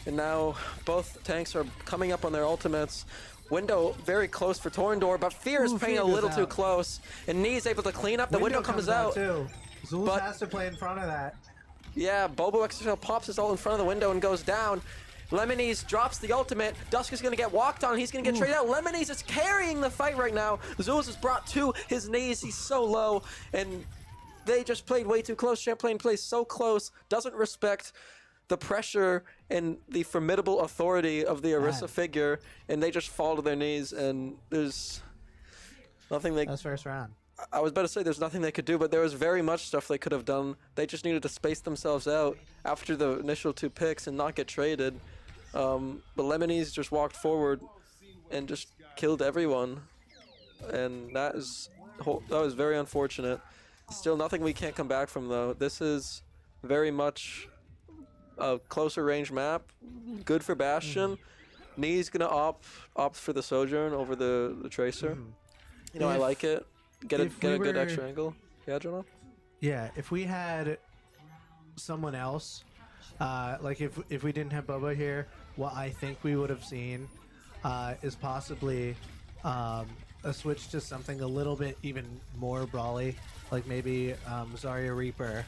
[SPEAKER 2] and now both tanks are coming up on their ultimates. Window very close for Torndor, but Fear is playing a little too close, and Nee is able to clean up. The window comes out.
[SPEAKER 1] Too. Zulz has to play in front of that.
[SPEAKER 2] Yeah, Bobo Extra pops his ult in front of the window and goes down. Lemonese drops the ultimate. Dusk is going to get walked on. He's going to get traded out. Lemonese is carrying the fight right now. Zulz has brought to his knees. He's so low. And They just played way too close. Champlain plays so close, doesn't respect the pressure and the formidable authority of the Orisa figure, and they just fall to their knees, and there's nothing they...
[SPEAKER 1] That's first round.
[SPEAKER 2] I was about to say there's nothing they could do, but there was very much stuff they could have done. They just needed to space themselves out after the initial 2 picks and not get traded. But Lemonese just walked forward and just killed everyone, and that was very unfortunate. Still nothing we can't come back from, though. This is very much a closer range map, good for Bastion. Knee's gonna opt for the Sojourn over the Tracer. You know, I like it. Get a good extra angle. Yeah, Jonah?
[SPEAKER 1] Yeah, if we had someone else, like if we didn't have Boba here, what I think we would have seen is possibly a switch to something a little bit even more brawly, like maybe Zarya Reaper,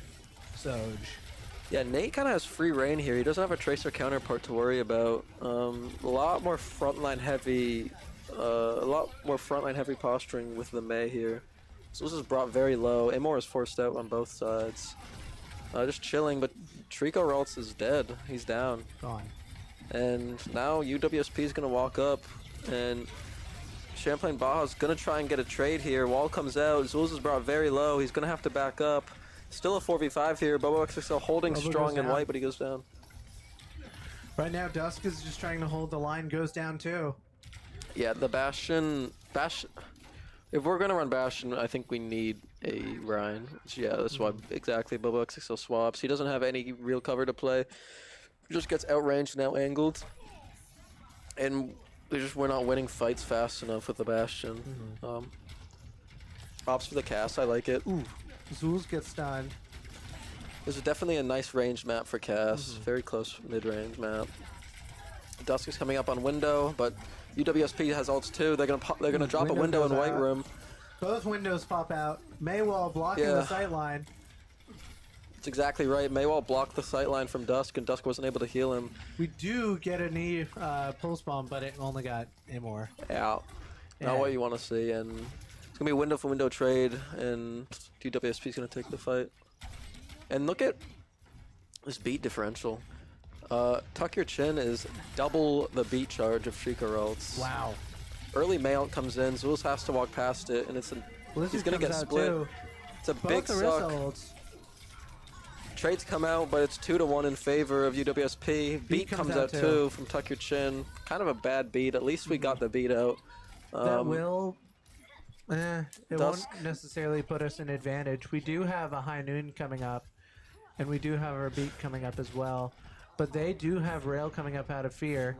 [SPEAKER 1] Soj.
[SPEAKER 2] Yeah, Nate kind of has free reign here. He doesn't have a Tracer counterpart to worry about. A lot more frontline heavy posturing with the Mei here. So this is brought very low. Amor is forced out on both sides. Just chilling, but Trico Ralts is dead. He's down.
[SPEAKER 1] Gone.
[SPEAKER 2] And now UWSP is going to walk up, and Champlain Baja's going to try and get a trade here. Wall comes out. Zulz is brought very low. He's going to have to back up. Still a 4v5 here. Bobo XXL holding strong and white, but he goes down.
[SPEAKER 1] Right now, Dusk is just trying to hold the line. Goes down too.
[SPEAKER 2] Yeah, the Bastion. If we're gonna run Bastion, I think we need a Rhine. Yeah, that's why exactly Bobo XXL swaps. He doesn't have any real cover to play. He just gets outranged and out-angled, and we're not winning fights fast enough with the Bastion. Opts for the cast. I like it.
[SPEAKER 1] Ooh. Zulz gets stunned.
[SPEAKER 2] This is definitely a nice range map for Cass. Very close mid-range map. Dusk is coming up on window, but UWSP has ults too. They're gonna drop a window in white room.
[SPEAKER 1] Both windows pop out. Maywall blocking the sightline.
[SPEAKER 2] That's exactly right. Maywall blocked the sightline from Dusk, and Dusk wasn't able to heal him.
[SPEAKER 1] We do get a knee pulse bomb, but it only got Amor.
[SPEAKER 2] Yeah, not what you want to see. And it's gonna be a window for window trade, and UWSP is gonna take the fight. And look at this beat differential. Tuck Your Chin is double the beat charge of Sheikah Ralts.
[SPEAKER 1] Wow.
[SPEAKER 2] Early Mail comes in, Zulz has to walk past it, and he's gonna get split.
[SPEAKER 1] Too.
[SPEAKER 2] It's a big suck. Trades come out, but it's 2-1 in favor of UWSP. Beat comes out too from Tuck Your Chin. Kind of a bad beat. At least we got the beat out.
[SPEAKER 1] That will... it won't necessarily put us in advantage. We do have a High Noon coming up, and we do have our beat coming up as well. But they do have Rail coming up out of Fear,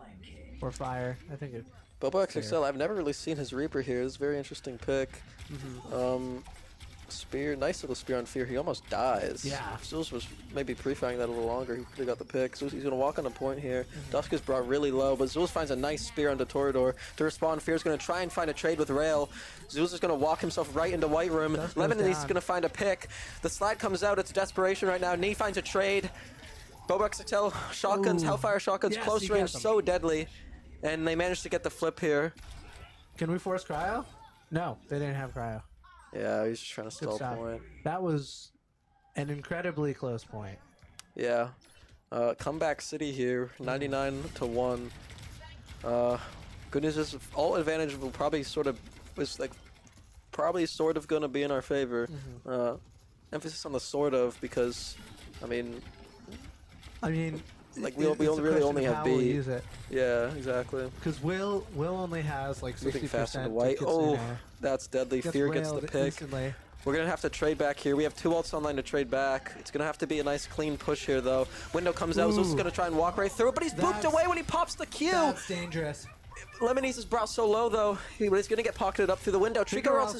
[SPEAKER 1] or Fire. I think it...
[SPEAKER 2] Bobo XXL, I've never really seen his Reaper here. It's a very interesting pick. Spear, nice little spear on Fear. He almost dies.
[SPEAKER 1] Yeah.
[SPEAKER 2] Zulz was maybe pre-firing that a little longer. He could have got the pick. So he's going to walk on the point here. Dusk is brought really low, but Zulz finds a nice spear onto Torador. To respond, Fear's going to try and find a trade with Rail. Zulz is going to walk himself right into White Room. Lemon is going to find a pick. The slide comes out. It's desperation right now. Nee finds a trade. Bobo XXL, shotguns, Hellfire shotguns, close range, so deadly. And they managed to get the flip here.
[SPEAKER 1] Can we force Cryo? No, they didn't have Cryo.
[SPEAKER 2] Yeah, he's just trying to stall point.
[SPEAKER 1] That was an incredibly close point.
[SPEAKER 2] Yeah. Comeback City here, 99-1. Good news is all advantage will probably sort of gonna be in our favor. Emphasis on the sort of, because I mean like we really only have B.
[SPEAKER 1] We'll use it.
[SPEAKER 2] Yeah, exactly.
[SPEAKER 1] Because Will only has like 60%
[SPEAKER 2] fast into white. Oh, that's deadly. Fear gets the pick.
[SPEAKER 1] Instantly.
[SPEAKER 2] We're gonna have to trade back here. We have 2 ults online to trade back. It's gonna have to be a nice clean push here though. Window comes out. Zulz is gonna try and walk right through it, but he's booped away when he pops the Q.
[SPEAKER 1] That's dangerous.
[SPEAKER 2] Lemonese is brought so low though, but he's gonna get pocketed up through the window. Trico Ralts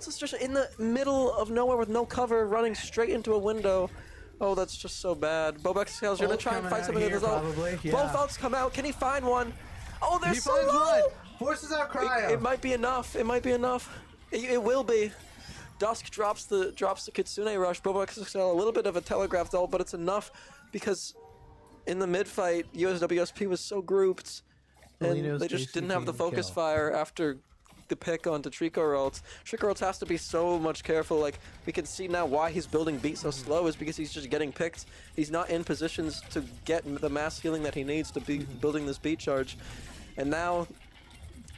[SPEAKER 2] is just in the middle of nowhere with no cover, running straight into a window. Oh, that's just so bad. Bobo XXL is going to try and find something with his ult.
[SPEAKER 1] Yeah.
[SPEAKER 2] Both ults come out. Can he find one? Oh, they're so low!
[SPEAKER 1] One. Forces out Cryo.
[SPEAKER 2] It might be enough. It might be enough. It will be. Dusk drops the Kitsune Rush. Bobo XXL, a little bit of a telegraphed ult, but it's enough because in the mid-fight, USWSP was so grouped, and they just didn't have the focus fire after the pick onto Trico. Trico has to be so much careful. Like, we can see now why he's building beat so slow is because he's just getting picked. He's not in positions to get the mass healing that he needs to be building this beat charge. And now,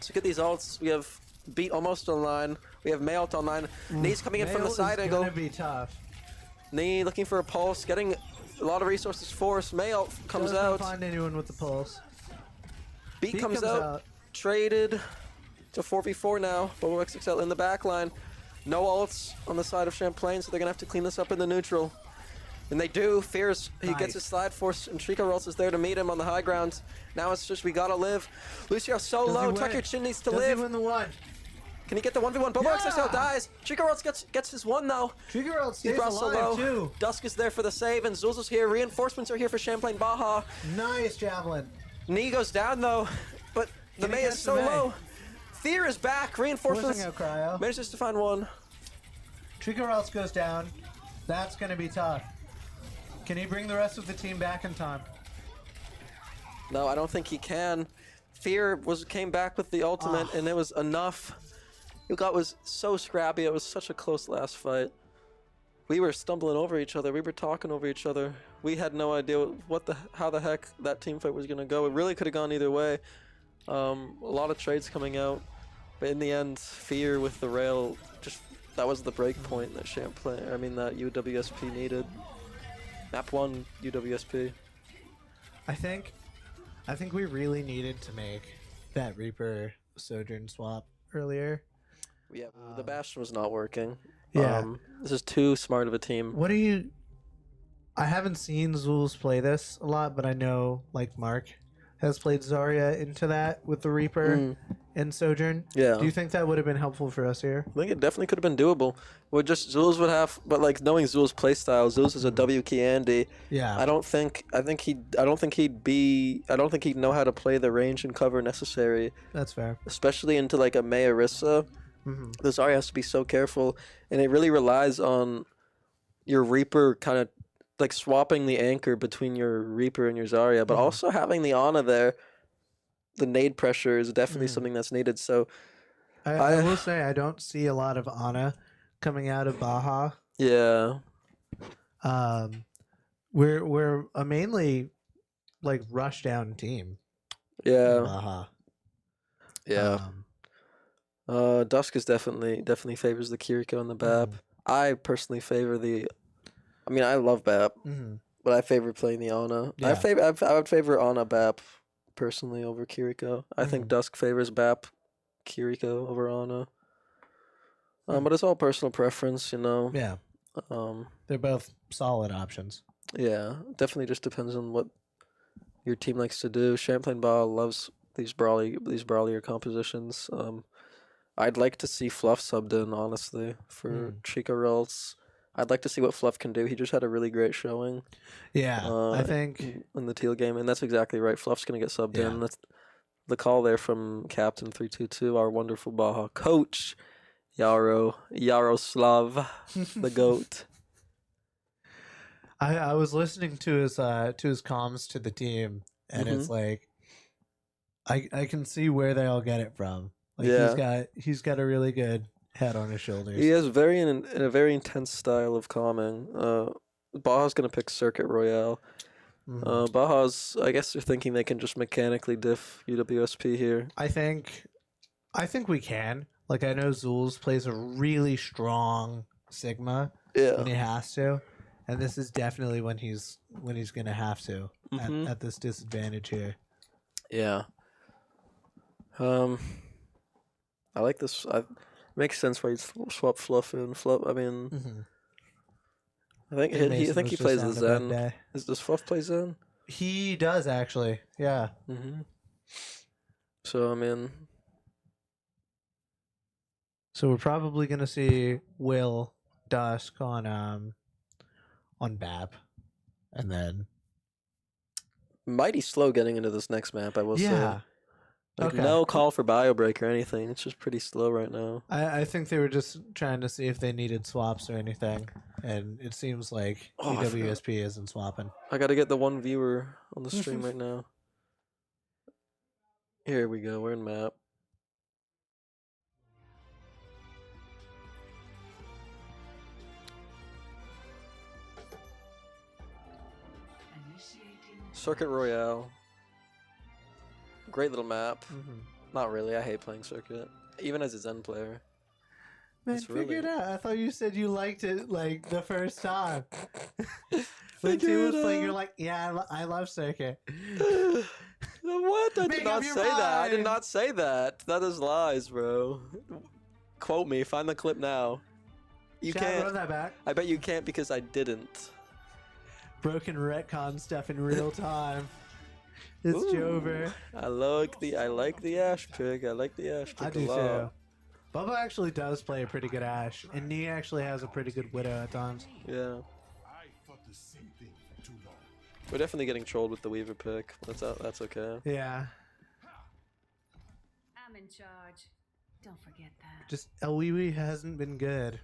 [SPEAKER 2] to get these ults, we have beat almost online. We have May ult online. Knee's coming in from the side angle.
[SPEAKER 1] It's gonna be tough.
[SPEAKER 2] Knee looking for a pulse, getting a lot of resources forced. May ult comes out.
[SPEAKER 1] Doesn't find anyone with the pulse.
[SPEAKER 2] Beat comes out. Traded to 4v4 now. BoboXXL in the back line. No ults on the side of Champlain, so they're gonna have to clean this up in the neutral. And they do. Fears, he gets his slide force, and Trico is there to meet him on the high ground. Now it's just, we gotta live. Lucio so low, Tuck Your Chin needs to live.
[SPEAKER 1] Does he win the one?
[SPEAKER 2] Can he get the 1v1? BoboXXL dies. Trico gets his one though.
[SPEAKER 1] Trico stays alive too.
[SPEAKER 2] Dusk is there for the save, and Zulz is here. Reinforcements are here for Champlain Baja.
[SPEAKER 1] Nice javelin.
[SPEAKER 2] Knee goes down though, but the May is so low. Fear is back. Reinforcements manages to find one.
[SPEAKER 1] Trico goes down. That's gonna be tough. Can he bring the rest of the team back in time?
[SPEAKER 2] No, I don't think he can. Fear came back with the ultimate, and it was enough. Ugot was so scrappy. It was such a close last fight. We were stumbling over each other. We were talking over each other. We had no idea how the heck that team fight was gonna go. It really could have gone either way. A lot of trades coming out, but in the end, Fear with the rail, that was the break point that that UWSP needed. Map 1 UWSP.
[SPEAKER 1] I think we really needed to make that Reaper Sojourn swap earlier.
[SPEAKER 2] Yeah, the Bastion was not working.
[SPEAKER 1] Yeah.
[SPEAKER 2] This is too smart of a team.
[SPEAKER 1] I haven't seen Zulz play this a lot, but I know like Mark has played Zarya into that with the Reaper and Sojourn.
[SPEAKER 2] Yeah.
[SPEAKER 1] Do you think that would have been helpful for us here?
[SPEAKER 2] I think it definitely could have been doable. Zulz would have, but like knowing Zulz's playstyle, Zulz is a W key Andy.
[SPEAKER 1] Yeah.
[SPEAKER 2] I don't think he'd know how to play the range and cover necessary.
[SPEAKER 1] That's fair.
[SPEAKER 2] Especially into like a May Orisa. The Zarya has to be so careful, and it really relies on your Reaper kind of like swapping the anchor between your Reaper and your Zarya, but also having the Ana there. The nade pressure is definitely something that's needed. So
[SPEAKER 1] I will say I don't see a lot of Ana coming out of Baja.
[SPEAKER 2] Yeah.
[SPEAKER 1] We're a mainly like rush down team.
[SPEAKER 2] Yeah.
[SPEAKER 1] Baja.
[SPEAKER 2] Yeah. Dusk is definitely favors the Kiriko and the BAP. I personally favor I love BAP, but I favor playing the Ana.
[SPEAKER 1] Yeah.
[SPEAKER 2] I would favor Ana BAP personally over Kiriko. I think Dusk favors BAP Kiriko over Ana. But it's all personal preference, you know.
[SPEAKER 1] Yeah. They're both solid options.
[SPEAKER 2] Yeah, definitely just depends on what your team likes to do. Champlain Baja loves these brawlier compositions. I'd like to see Fluff subbed in, honestly, for Chica Rolls. I'd like to see what Fluff can do. He just had a really great showing.
[SPEAKER 1] Yeah, I think
[SPEAKER 2] in the Teal game, and that's exactly right. Fluff's gonna get subbed in. That's the call there from Captain 322, our wonderful Baja coach, Yaroslav, the goat.
[SPEAKER 1] I was listening to his comms to the team, and it's like I can see where they all get it from. Like he's got a really good head on his shoulders.
[SPEAKER 2] He has a very intense style of calming. Baja's gonna pick Circuit Royale. Baja's, I guess they're thinking they can just mechanically diff UWSP here.
[SPEAKER 1] I think we can. Like, I know Zulz plays a really strong Sigma when he has to, and this is definitely when he's gonna have to at this disadvantage here.
[SPEAKER 2] Yeah. I like this. Makes sense why you swap Fluff in. Fluff. I mean, I think he plays the Zen. Does Fluff play Zen?
[SPEAKER 1] He does actually. Yeah.
[SPEAKER 2] So I mean,
[SPEAKER 1] so we're probably gonna see Will Dusk on BAP, and then
[SPEAKER 2] mighty slow getting into this next map. I will say. No call for bio break or anything. It's just pretty slow right now.
[SPEAKER 1] I think they were just trying to see if they needed swaps or anything, and it seems like UWSP isn't swapping.
[SPEAKER 2] I gotta get the one viewer on the stream right now. Here we go. We're in map. Circuit Royale. Great little map. Not really. I hate playing Circuit, even as a Zen player.
[SPEAKER 1] Man,
[SPEAKER 2] It's
[SPEAKER 1] figure it
[SPEAKER 2] really-
[SPEAKER 1] out. I thought you said you liked it like the first time. When
[SPEAKER 2] Figure
[SPEAKER 1] Teal
[SPEAKER 2] it
[SPEAKER 1] was playing, you're
[SPEAKER 2] out.
[SPEAKER 1] like, yeah, I love Circuit.
[SPEAKER 2] What? I
[SPEAKER 1] Make
[SPEAKER 2] did
[SPEAKER 1] up
[SPEAKER 2] not
[SPEAKER 1] your
[SPEAKER 2] say that. I did
[SPEAKER 1] mind.
[SPEAKER 2] not say that. That is lies, bro. Quote me. Find the clip now. You
[SPEAKER 1] Chat,
[SPEAKER 2] can't.
[SPEAKER 1] run that back.
[SPEAKER 2] I bet you can't because I didn't.
[SPEAKER 1] Broken retcon stuff in real time. It's
[SPEAKER 2] Ooh,
[SPEAKER 1] Jover.
[SPEAKER 2] I like the Ash pick. I like the Ash pick
[SPEAKER 1] I
[SPEAKER 2] a
[SPEAKER 1] do
[SPEAKER 2] lot.
[SPEAKER 1] too. Bubba actually does play a pretty good Ash, and Nee actually has a pretty good Widow at times.
[SPEAKER 2] Yeah. We're definitely getting trolled with the Weaver pick. That's okay.
[SPEAKER 1] Yeah.
[SPEAKER 4] I'm in charge. Don't forget that.
[SPEAKER 1] Just Elwiwi hasn't been good.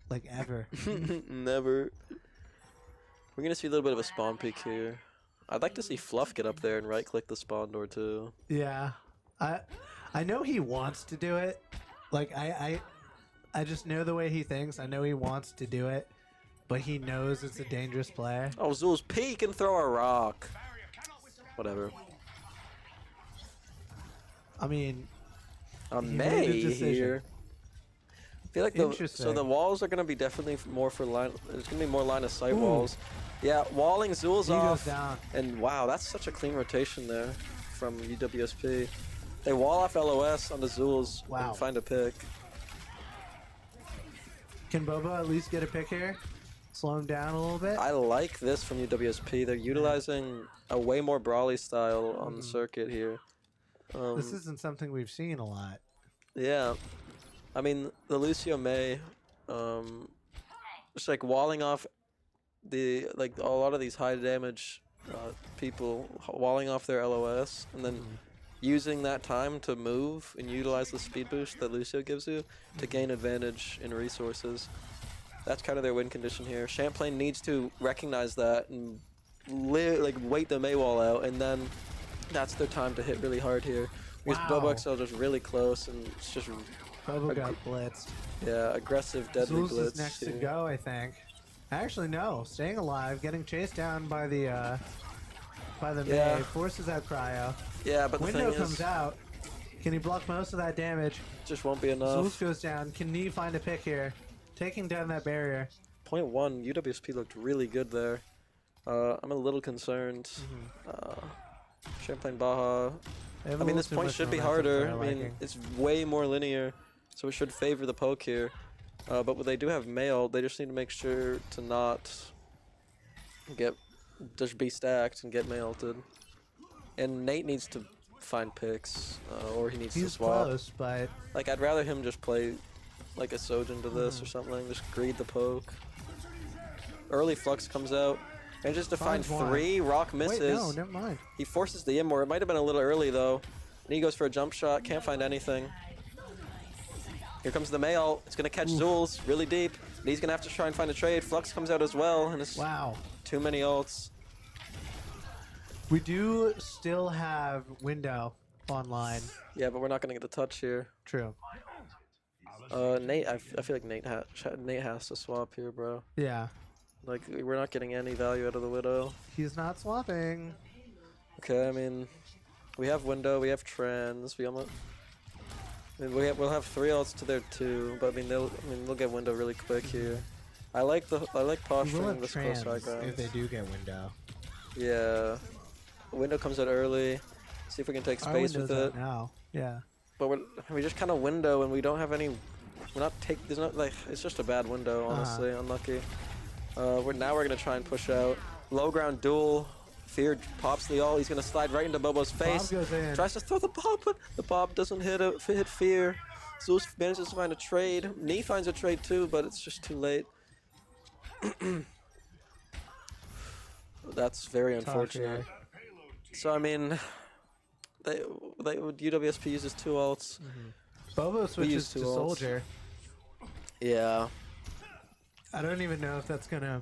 [SPEAKER 1] Like, ever.
[SPEAKER 2] Never. We're gonna see a little bit of a spawn peek here. I'd like to see Fluff get up there and right-click the spawn door too.
[SPEAKER 1] Yeah. I know he wants to do it. Like, I just know the way he thinks. I know he wants to do it. But he knows it's a dangerous play.
[SPEAKER 2] Oh, Zul's peek and throw a rock. Whatever.
[SPEAKER 1] I mean,
[SPEAKER 2] A
[SPEAKER 1] He made a
[SPEAKER 2] May
[SPEAKER 1] decision.
[SPEAKER 2] here. I feel like
[SPEAKER 1] Interesting.
[SPEAKER 2] the walls are gonna be definitely more for line. There's gonna be more line of sight
[SPEAKER 1] Ooh.
[SPEAKER 2] walls. Yeah, walling Zul's
[SPEAKER 1] he
[SPEAKER 2] off.
[SPEAKER 1] goes down.
[SPEAKER 2] And wow, that's such a clean rotation there from UWSP. They wall off LOS onto Zul's
[SPEAKER 1] Wow.
[SPEAKER 2] and find a pick.
[SPEAKER 1] Can Boba at least get a pick here? Slow him down a little bit?
[SPEAKER 2] I like this from UWSP. They're utilizing a way more brawly style on the circuit here.
[SPEAKER 1] This isn't something we've seen a lot.
[SPEAKER 2] Yeah, I mean the Lucio May, just like walling off the a lot of these high damage people walling off their LOS and then using that time to move and utilize the speed boost that Lucio gives you to gain advantage in resources. That's kind of their win condition here. Champlain needs to recognize that and wait the May wall out, and then that's their time to hit really hard here. Because
[SPEAKER 1] Wow.
[SPEAKER 2] Boba XL just really close and it's just
[SPEAKER 1] Boba got blitzed.
[SPEAKER 2] aggressive deadly
[SPEAKER 1] Zeus
[SPEAKER 2] blitz.
[SPEAKER 1] is next to
[SPEAKER 2] here.
[SPEAKER 1] go, I think. Actually, no. Staying alive, getting chased down by the
[SPEAKER 2] Yeah.
[SPEAKER 1] May, forces out Cryo.
[SPEAKER 2] Yeah, but the
[SPEAKER 1] Window
[SPEAKER 2] thing
[SPEAKER 1] comes
[SPEAKER 2] is,
[SPEAKER 1] out. Can he block most of that damage?
[SPEAKER 2] just won't be
[SPEAKER 1] Zeus
[SPEAKER 2] enough.
[SPEAKER 1] goes down. Can he find a pick here? Taking down that barrier.
[SPEAKER 2] Point 1, UWSP looked really good there. I'm a little concerned. Champlain Baja.
[SPEAKER 1] They have a
[SPEAKER 2] I mean,
[SPEAKER 1] little
[SPEAKER 2] this
[SPEAKER 1] too
[SPEAKER 2] point
[SPEAKER 1] much
[SPEAKER 2] should be
[SPEAKER 1] momentum for
[SPEAKER 2] harder.
[SPEAKER 1] their
[SPEAKER 2] I mean,
[SPEAKER 1] liking.
[SPEAKER 2] it's way more linear, so it should favor the poke here. But when they do have mail, they just need to make sure to not just be stacked and get mailed. And Nate needs to find picks, or he needs to
[SPEAKER 1] He's
[SPEAKER 2] swap.
[SPEAKER 1] close, but
[SPEAKER 2] Like, I'd rather him just play like a Sojin to this or something. Just greed the poke. Early Flux comes out. Manages to find
[SPEAKER 1] Finds one.
[SPEAKER 2] 3. Rock misses.
[SPEAKER 1] wait, no, never mind.
[SPEAKER 2] He forces the Immor. It might have been a little early, though. And he goes for a jump shot. Can't find anything. Here comes the Mail. It's going to catch Zul's really deep. And he's going to have to try and find a trade. Flux comes out as well. And it's
[SPEAKER 1] Wow.
[SPEAKER 2] too many ults.
[SPEAKER 1] We do still have Window online.
[SPEAKER 2] Yeah, but we're not going to get the touch here.
[SPEAKER 1] True.
[SPEAKER 2] Nate, I feel like Nate has to swap here, bro.
[SPEAKER 1] Yeah.
[SPEAKER 2] Like, we're not getting any value out of the Widow.
[SPEAKER 1] He's not swapping.
[SPEAKER 2] Okay, I mean, we have Window, we have Trans, we almost... I mean, we'll have 3 ults to their 2, but I mean they'll get Window really quick here. I like
[SPEAKER 1] We will
[SPEAKER 2] posturing
[SPEAKER 1] have
[SPEAKER 2] this close high
[SPEAKER 1] trans
[SPEAKER 2] ground.
[SPEAKER 1] if they do get Window.
[SPEAKER 2] Yeah, Window comes out early. See if we can take
[SPEAKER 1] Our
[SPEAKER 2] space with
[SPEAKER 1] Window's
[SPEAKER 2] it.
[SPEAKER 1] out now. Yeah.
[SPEAKER 2] But we just kind of window and we don't have any. We're not take. There's not like it's just a bad window, honestly. Unlucky. We're gonna try and push out. Low ground duel. Fear pops the ult. He's gonna slide right into Bobo's face.
[SPEAKER 1] goes in.
[SPEAKER 2] Tries to throw the bomb, but the bomb doesn't hit Fear. Zeus manages to find a trade. Nee finds a trade too, but it's just too late. That's very unfortunate. So I mean, UWSP uses 2 ults.
[SPEAKER 1] Bobo switches
[SPEAKER 2] use
[SPEAKER 1] to
[SPEAKER 2] 2 ults.
[SPEAKER 1] Soldier.
[SPEAKER 2] Yeah.
[SPEAKER 1] I don't even know if that's gonna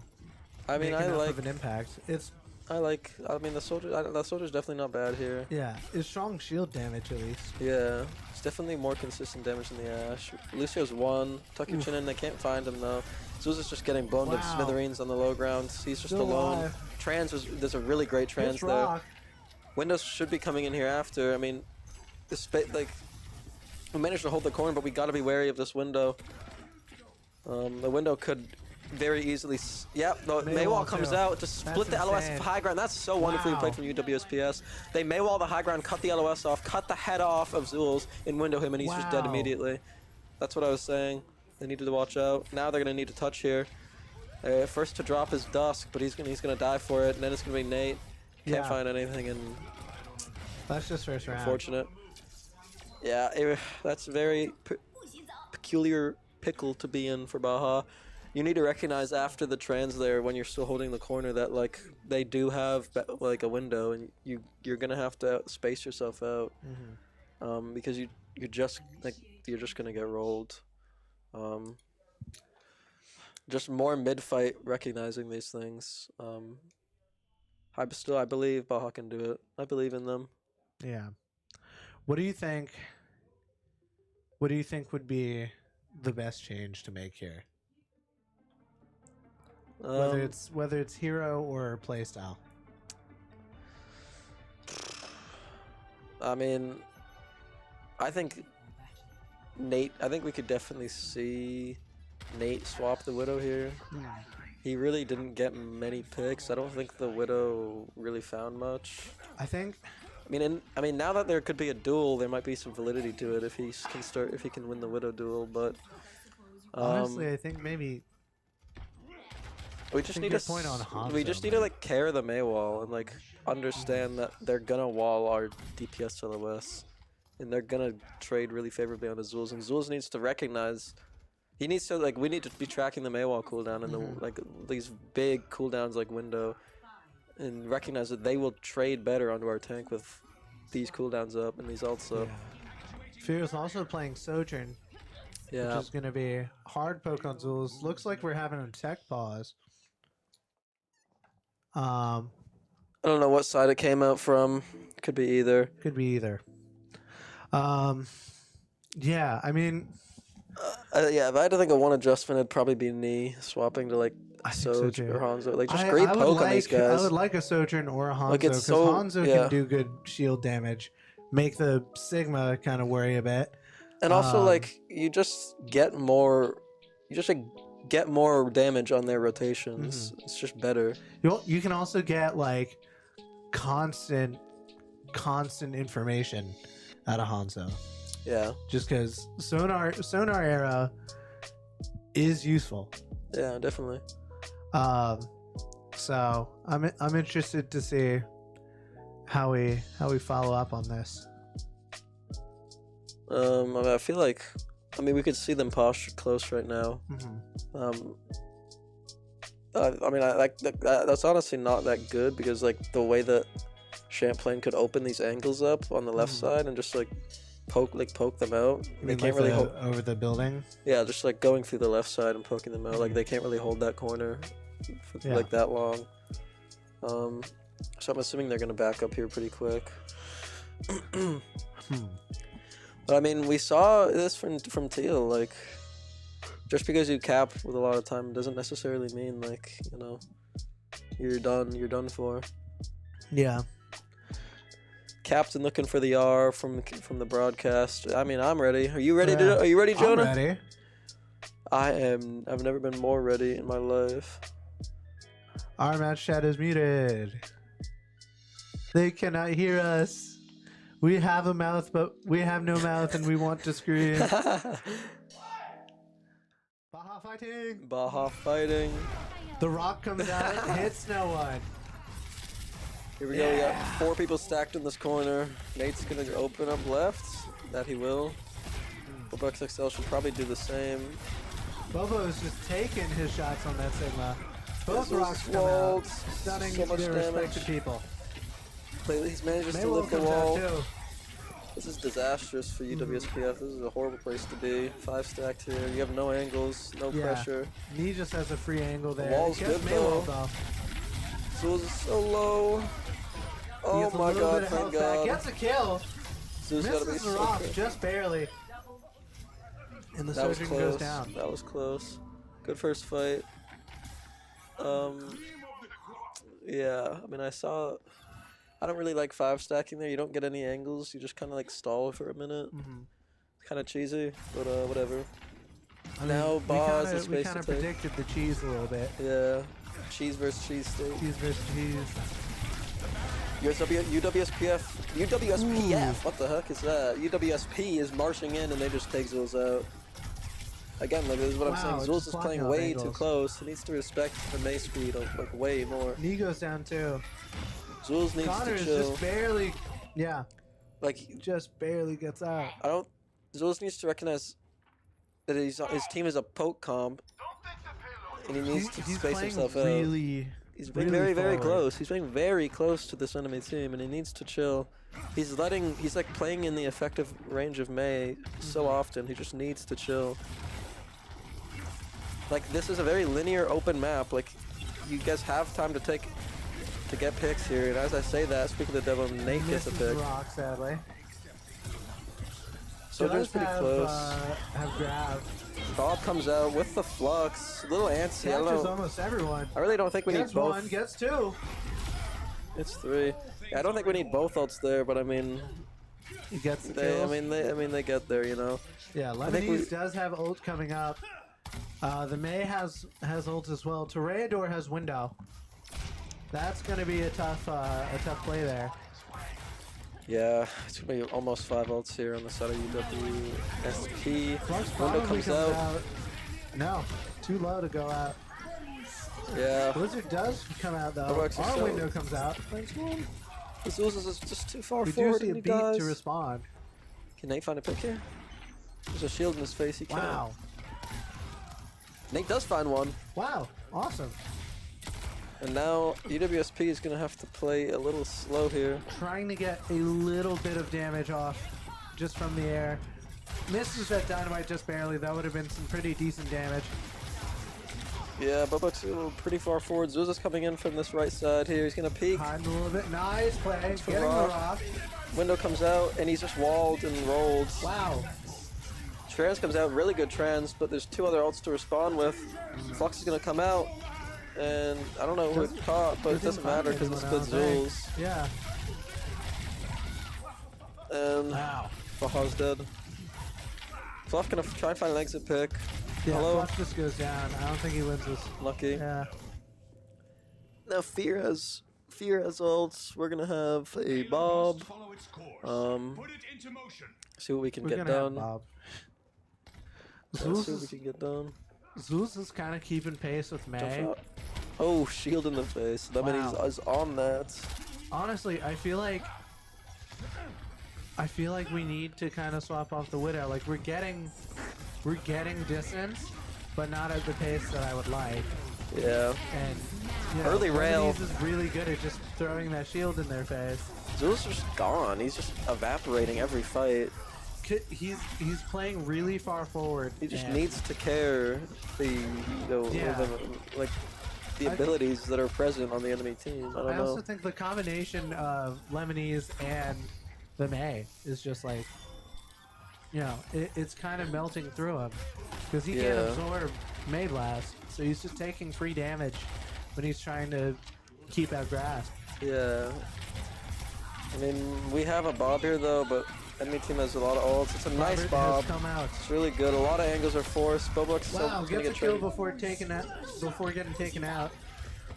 [SPEAKER 2] I mean,
[SPEAKER 1] make
[SPEAKER 2] I
[SPEAKER 1] enough
[SPEAKER 2] like.
[SPEAKER 1] of an impact. It's
[SPEAKER 2] I mean, the soldier's definitely not bad here.
[SPEAKER 1] yeah, it's strong shield damage at least.
[SPEAKER 2] Yeah, it's definitely more consistent damage than the Ash. Lucio's 1. Tuck your chin in. They can't find him though. Zeus is just getting blown to
[SPEAKER 1] Wow.
[SPEAKER 2] smithereens on the low ground. He's just
[SPEAKER 1] Still
[SPEAKER 2] alone.
[SPEAKER 1] alive.
[SPEAKER 2] there's a really great trans
[SPEAKER 1] It's
[SPEAKER 2] there.
[SPEAKER 1] rock.
[SPEAKER 2] Windows should be coming in here after. I mean, like we managed to hold the corner, but we got to be wary of this window. The window could very easily. Yeah, the Maywall comes out to split the LOS of high ground. That's so wonderfully played from UWSPS. They Maywall the high ground, cut the LOS off, cut the head off of Zul's, and window him, and he's just dead immediately. That's what I was saying. They needed to watch out. Now they're gonna need to touch here. First to drop is Dusk, but he's gonna die for it, and then it's gonna be Nate. Can't find anything, and
[SPEAKER 1] that's just first round.
[SPEAKER 2] Unfortunate. Yeah, that's very peculiar pickle to be in for Baja. You need to recognize after the trans there, when you're still holding the corner, that like they do have like a window, and you're gonna have to space yourself out, because you're just gonna get rolled. Just more mid-fight recognizing these things. I believe Baja can do it. I believe in them.
[SPEAKER 1] Yeah. What do you think? What do you think would be the best change to make here? Whether it's hero or playstyle.
[SPEAKER 2] I mean, I think Nate. I think we could definitely see Nate swap the Widow here. He really didn't get many picks. I don't think the Widow really found much.
[SPEAKER 1] I think.
[SPEAKER 2] I mean, now that there could be a duel, there might be some validity to it if he can win the Widow duel. But
[SPEAKER 1] honestly, I think maybe
[SPEAKER 2] we just need to
[SPEAKER 1] point on Hanzo,
[SPEAKER 2] we just need to like carry the Maywall and like understand that they're gonna wall our DPS LOS, and they're gonna trade really favorably on the Zulz. And Zulz needs to recognize. He needs to we need to be tracking the Maywall cooldown and the these big cooldowns like Window, and recognize that they will trade better onto our tank with these cooldowns up and these ults up.
[SPEAKER 1] Fear's also playing Sojourn, which is going to be hard poke on Zulz. Looks like we're having a tech pause.
[SPEAKER 2] I don't know what side it came out from. Could be either.
[SPEAKER 1] Could be either. Yeah, I mean.
[SPEAKER 2] Yeah, if I had to think of one adjustment, it'd probably be knee swapping to like Soj or Hanzo. Like just great poke on these guys.
[SPEAKER 1] I would like a Sojourn or a Hanzo, because Hanzo can do good shield damage, make the Sigma kind of worry a bit,
[SPEAKER 2] and also like you just get more damage on their rotations. It's just better.
[SPEAKER 1] You can also get like constant information out of Hanzo.
[SPEAKER 2] Yeah.
[SPEAKER 1] Just because sonar arrow is useful.
[SPEAKER 2] Yeah, definitely.
[SPEAKER 1] So I'm interested to see how we follow up on this.
[SPEAKER 2] I feel like we could see them posture close right now. That's honestly not that good, because like the way that Champlain could open these angles up on the left side and just like poke them out. They can't really hold
[SPEAKER 1] over the building.
[SPEAKER 2] Yeah, just like going through the left side and poking them out. Like they can't really hold that corner for like that long. So I'm assuming they're gonna back up here pretty quick. But I mean, we saw this from Teal. Like, just because you cap with a lot of time doesn't necessarily mean like you're done for.
[SPEAKER 1] Yeah.
[SPEAKER 2] Captain looking for the R from the broadcast. I mean, I'm ready. Are you ready? Are you ready, Jonah?
[SPEAKER 1] I'm ready.
[SPEAKER 2] I am. I've never been more ready in my life.
[SPEAKER 1] Our match chat is muted. They cannot hear us. We have a mouth, but we have no mouth, and we want to scream. Baja fighting.
[SPEAKER 2] Baja fighting.
[SPEAKER 1] The Rock comes out, hits no one.
[SPEAKER 2] Here we go. We got 4 people stacked in this corner. Nate's gonna open up left. That he will. Bobo XXL should probably do the same.
[SPEAKER 1] Bobo is just taking his shots on that Sigma. Both
[SPEAKER 2] This
[SPEAKER 1] rocks
[SPEAKER 2] is
[SPEAKER 1] come out,
[SPEAKER 2] walled.
[SPEAKER 1] stunning
[SPEAKER 2] So much
[SPEAKER 1] their
[SPEAKER 2] damage.
[SPEAKER 1] respective people.
[SPEAKER 2] He's managed to
[SPEAKER 1] Maywall
[SPEAKER 2] lift the
[SPEAKER 1] comes out
[SPEAKER 2] wall.
[SPEAKER 1] too.
[SPEAKER 2] This is disastrous for UWSPF. This is a horrible place to be. 5 stacked here. You have no angles, no pressure.
[SPEAKER 1] Knee just has a free angle there.
[SPEAKER 2] The wall's
[SPEAKER 1] Gets
[SPEAKER 2] good
[SPEAKER 1] Maywall
[SPEAKER 2] though.
[SPEAKER 1] though.
[SPEAKER 2] Zulz is so low.
[SPEAKER 1] He
[SPEAKER 2] Oh
[SPEAKER 1] gets a
[SPEAKER 2] my
[SPEAKER 1] little
[SPEAKER 2] god,
[SPEAKER 1] bit of
[SPEAKER 2] thank
[SPEAKER 1] health back.
[SPEAKER 2] god.
[SPEAKER 1] Gets a kill.
[SPEAKER 2] Zulz gotta be
[SPEAKER 1] Misses the
[SPEAKER 2] so
[SPEAKER 1] rock
[SPEAKER 2] good.
[SPEAKER 1] just barely. And the
[SPEAKER 2] That was
[SPEAKER 1] Sojourn
[SPEAKER 2] close.
[SPEAKER 1] goes down.
[SPEAKER 2] That was close. Good first fight. Yeah, I mean, I don't really like 5 stacking there. You don't get any angles. You just kind of like stall for a minute. Kind of cheesy, but whatever. Now, Boz is
[SPEAKER 1] we
[SPEAKER 2] space
[SPEAKER 1] kind
[SPEAKER 2] to
[SPEAKER 1] of
[SPEAKER 2] take.
[SPEAKER 1] predicted the cheese a little bit.
[SPEAKER 2] Yeah, cheese versus cheese state.
[SPEAKER 1] Cheese versus cheese.
[SPEAKER 2] UWSPF. What the heck is that? UWSP is marching in and they just take Zulz out. Again, like this is what I'm saying.
[SPEAKER 1] Wow,
[SPEAKER 2] Zulz
[SPEAKER 1] just
[SPEAKER 2] is
[SPEAKER 1] blocking
[SPEAKER 2] playing
[SPEAKER 1] off
[SPEAKER 2] way too
[SPEAKER 1] angles.
[SPEAKER 2] close. He needs to respect the May speed like way more.
[SPEAKER 1] Knee goes down too.
[SPEAKER 2] Zulz needs
[SPEAKER 1] Connor
[SPEAKER 2] to
[SPEAKER 1] is
[SPEAKER 2] chill.
[SPEAKER 1] just barely,
[SPEAKER 2] Like
[SPEAKER 1] just barely gets out.
[SPEAKER 2] Zulz needs to recognize that his team is a poke comp, and he needs to
[SPEAKER 1] He's
[SPEAKER 2] space
[SPEAKER 1] playing
[SPEAKER 2] himself
[SPEAKER 1] really,
[SPEAKER 2] out. He's being
[SPEAKER 1] really
[SPEAKER 2] very
[SPEAKER 1] forward.
[SPEAKER 2] close. He's being very close to this enemy team, and he needs to chill. He's like playing in the effective range of May so often. He just needs to chill. Like this is a very linear open map. Like you guys have time to get picks here. And as I say that, speaking of the devil, Nate gets a
[SPEAKER 1] Misses
[SPEAKER 2] pick.
[SPEAKER 1] rock, sadly.
[SPEAKER 2] Soldier's pretty close.
[SPEAKER 1] Have grab.
[SPEAKER 2] Bob comes out with the flux. A little antsy. I don't
[SPEAKER 1] Catches
[SPEAKER 2] know.
[SPEAKER 1] almost everyone.
[SPEAKER 2] I really don't think we
[SPEAKER 1] Gets
[SPEAKER 2] need both.
[SPEAKER 1] one, gets two.
[SPEAKER 2] It's 3. Yeah, I don't think we need both ults there, but I mean,
[SPEAKER 1] He gets the
[SPEAKER 2] they
[SPEAKER 1] kills.
[SPEAKER 2] they get there, you know.
[SPEAKER 1] Yeah,
[SPEAKER 2] think we-
[SPEAKER 1] Lemonese does have ult coming up. The May has ult as well. Toreador has window. That's gonna be a tough play there.
[SPEAKER 2] Yeah, it's gonna be almost 5 ults here on the side of UWSP.
[SPEAKER 1] Flux
[SPEAKER 2] Window
[SPEAKER 1] probably
[SPEAKER 2] comes
[SPEAKER 1] comes
[SPEAKER 2] out.
[SPEAKER 1] out. No, too low to go out.
[SPEAKER 2] Yeah.
[SPEAKER 1] Blizzard does come out though.
[SPEAKER 2] Overwatch is
[SPEAKER 1] Our
[SPEAKER 2] so-
[SPEAKER 1] window comes out. Thanks, one.
[SPEAKER 2] This is just too far
[SPEAKER 1] We do
[SPEAKER 2] forward
[SPEAKER 1] see a
[SPEAKER 2] and he
[SPEAKER 1] beat
[SPEAKER 2] dies.
[SPEAKER 1] to respond.
[SPEAKER 2] Can Nate find a pick here? There's a shield in his face. He can't.
[SPEAKER 1] Wow.
[SPEAKER 2] Nate does find one.
[SPEAKER 1] Wow. Awesome.
[SPEAKER 2] And now UWSP is gonna have to play a little slow here.
[SPEAKER 1] Trying to get a little bit of damage off just from the air. Misses that dynamite just barely. That would have been some pretty decent damage.
[SPEAKER 2] Yeah, Bobo's pretty far forward. Zuza's coming in from this right side here. He's gonna peek.
[SPEAKER 1] Hiding a little bit. Nice play.
[SPEAKER 2] for
[SPEAKER 1] Getting the
[SPEAKER 2] rock.
[SPEAKER 1] rock.
[SPEAKER 2] Window comes out and he's just walled and rolled.
[SPEAKER 1] Wow.
[SPEAKER 2] Trans comes out, really good trans, but there's 2 other ults to respond with. Flux is gonna come out, and I don't know who it caught, but it doesn't matter because it's good Zulz.
[SPEAKER 1] Yeah.
[SPEAKER 2] And
[SPEAKER 1] Wow.
[SPEAKER 2] Baha's dead. Fluff gonna try and find an exit pick.
[SPEAKER 1] Yeah,
[SPEAKER 2] Hello.
[SPEAKER 1] Fluff just goes down. I don't think he wins this.
[SPEAKER 2] Lucky.
[SPEAKER 1] Yeah.
[SPEAKER 2] Now Fear has ults. We're gonna have a Bob. See what we can
[SPEAKER 1] We're
[SPEAKER 2] get
[SPEAKER 1] gonna have
[SPEAKER 2] done.
[SPEAKER 1] Bob.
[SPEAKER 2] Let's see what we
[SPEAKER 1] Zeus
[SPEAKER 2] can get done.
[SPEAKER 1] is kind of keeping pace with
[SPEAKER 2] Jump
[SPEAKER 1] May.
[SPEAKER 2] shot. Oh, shield in the face. That means
[SPEAKER 1] Wow.
[SPEAKER 2] he's on that.
[SPEAKER 1] Honestly, I feel like we need to kind of swap off the Widow. Like we're getting distance, but not at the pace that I would like.
[SPEAKER 2] Yeah.
[SPEAKER 1] And you know,
[SPEAKER 2] Early rail.
[SPEAKER 1] Lemonese is really good at just throwing that shield in their face.
[SPEAKER 2] Zul's just gone. He's just evaporating every fight.
[SPEAKER 1] He's playing really far forward.
[SPEAKER 2] He just
[SPEAKER 1] and
[SPEAKER 2] needs to care the
[SPEAKER 1] Yeah.
[SPEAKER 2] the abilities that are present on the enemy team. I don't
[SPEAKER 1] I
[SPEAKER 2] know.
[SPEAKER 1] also think the combination of Lemonese and the May is just like, you know, it's kind of melting through him because he can't
[SPEAKER 2] Yeah.
[SPEAKER 1] absorb May Blast, so he's just taking free damage when he's trying to keep that grasp.
[SPEAKER 2] Yeah. I mean, we have a Bob here though, but enemy team has a lot of ults. It's a nice
[SPEAKER 1] Robert
[SPEAKER 2] Bob.
[SPEAKER 1] has come out.
[SPEAKER 2] It's really good. A lot of angles are forced. Boblock's still
[SPEAKER 1] Wow,
[SPEAKER 2] gonna
[SPEAKER 1] gets a
[SPEAKER 2] get
[SPEAKER 1] kill
[SPEAKER 2] traded.
[SPEAKER 1] before getting taken out.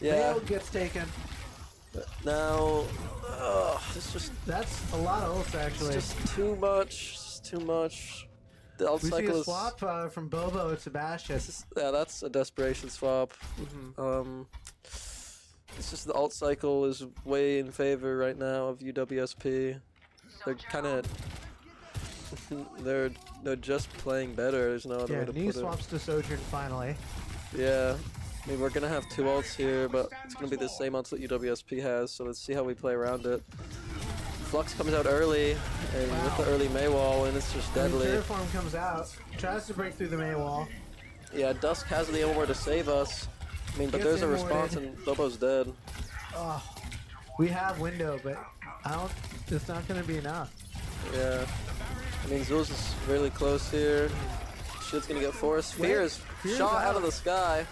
[SPEAKER 2] Yeah.
[SPEAKER 1] Mayo gets taken.
[SPEAKER 2] Now, it's just
[SPEAKER 1] That's a lot of ults actually.
[SPEAKER 2] just too much. It's too much. The ult
[SPEAKER 1] We see
[SPEAKER 2] cycle
[SPEAKER 1] a
[SPEAKER 2] is.
[SPEAKER 1] swap from Bobo to Sebastian.
[SPEAKER 2] Yeah, that's a desperation swap. It's just the alt cycle is way in favor right now of UWSP. They're kind of they're just playing better. There's no other
[SPEAKER 1] Yeah,
[SPEAKER 2] way to
[SPEAKER 1] knee
[SPEAKER 2] put it.
[SPEAKER 1] swaps to Sojourn finally.
[SPEAKER 2] Yeah, I mean we're gonna have 2 ults here, but it's gonna be the same ults that UWSP has. So let's see how we play around it. Flux comes out early, and with the early May wall, and it's just deadly.
[SPEAKER 1] Terraform comes out, tries to break through the May wall.
[SPEAKER 2] Yeah, Dusk has the Ilmor to save us. I mean, but
[SPEAKER 1] Gets
[SPEAKER 2] there's a
[SPEAKER 1] inwarded.
[SPEAKER 2] response, and Bobo's dead.
[SPEAKER 1] Oh, we have window, but I don't. It's not going to be enough.
[SPEAKER 2] Yeah. I mean, Zulz is really close here. Shit's gonna get forced. Fear is
[SPEAKER 1] Fear's
[SPEAKER 2] shot out
[SPEAKER 1] out.
[SPEAKER 2] of the sky.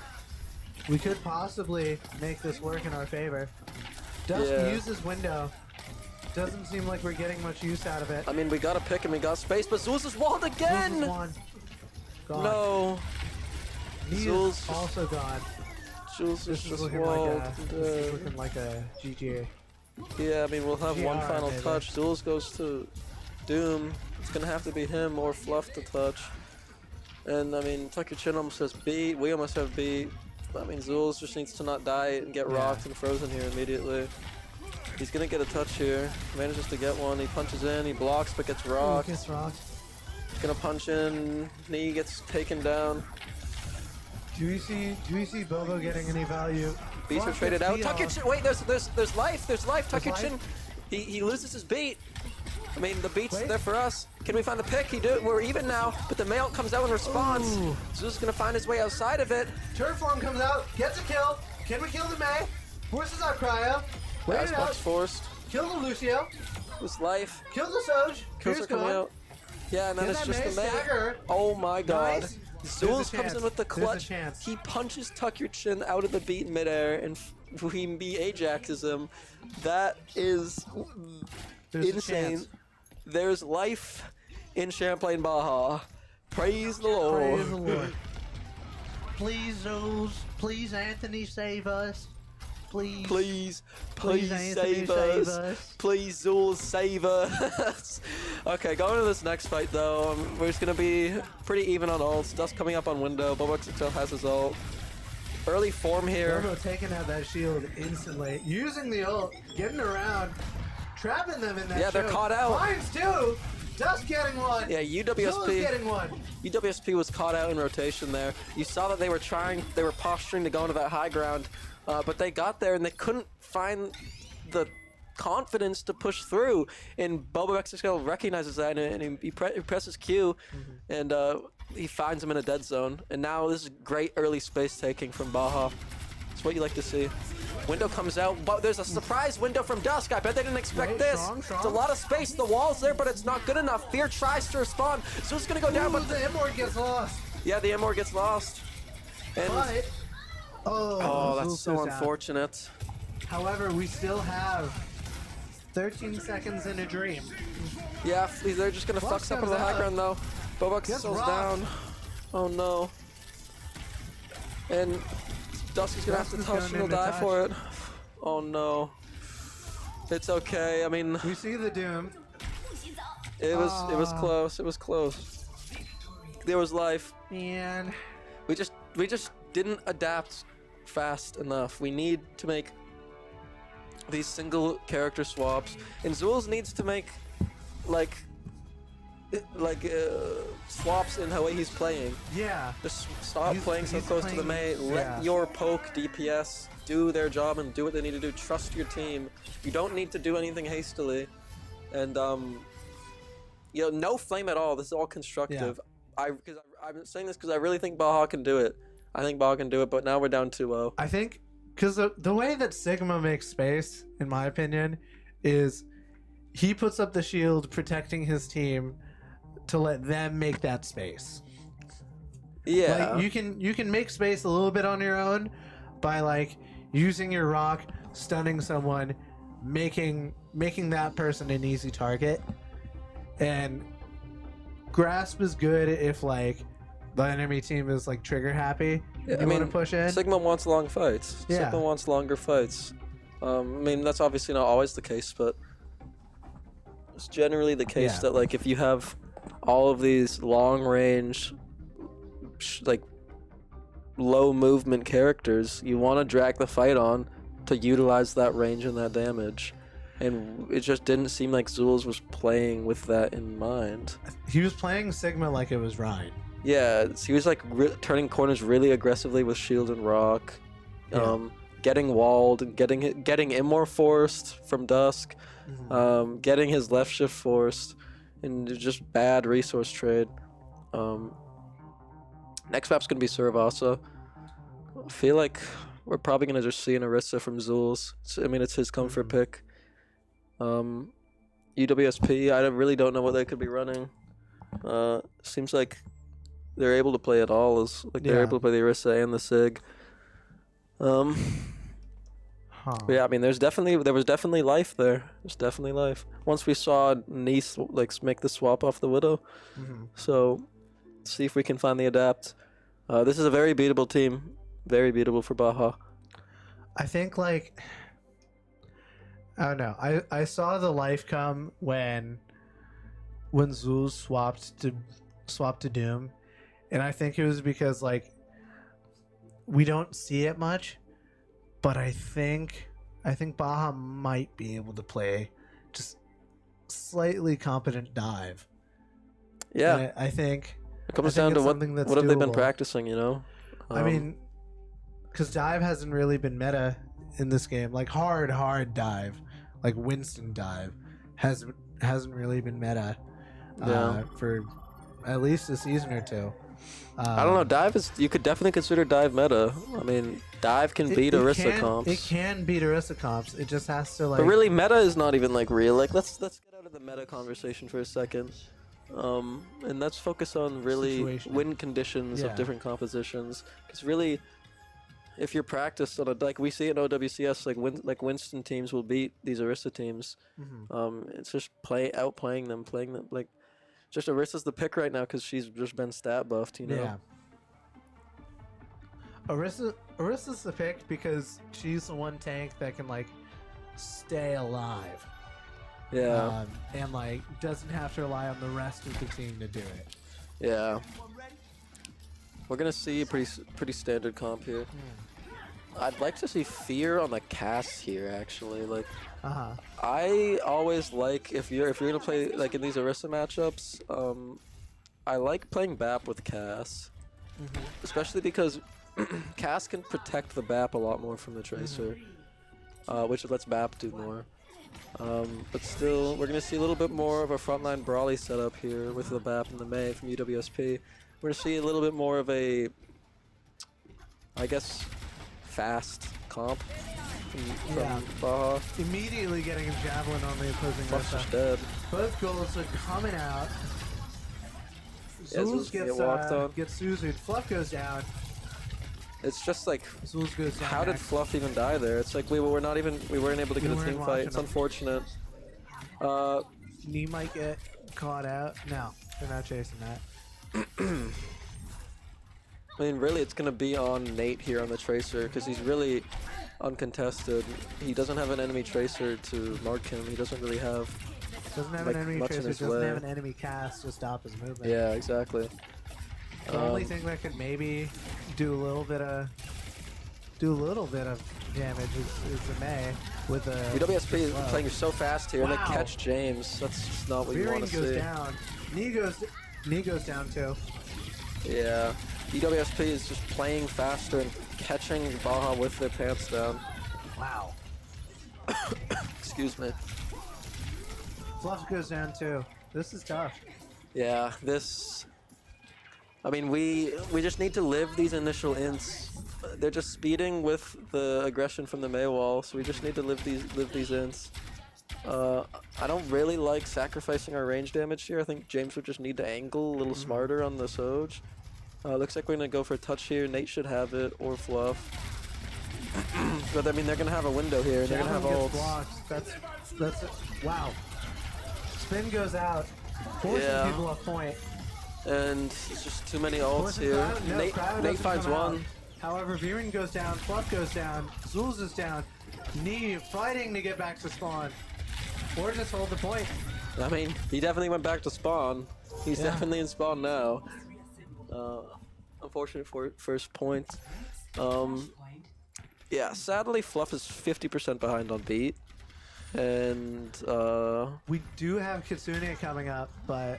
[SPEAKER 1] We could possibly make this work in our favor. Dusk
[SPEAKER 2] Yeah.
[SPEAKER 1] uses window. Doesn't seem like we're getting much use out of it.
[SPEAKER 2] I mean, we got a pick and we got space, but Zulz is walled
[SPEAKER 1] Zulz
[SPEAKER 2] again!
[SPEAKER 1] is one. Gone.
[SPEAKER 2] No.
[SPEAKER 1] He
[SPEAKER 2] Zulz
[SPEAKER 1] is also gone.
[SPEAKER 2] Jules
[SPEAKER 1] This
[SPEAKER 2] is
[SPEAKER 1] is
[SPEAKER 2] just
[SPEAKER 1] looking
[SPEAKER 2] walled.
[SPEAKER 1] like a GG.
[SPEAKER 2] Yeah, I mean, we'll have one
[SPEAKER 1] GR,
[SPEAKER 2] final
[SPEAKER 1] maybe.
[SPEAKER 2] touch. Zulz goes to Doom. It's gonna have to be him or Fluff to touch. And I mean, Tuck Your Chin almost has beat. We almost have beat. I mean, Zulz just needs to not die and get rocked and frozen here immediately. He's gonna get a touch here. Manages to get one. He punches in. He blocks, but gets rocked.
[SPEAKER 1] Gets rocked.
[SPEAKER 2] Gonna punch in. Knee gets taken down.
[SPEAKER 1] Do we see Bobo getting any value?
[SPEAKER 2] Beats are
[SPEAKER 1] Fluff
[SPEAKER 2] traded
[SPEAKER 1] gets
[SPEAKER 2] out.
[SPEAKER 1] beat
[SPEAKER 2] Tuck Your
[SPEAKER 1] off.
[SPEAKER 2] Chin. Wait, there's life. There's life. Tuck Your
[SPEAKER 1] There's
[SPEAKER 2] Chin.
[SPEAKER 1] life?
[SPEAKER 2] He loses his beat. I mean, the beat's
[SPEAKER 1] Wait.
[SPEAKER 2] there for us. Can we find the pick? We're even now, but the male comes out in response.
[SPEAKER 1] Ooh.
[SPEAKER 2] Zeus is gonna find his way outside of it.
[SPEAKER 1] Turf form comes out, gets a kill. Can we kill the May? Forces out Cryo. Wait it
[SPEAKER 2] Fastbox
[SPEAKER 1] out.
[SPEAKER 2] forced.
[SPEAKER 1] Kill the Lucio.
[SPEAKER 2] His life.
[SPEAKER 1] Kill the Soj.
[SPEAKER 2] Kills
[SPEAKER 1] Here's
[SPEAKER 2] are coming
[SPEAKER 1] gone.
[SPEAKER 2] out. Yeah, and then
[SPEAKER 1] Get
[SPEAKER 2] it's
[SPEAKER 1] that
[SPEAKER 2] just
[SPEAKER 1] May,
[SPEAKER 2] the May.
[SPEAKER 1] stagger.
[SPEAKER 2] Oh my god.
[SPEAKER 1] Nice.
[SPEAKER 2] Zulz
[SPEAKER 1] There's a
[SPEAKER 2] comes in
[SPEAKER 1] chance.
[SPEAKER 2] with the
[SPEAKER 1] There's a
[SPEAKER 2] clutch.
[SPEAKER 1] chance.
[SPEAKER 2] He punches Tuck Your Chin out of the beat in midair and he Ajaxes him. That is
[SPEAKER 1] There's a
[SPEAKER 2] insane.
[SPEAKER 1] chance.
[SPEAKER 2] There's life in Champlain, Baja. Praise the Lord.
[SPEAKER 1] Praise the Lord. Please, Zeus. Please, Anthony, save us. Please.
[SPEAKER 2] Please
[SPEAKER 1] Anthony,
[SPEAKER 2] save us. Please, Zulz, save us. Okay, going to this next fight though, we're just gonna be pretty even on ults. Dust coming up on window. Bobo has his ult. Early form here.
[SPEAKER 1] Bobo taking out that shield instantly. Using the ult, getting around, trapping them in that
[SPEAKER 2] Yeah, they're
[SPEAKER 1] shield.
[SPEAKER 2] caught out.
[SPEAKER 1] Finds two. Dust getting one.
[SPEAKER 2] Yeah,
[SPEAKER 1] Zul's getting one.
[SPEAKER 2] UWSP was caught out in rotation there. You saw that they were posturing to go into that high ground, but they got there and they couldn't find the confidence to push through. And Bobo Mexico recognizes that and he presses Q, and he finds him in a dead zone. And now this is great early space taking from Baja. It's what you like to see. Window comes out, but there's a surprise window from Dusk. I bet they didn't expect
[SPEAKER 1] Wait,
[SPEAKER 2] this.
[SPEAKER 1] strong.
[SPEAKER 2] It's a lot of space. The wall's there, but it's not good enough. Fear tries to respond. So it's gonna go down,
[SPEAKER 1] Ooh,
[SPEAKER 2] but
[SPEAKER 1] the Immort gets lost.
[SPEAKER 2] yeah, the Immort gets lost. And
[SPEAKER 1] But
[SPEAKER 2] oh, that's
[SPEAKER 1] Zul's
[SPEAKER 2] so
[SPEAKER 1] goes out.
[SPEAKER 2] unfortunate.
[SPEAKER 1] However, we still have 13 seconds in a dream.
[SPEAKER 2] Yeah, they're just gonna fuck
[SPEAKER 1] Flux
[SPEAKER 2] up on
[SPEAKER 1] comes
[SPEAKER 2] the high
[SPEAKER 1] out.
[SPEAKER 2] ground though. Bobux
[SPEAKER 1] Gets
[SPEAKER 2] slows
[SPEAKER 1] rocked.
[SPEAKER 2] down. Oh no. And Dusk is gonna have to
[SPEAKER 1] Dusk is
[SPEAKER 2] touch
[SPEAKER 1] going
[SPEAKER 2] and he'll
[SPEAKER 1] into
[SPEAKER 2] die
[SPEAKER 1] touch.
[SPEAKER 2] for it. Oh no. It's okay. I mean,
[SPEAKER 1] We see the Doom.
[SPEAKER 2] it was close. It was close. There was life.
[SPEAKER 1] And
[SPEAKER 2] We just didn't adapt fast enough. We need to make these single character swaps, and Zulz needs to make like swaps in the way he's playing.
[SPEAKER 1] yeah,
[SPEAKER 2] Just stop
[SPEAKER 1] He's-
[SPEAKER 2] playing so
[SPEAKER 1] he's
[SPEAKER 2] close to the
[SPEAKER 1] playing-
[SPEAKER 2] May. Let
[SPEAKER 1] yeah.
[SPEAKER 2] your poke DPS do their job and do what they need to do. Trust your team. You don't need to do anything hastily, and no flame at all. This is all constructive. I'm saying this because I really think Baja can do it. I think Baja can do it, but now we're down 2-0.
[SPEAKER 1] I think because the way that Sigma makes space, in my opinion, is he puts up the shield protecting his team to let them make that space.
[SPEAKER 2] Yeah.
[SPEAKER 1] Like you can make space a little bit on your own by like using your rock, stunning someone, making that person an easy target. And grasp is good if like the enemy team is like trigger happy.
[SPEAKER 2] Yeah,
[SPEAKER 1] You want to push in.
[SPEAKER 2] Sigma wants long fights.
[SPEAKER 1] Yeah.
[SPEAKER 2] Sigma wants longer fights. I mean, that's obviously not always the case, but it's generally the case
[SPEAKER 1] Yeah.
[SPEAKER 2] that like if you have all of these long range, like low movement characters, you want to drag the fight on to utilize that range and that damage. And it just didn't seem like Zulz was playing with that in mind.
[SPEAKER 1] He was playing Sigma like it was Ryan.
[SPEAKER 2] Yeah, he was like turning corners really aggressively with shield and rock,
[SPEAKER 1] Yeah.
[SPEAKER 2] getting walled and getting Immor forced from Dusk, getting his left shift forced, and it's just bad resource trade. Next map's gonna be Suravasa. I feel like we're probably gonna just see an Orisa from Zulz. I mean, it's his comfort pick. UWSP, I really don't know what they could be running. Seems like they're able to play it all. They're
[SPEAKER 1] Yeah.
[SPEAKER 2] able to play the Orisa and the Sig. But yeah, I mean, there was definitely life there. There's definitely life. Once we saw Nice like make the swap off the Widow, so see if we can finally adapt. This is a very beatable team, very beatable for Baja.
[SPEAKER 1] I think like I don't know. I saw the life come when Zul swapped to Doom, and I think it was because like we don't see it much, but I think Baja might be able to play just slightly competent dive.
[SPEAKER 2] Yeah,
[SPEAKER 1] and I think
[SPEAKER 2] it comes down to what have they been
[SPEAKER 1] doable.
[SPEAKER 2] practicing, you know?
[SPEAKER 1] I mean, because dive hasn't really been meta in this game. Like hard dive, like Winston dive, hasn't really been meta for at least a season or two.
[SPEAKER 2] I don't know. Dive is, you could definitely consider dive meta. I mean, dive can beat Orisa comps.
[SPEAKER 1] It can beat Orisa comps. It just has to like.
[SPEAKER 2] But really, meta is not even like real. Like let's get out of the meta conversation for a second. And let's focus on really win conditions of different compositions. Because really, if you're practiced on a, like we see in OWCS, like Winston teams will beat these Orisa teams. It's just outplaying them, playing them like. Just Orisa's the pick right now because she's just been stat buffed, you know.
[SPEAKER 1] Yeah. Orisa's the pick because she's the one tank that can like stay alive.
[SPEAKER 2] Yeah.
[SPEAKER 1] And like doesn't have to rely on the rest of the team to do it.
[SPEAKER 2] Yeah. We're gonna see a pretty standard comp here. I'd like to see Fear on the cast here actually. Like I always like if you're gonna play like in these Orisa matchups, I like playing BAP with Cass. Especially because Cass can protect the BAP a lot more from the Tracer. Which lets BAP do more. But still, we're going to see a little bit more of a frontline brawly setup here with the BAP and the Mei from UWSP. We're going to see a little bit more of a, I guess, fast comp from Baja.
[SPEAKER 1] Immediately getting a javelin on the opposing
[SPEAKER 2] Fluff's
[SPEAKER 1] Orisa.
[SPEAKER 2] just dead.
[SPEAKER 1] Both goals are coming out.
[SPEAKER 2] Yeah,
[SPEAKER 1] Zulz gets Suzu'd. Fluff goes down.
[SPEAKER 2] It's just like,
[SPEAKER 1] Zulz goes down.
[SPEAKER 2] how did Fluff even die there? It's like we weren't able to get a team fight. It's unfortunate.
[SPEAKER 1] Knee might get caught out. No, they're not chasing that.
[SPEAKER 2] I mean, really, it's going to be on Nate here on the Tracer because he's really uncontested. He doesn't have an enemy Tracer to mark him. He doesn't really have
[SPEAKER 1] an enemy
[SPEAKER 2] much
[SPEAKER 1] Tracer,
[SPEAKER 2] in his
[SPEAKER 1] doesn't
[SPEAKER 2] way.
[SPEAKER 1] have an enemy cast to stop his movement.
[SPEAKER 2] Yeah, exactly.
[SPEAKER 1] The only thing that could maybe do a little bit of damage is the Mei with the
[SPEAKER 2] UWSP is playing so fast here, and they catch James. That's just not what you want to see.
[SPEAKER 1] goes down. Knee goes down too.
[SPEAKER 2] Yeah, UWSP is just playing faster and catching Baja with their pants down.
[SPEAKER 1] Wow.
[SPEAKER 2] Excuse me.
[SPEAKER 1] Fluff goes down too. This is tough.
[SPEAKER 2] Yeah, this. I mean, we just need to live these initial ints. They're just speeding with the aggression from the Mei wall, so we just need to live these ints. I don't really like sacrificing our range damage here. I think James would just need to angle a little smarter on the Soj. Looks like we're gonna go for a touch here. Nate should have it, or Fluff. But I mean, they're gonna have a window here, and they're gonna have ults.
[SPEAKER 1] That's it. Wow. Spin goes out, forcing people off point.
[SPEAKER 2] And it's just too many ults here. Nate finds one.
[SPEAKER 1] However, Viren goes down, Fluff goes down, Zulz is down. Knee fighting to get back to spawn. Or just hold the point.
[SPEAKER 2] I mean, he definitely went back to spawn. He's definitely in spawn now. Unfortunate for first point. Yeah, sadly, Fluff is 50% behind on beat. And
[SPEAKER 1] we do have Kitsune coming up, but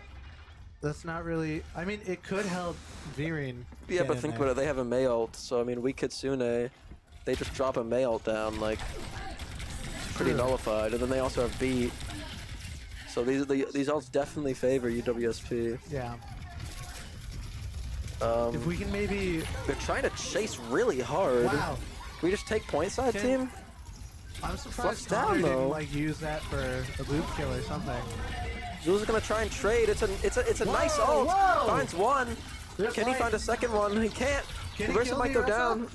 [SPEAKER 1] that's not really. I mean, it could help Viren.
[SPEAKER 2] Yeah, but think about it. They have a Mei ult, so I mean, we Kitsune, they just drop a Mei ult down, like pretty nullified, and then they also have beat. So these ults definitely favor UWSP.
[SPEAKER 1] Yeah. If we can maybe.
[SPEAKER 2] They're trying to chase really hard.
[SPEAKER 1] Wow.
[SPEAKER 2] We just take point side team.
[SPEAKER 1] I'm surprised
[SPEAKER 2] down
[SPEAKER 1] Connor
[SPEAKER 2] though.
[SPEAKER 1] didn't like use that for a loop kill or something.
[SPEAKER 2] Zul's gonna try and trade. It's a nice ult.
[SPEAKER 1] Whoa.
[SPEAKER 2] Finds one. Can he find a second one? He can't.
[SPEAKER 1] Can he
[SPEAKER 2] Orisa
[SPEAKER 1] kill
[SPEAKER 2] might
[SPEAKER 1] the
[SPEAKER 2] go
[SPEAKER 1] Orisa?
[SPEAKER 2] down.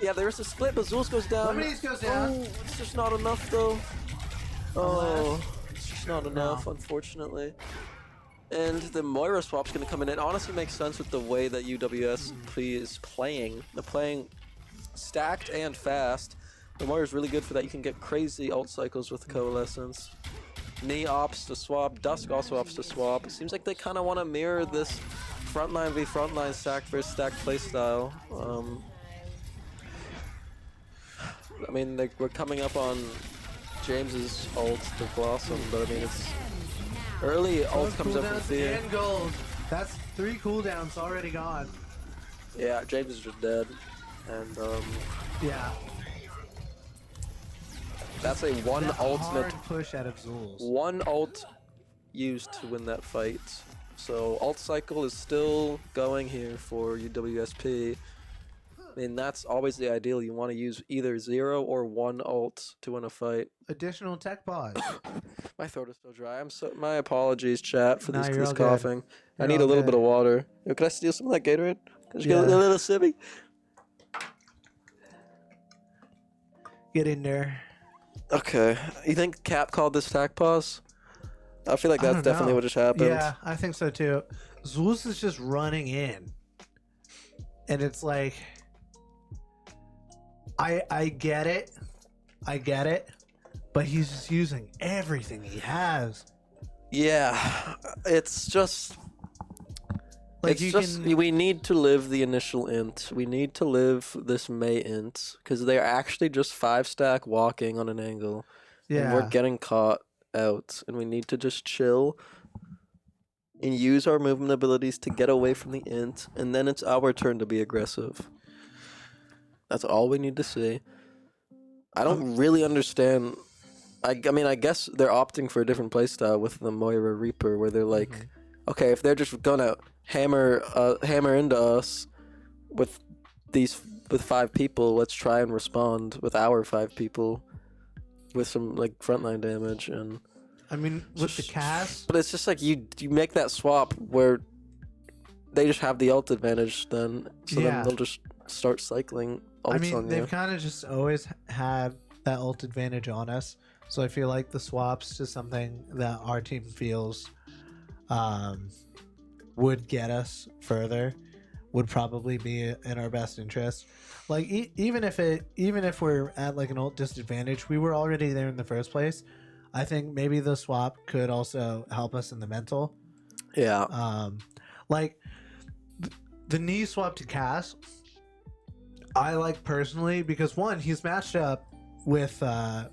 [SPEAKER 2] Yeah, there's a split, but Zulz goes down.
[SPEAKER 1] Lemonade goes down.
[SPEAKER 2] Oh, it's just not enough, though. Oh, it's just not enough,
[SPEAKER 1] No.
[SPEAKER 2] unfortunately. And the Moira swap's going to come in. It honestly makes sense with the way that UWS is playing. They're playing stacked and fast. The Moira's really good for that. You can get crazy ult cycles with Coalescence. Knee opts to swap. Dusk also opts to swap. It seems like they kind of want to mirror this frontline v frontline stacked versus stacked playstyle. I mean, we're coming up on James's ult to Blossom, but I mean, it's early ult comes up from Fear.
[SPEAKER 1] And gold. That's 3 cooldowns already gone.
[SPEAKER 2] Yeah, James is just dead. And,
[SPEAKER 1] Yeah.
[SPEAKER 2] that's a one
[SPEAKER 1] That
[SPEAKER 2] ultimate,
[SPEAKER 1] hard push out of Zulz.
[SPEAKER 2] one ult used to win that fight. So ult cycle is still going here for UWSP. I mean, that's always the ideal. You want to use either 0 or 1 ult to win a fight.
[SPEAKER 1] Additional tech pause.
[SPEAKER 2] My throat is still dry. My apologies, chat, for
[SPEAKER 1] Nah,
[SPEAKER 2] this
[SPEAKER 1] you're all good.
[SPEAKER 2] coughing. I
[SPEAKER 1] You're
[SPEAKER 2] need a
[SPEAKER 1] all
[SPEAKER 2] little
[SPEAKER 1] good.
[SPEAKER 2] bit of water. Yo, can I steal some of that Gatorade? Can you get a
[SPEAKER 1] Yeah.
[SPEAKER 2] little sippy?
[SPEAKER 1] Get in there.
[SPEAKER 2] Okay. You think Cap called this tack pause? I feel like
[SPEAKER 1] I
[SPEAKER 2] that's
[SPEAKER 1] don't
[SPEAKER 2] definitely
[SPEAKER 1] know.
[SPEAKER 2] what just happened.
[SPEAKER 1] Yeah, I think so too. Zulz is just running in. And it's like I get it. I get it. But he's just using everything he has.
[SPEAKER 2] Yeah. It's just...
[SPEAKER 1] Like
[SPEAKER 2] it's
[SPEAKER 1] you
[SPEAKER 2] just,
[SPEAKER 1] can
[SPEAKER 2] we need to live the initial int. We need to live this May int. Because they're actually just 5-stack walking on an angle. And we're
[SPEAKER 1] yeah.
[SPEAKER 2] getting caught out. And we need to just chill and use our movement abilities to get away from the int. And then it's our turn to be aggressive. That's all we need to see. I don't really understand. I mean, I guess they're opting for a different playstyle with the Moira Reaper, where they're like, okay, if they're just gonna hammer into us with 5 people, let's try and respond with our 5 people with some like frontline damage. And
[SPEAKER 1] I mean with the cast.
[SPEAKER 2] but it's just like you make that swap where they just have the ult advantage, then then they'll just start cycling ults
[SPEAKER 1] I mean
[SPEAKER 2] on
[SPEAKER 1] they've
[SPEAKER 2] you.
[SPEAKER 1] kind of just always had that ult advantage on us. So I feel like the swaps to something that our team feels would get us further would probably be in our best interest. Like even if we're at like an ult disadvantage, we were already there in the first place. I think maybe the swap could also help us in the mental.
[SPEAKER 2] Yeah.
[SPEAKER 1] Like the knee swap to Cass, I like personally because one, he's matched up with the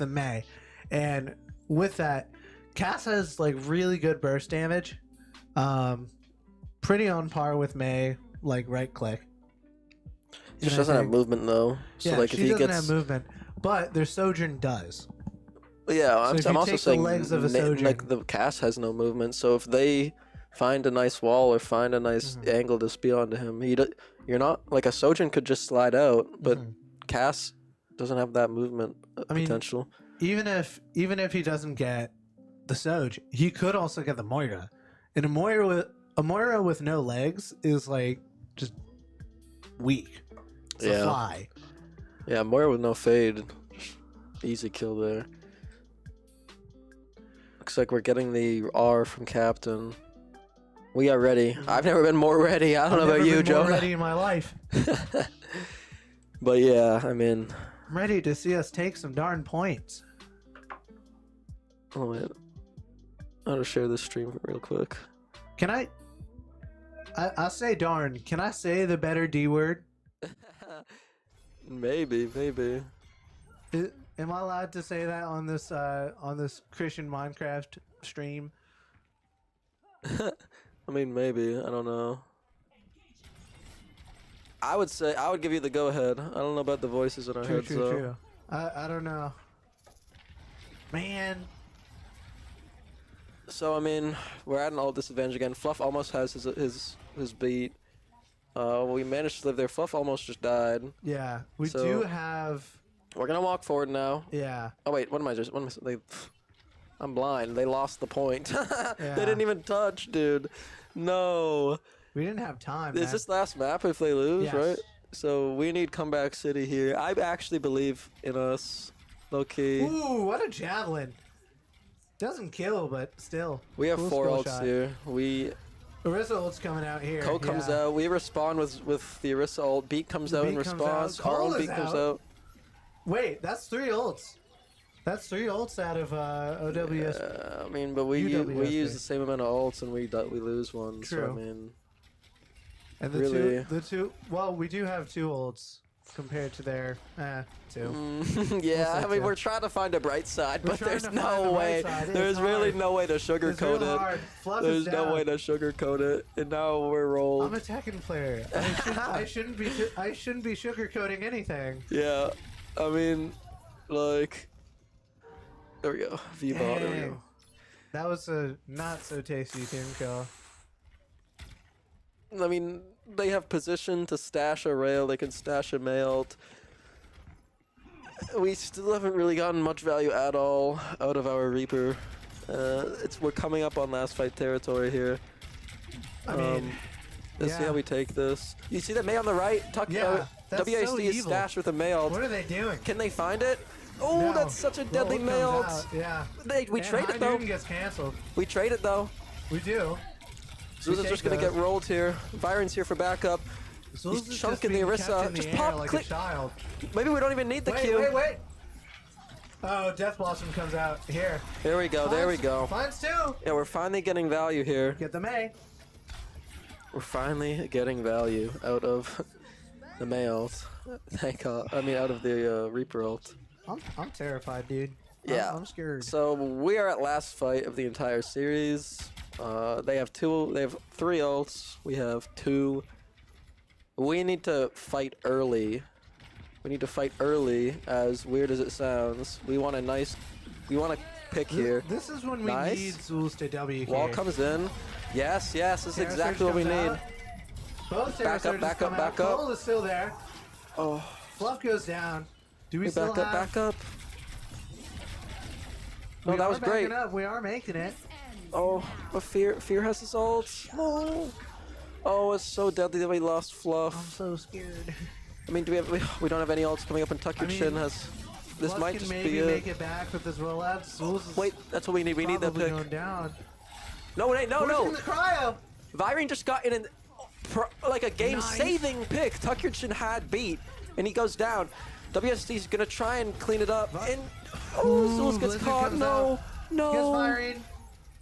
[SPEAKER 1] May, and with that, Cass has like really good burst damage, pretty on par with May, like right click.
[SPEAKER 2] He just doesn't have movement though. So
[SPEAKER 1] Yeah,
[SPEAKER 2] like if
[SPEAKER 1] she
[SPEAKER 2] he
[SPEAKER 1] doesn't
[SPEAKER 2] gets
[SPEAKER 1] have movement, but their Sojourn does.
[SPEAKER 2] yeah,
[SPEAKER 1] So if
[SPEAKER 2] I'm
[SPEAKER 1] you
[SPEAKER 2] also
[SPEAKER 1] take the
[SPEAKER 2] saying
[SPEAKER 1] legs of a Sojourn-
[SPEAKER 2] like the cast has no movement. So if they find a nice wall or find a nice angle to speed onto him, you're not like a Sojourn could just slide out, but Cass doesn't have that movement potential.
[SPEAKER 1] Even if he doesn't get the Soj, he could also get the Moira, and a Moira with no legs is like just weak. It's a fly.
[SPEAKER 2] Yeah, Moira with no fade, easy kill there. Looks like we're getting the R from Captain. We are ready. I've never been more ready. I don't know about you, Joe.
[SPEAKER 1] I'm ready in my life.
[SPEAKER 2] But yeah, I mean,
[SPEAKER 1] I'm ready to see us take some darn points.
[SPEAKER 2] oh man, I'll just share this stream real quick.
[SPEAKER 1] Can I say darn. Can I say the better D word?
[SPEAKER 2] Maybe.
[SPEAKER 1] Am I allowed to say that on this Christian Minecraft stream?
[SPEAKER 2] I mean, maybe. I don't know. I would give you the go ahead. I don't know about the voices in our heads though.
[SPEAKER 1] True. I don't know. Man.
[SPEAKER 2] So I mean, we're at an ult disadvantage again. Fluff almost has his beat. We managed to live there. Fluff almost just died.
[SPEAKER 1] Yeah, we
[SPEAKER 2] So-
[SPEAKER 1] do have.
[SPEAKER 2] We're gonna walk forward now.
[SPEAKER 1] Yeah.
[SPEAKER 2] Oh wait, I'm blind. They lost the point.
[SPEAKER 1] Yeah.
[SPEAKER 2] They didn't even touch, dude. No.
[SPEAKER 1] We didn't have time.
[SPEAKER 2] Is
[SPEAKER 1] man.
[SPEAKER 2] this last map if they lose,
[SPEAKER 1] Yes.
[SPEAKER 2] right? So we need comeback city here. I actually believe in us. Low key.
[SPEAKER 1] Ooh, what a javelin. Doesn't kill, but still.
[SPEAKER 2] We have
[SPEAKER 1] Cool
[SPEAKER 2] 4
[SPEAKER 1] skill
[SPEAKER 2] ults
[SPEAKER 1] shot.
[SPEAKER 2] here.
[SPEAKER 1] Orisa ult's coming out here.
[SPEAKER 2] Cole comes out. We respond with the Orisa ult. Beat comes out in
[SPEAKER 1] Beat comes
[SPEAKER 2] response.
[SPEAKER 1] out.
[SPEAKER 2] Our
[SPEAKER 1] Cole
[SPEAKER 2] own
[SPEAKER 1] is
[SPEAKER 2] beat comes
[SPEAKER 1] out.
[SPEAKER 2] out.
[SPEAKER 1] Wait, that's 3 ults. That's 3 ults out of OWS.
[SPEAKER 2] I mean, but we
[SPEAKER 1] UWSP.
[SPEAKER 2] use the same amount of ults and we lose one.
[SPEAKER 1] True.
[SPEAKER 2] So I mean,
[SPEAKER 1] And
[SPEAKER 2] really?
[SPEAKER 1] the two. Well, we do have 2 ults compared to their 2.
[SPEAKER 2] yeah.
[SPEAKER 1] say
[SPEAKER 2] I mean,
[SPEAKER 1] two.
[SPEAKER 2] we're trying to find a bright side,
[SPEAKER 1] We're
[SPEAKER 2] but
[SPEAKER 1] trying
[SPEAKER 2] there's
[SPEAKER 1] to find
[SPEAKER 2] no
[SPEAKER 1] the bright
[SPEAKER 2] way.
[SPEAKER 1] side. It's
[SPEAKER 2] There's really
[SPEAKER 1] hard.
[SPEAKER 2] no way to
[SPEAKER 1] It's
[SPEAKER 2] sugarcoat
[SPEAKER 1] real
[SPEAKER 2] it.
[SPEAKER 1] hard. Fluff
[SPEAKER 2] There's
[SPEAKER 1] is down.
[SPEAKER 2] no way to sugarcoat it, and now we're rolled.
[SPEAKER 1] I'm attacking player. I shouldn't be sugarcoating anything.
[SPEAKER 2] Yeah, I mean, like, there we go. V-ball, there we
[SPEAKER 1] Dang.
[SPEAKER 2] go.
[SPEAKER 1] That was a not so tasty team kill.
[SPEAKER 2] I mean, they have position to stash a rail. They can stash a mailed. We still haven't really gotten much value at all out of our Reaper. We're coming up on last fight territory here.
[SPEAKER 1] I mean,
[SPEAKER 2] let's see
[SPEAKER 1] yeah.
[SPEAKER 2] how we take this. You see the May on the right?
[SPEAKER 1] Yeah, that's
[SPEAKER 2] WASD
[SPEAKER 1] so
[SPEAKER 2] is
[SPEAKER 1] evil.
[SPEAKER 2] stashed with a mail.
[SPEAKER 1] What are they doing?
[SPEAKER 2] Can they find it? Oh,
[SPEAKER 1] No.
[SPEAKER 2] that's such a deadly
[SPEAKER 1] Roll
[SPEAKER 2] mail.
[SPEAKER 1] comes out, yeah.
[SPEAKER 2] We
[SPEAKER 1] And
[SPEAKER 2] trade
[SPEAKER 1] High
[SPEAKER 2] it though.
[SPEAKER 1] Noon gets canceled.
[SPEAKER 2] We trade it though.
[SPEAKER 1] We do.
[SPEAKER 2] Zeus is
[SPEAKER 1] take
[SPEAKER 2] just gonna
[SPEAKER 1] those.
[SPEAKER 2] get rolled here. Byron's here for backup.
[SPEAKER 1] Zulz
[SPEAKER 2] He's
[SPEAKER 1] is
[SPEAKER 2] chunking
[SPEAKER 1] just
[SPEAKER 2] the
[SPEAKER 1] being kept
[SPEAKER 2] Orisa.
[SPEAKER 1] in the
[SPEAKER 2] Just
[SPEAKER 1] air
[SPEAKER 2] pop,
[SPEAKER 1] like
[SPEAKER 2] click.
[SPEAKER 1] a child.
[SPEAKER 2] Maybe we don't even need the
[SPEAKER 1] Wait,
[SPEAKER 2] Q.
[SPEAKER 1] wait. Oh, Death Blossom comes out here.
[SPEAKER 2] There we go. There we go.
[SPEAKER 1] Finds 2.
[SPEAKER 2] Yeah, we're finally getting value here.
[SPEAKER 1] Get the May.
[SPEAKER 2] We're finally getting value out of the males. Thank God. I mean, out of the Reaper ult.
[SPEAKER 1] I'm terrified, dude.
[SPEAKER 2] Yeah.
[SPEAKER 1] I'm scared.
[SPEAKER 2] So we are at last fight of the entire series. They have 3 ults. We have 2. We need to fight early. We need to fight early, as weird as it sounds. We want a pick here.
[SPEAKER 1] This is when we
[SPEAKER 2] Nice.
[SPEAKER 1] need Zulz to W
[SPEAKER 2] Wall
[SPEAKER 1] here.
[SPEAKER 2] comes in. Yes, this is
[SPEAKER 1] Terra
[SPEAKER 2] exactly
[SPEAKER 1] Surge
[SPEAKER 2] what we
[SPEAKER 1] comes
[SPEAKER 2] need.
[SPEAKER 1] out. Both Terra
[SPEAKER 2] Back up,
[SPEAKER 1] Surges
[SPEAKER 2] back
[SPEAKER 1] come
[SPEAKER 2] up,
[SPEAKER 1] out.
[SPEAKER 2] back up.
[SPEAKER 1] Cole is still there.
[SPEAKER 2] Oh,
[SPEAKER 1] Fluff goes down. Do we
[SPEAKER 2] hey,
[SPEAKER 1] still
[SPEAKER 2] back up,
[SPEAKER 1] have...
[SPEAKER 2] back up.
[SPEAKER 1] We
[SPEAKER 2] Oh, that
[SPEAKER 1] are
[SPEAKER 2] was great.
[SPEAKER 1] backing up. We are making it.
[SPEAKER 2] Oh, but Fear has his ult. No. Oh, it's so deadly that we lost
[SPEAKER 1] I'm
[SPEAKER 2] Fluff.
[SPEAKER 1] so scared.
[SPEAKER 2] I mean, we don't have any ults coming up, and Tuck Your
[SPEAKER 1] I mean,
[SPEAKER 2] Chin has. This
[SPEAKER 1] Fluff
[SPEAKER 2] might
[SPEAKER 1] can
[SPEAKER 2] just
[SPEAKER 1] maybe
[SPEAKER 2] be
[SPEAKER 1] make
[SPEAKER 2] it.
[SPEAKER 1] it back with this rollout. Zulz is
[SPEAKER 2] Wait, that's what we need. We need that
[SPEAKER 1] probably
[SPEAKER 2] pick.
[SPEAKER 1] going down.
[SPEAKER 2] No, wait, no,
[SPEAKER 1] Forcing
[SPEAKER 2] no.
[SPEAKER 1] the cryo.
[SPEAKER 2] Virene just got in like a game-saving pick. Tuck Your Chin had beat, and he goes down. WSD's gonna try and clean it up, and Zulz gets
[SPEAKER 1] Blizzard
[SPEAKER 2] caught.
[SPEAKER 1] comes
[SPEAKER 2] No,
[SPEAKER 1] out. Gets
[SPEAKER 2] no,
[SPEAKER 1] firing.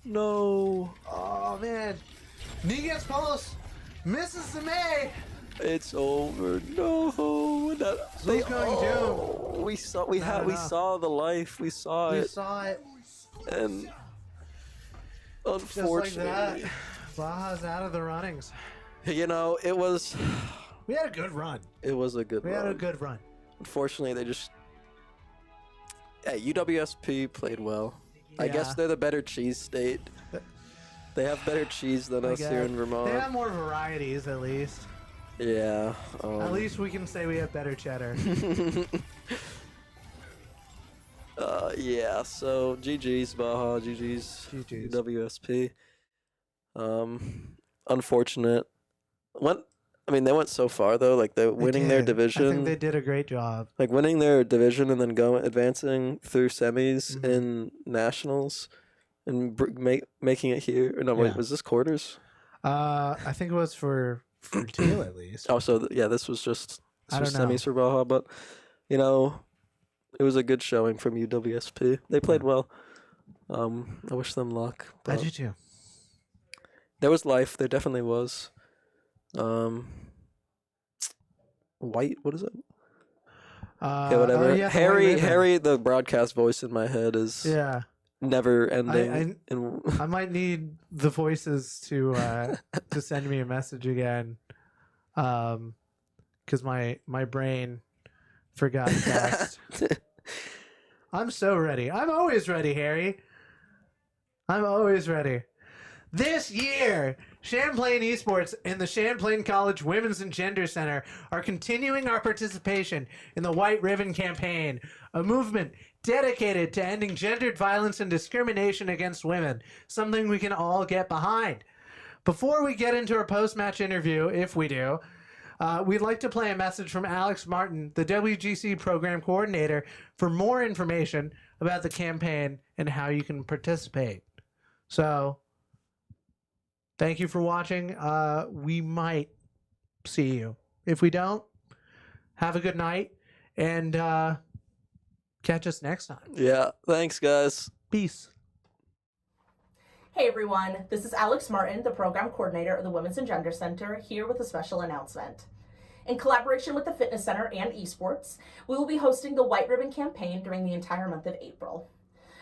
[SPEAKER 2] no.
[SPEAKER 1] Oh man. Knee gets pulse. Misses the May.
[SPEAKER 2] It's over. No.
[SPEAKER 1] Zulz going
[SPEAKER 2] We saw. We
[SPEAKER 1] Not enough.
[SPEAKER 2] saw the life. We saw
[SPEAKER 1] We
[SPEAKER 2] it.
[SPEAKER 1] saw it.
[SPEAKER 2] And
[SPEAKER 1] Just like
[SPEAKER 2] unfortunately,
[SPEAKER 1] that. Baja's out of the runnings.
[SPEAKER 2] you know, it was
[SPEAKER 1] We had a good run.
[SPEAKER 2] a good
[SPEAKER 1] We had a
[SPEAKER 2] run.
[SPEAKER 1] good run.
[SPEAKER 2] Unfortunately, they just UWSP played well. I guess
[SPEAKER 1] Yeah.
[SPEAKER 2] they're the better cheese state. They have better cheese than
[SPEAKER 1] I
[SPEAKER 2] us here
[SPEAKER 1] guess.
[SPEAKER 2] in Vermont.
[SPEAKER 1] They have more varieties, at least.
[SPEAKER 2] Yeah.
[SPEAKER 1] At least we can say we have better cheddar.
[SPEAKER 2] Yeah. So GG's Baja, GG's
[SPEAKER 1] GG's.
[SPEAKER 2] UWSP. Unfortunate. They went so far though. Like they're winning their
[SPEAKER 1] did. I
[SPEAKER 2] division.
[SPEAKER 1] think they did a great job.
[SPEAKER 2] Like winning their division and then advancing through semis
[SPEAKER 1] Mhm.
[SPEAKER 2] in nationals, and making it here. No, wait,
[SPEAKER 1] Yeah.
[SPEAKER 2] was this quarters?
[SPEAKER 1] I think it was for Teal at least.
[SPEAKER 2] Oh, so this was just
[SPEAKER 1] I
[SPEAKER 2] was
[SPEAKER 1] don't know.
[SPEAKER 2] semis for Baja, but it was a good showing from UWSP. They played well. I wish them luck.
[SPEAKER 1] I
[SPEAKER 2] But
[SPEAKER 1] do too.
[SPEAKER 2] there was life. There definitely was. White. What is it? Okay, whatever.
[SPEAKER 1] oh, yeah, the White Ribbon.
[SPEAKER 2] Harry, the broadcast voice in my head is
[SPEAKER 1] Yeah.
[SPEAKER 2] never ending.
[SPEAKER 1] I might need the voices to send me a message again, because my brain forgot text. I'm so ready. I'm always ready, Harry. I'm always ready. This year, Champlain Esports and the Champlain College Women's and Gender Center are continuing our participation in the White Ribbon Campaign, a movement dedicated to ending gendered violence and discrimination against women, something we can all get behind. Before we get into our post-match interview, if we do, We'd like to play a message from Alex Martin, the WGC program coordinator, for more information about the campaign and how you can participate. So, thank you for watching. We might see you. If we don't, have a good night and catch us next time.
[SPEAKER 2] Yeah. Thanks, guys.
[SPEAKER 1] Peace.
[SPEAKER 5] Hey everyone, this is Alex Martin, the program coordinator of the Women's and Gender Center, here with a special announcement. In collaboration with the Fitness Center and esports, we will be hosting the White Ribbon campaign during the entire month of April.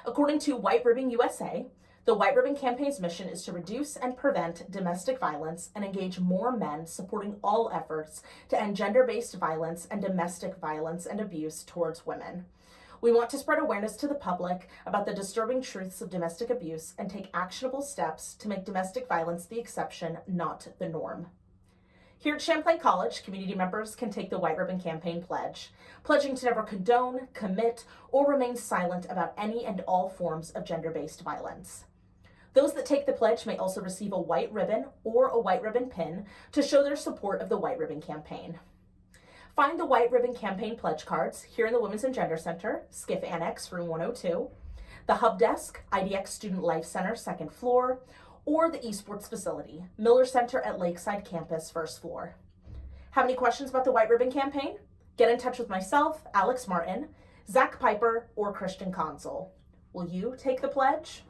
[SPEAKER 5] According to White Ribbon USA, the White Ribbon campaign's mission is to reduce and prevent domestic violence and engage more men, supporting all efforts to end gender-based violence and domestic violence and abuse towards women. We want to spread awareness to the public about the disturbing truths of domestic abuse and take actionable steps to make domestic violence the exception, not the norm. Here at Champlain College, community members can take the White Ribbon Campaign pledge, pledging to never condone, commit, or remain silent about any and all forms of gender-based violence. Those that take the pledge may also receive a white ribbon or a white ribbon pin to show their support of the White Ribbon Campaign. Find the White Ribbon Campaign pledge cards here in the Women's and Gender Center, Skiff Annex, room 102, the Hub Desk, IDX Student Life Center, second floor, or the esports facility, Miller Center at Lakeside Campus, first floor. Have any questions about the White Ribbon Campaign? Get in touch with myself, Alex Martin, Zach Piper, or Christian Consul. Will you take the pledge?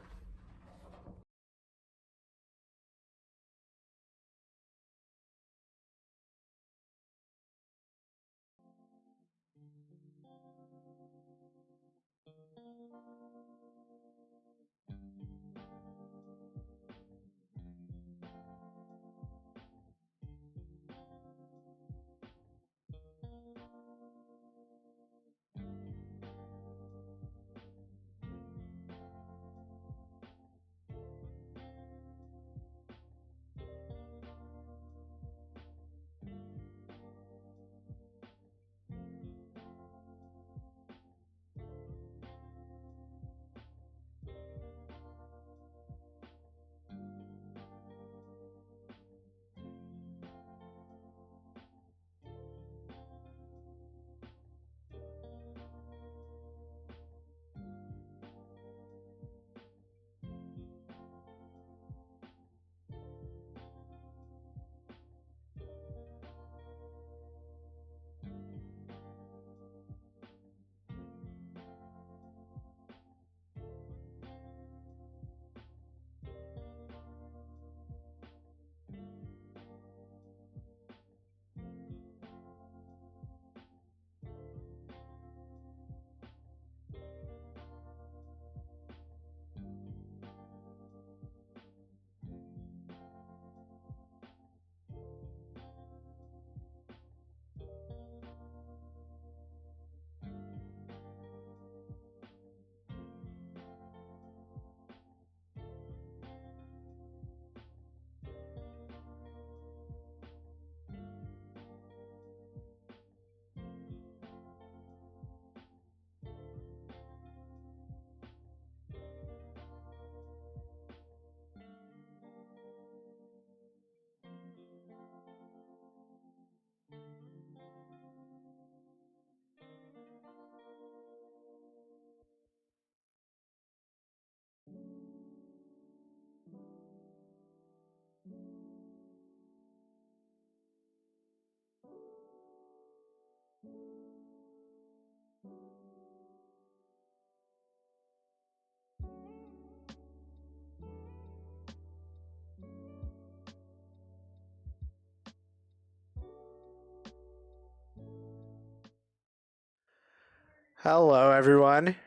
[SPEAKER 1] Hello, everyone.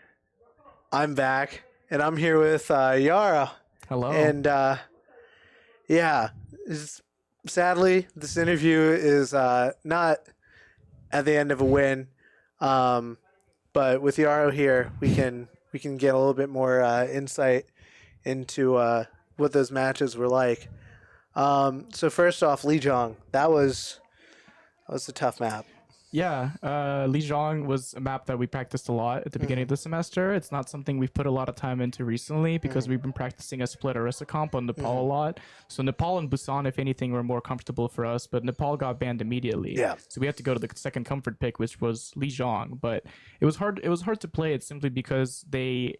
[SPEAKER 1] I'm back, and I'm here with Yara.
[SPEAKER 6] Hello.
[SPEAKER 1] And sadly, this interview is not at the end of a win. But with Yara here, we can get a little bit more insight into what those matches were like. So first off, Lijiang, that was a tough map.
[SPEAKER 6] Yeah, Lijiang was a map that we practiced a lot at the beginning of the semester. It's not something we've put a lot of time into recently because we've been practicing a split Orisa comp on Nepal a lot. So Nepal and Busan, if anything, were more comfortable for us, but Nepal got banned immediately.
[SPEAKER 1] Yeah.
[SPEAKER 6] So we had to go to the second comfort pick, which was Lijiang. But it was hard. It was hard to play it simply because they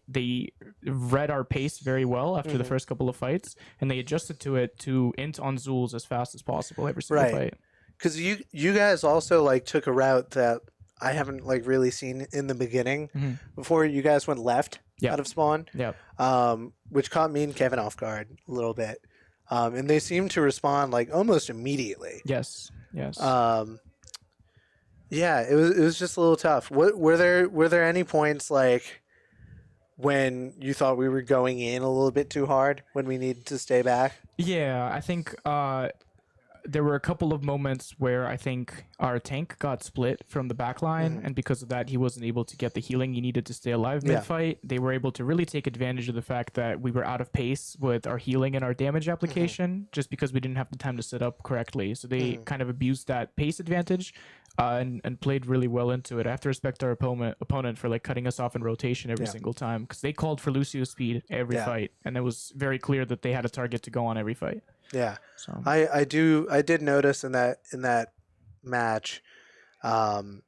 [SPEAKER 6] read our pace very well after the first couple of fights, and they adjusted to it to int on Zuls as fast as possible every single
[SPEAKER 1] Right.
[SPEAKER 6] fight.
[SPEAKER 1] Because you guys also like took a route that I haven't like really seen in the beginning. Before you guys went left
[SPEAKER 6] Yeah.
[SPEAKER 1] out of spawn,
[SPEAKER 6] Yeah.
[SPEAKER 1] which caught me and Kevin off guard a little bit. And they seemed to respond like almost immediately.
[SPEAKER 6] Yes. Yes.
[SPEAKER 1] Yeah, it was just a little tough. What were there any points like when you thought we were going in a little bit too hard when we needed to stay back?
[SPEAKER 6] Yeah, I think there were a couple of moments where I think our tank got split from the back line, and because of that, he wasn't able to get the healing he needed to stay alive mid-fight. They were able to really take advantage of the fact that we were out of pace with our healing and our damage application just because we didn't have the time to set up correctly. So they kind of abused that pace advantage and played really well into it. I have to respect our opponent for like cutting us off in rotation every single time because they called for Lucio speed every fight, and it was very clear that they had a target to go on every fight.
[SPEAKER 1] Yeah,
[SPEAKER 6] So
[SPEAKER 1] I did notice in that match, Zulz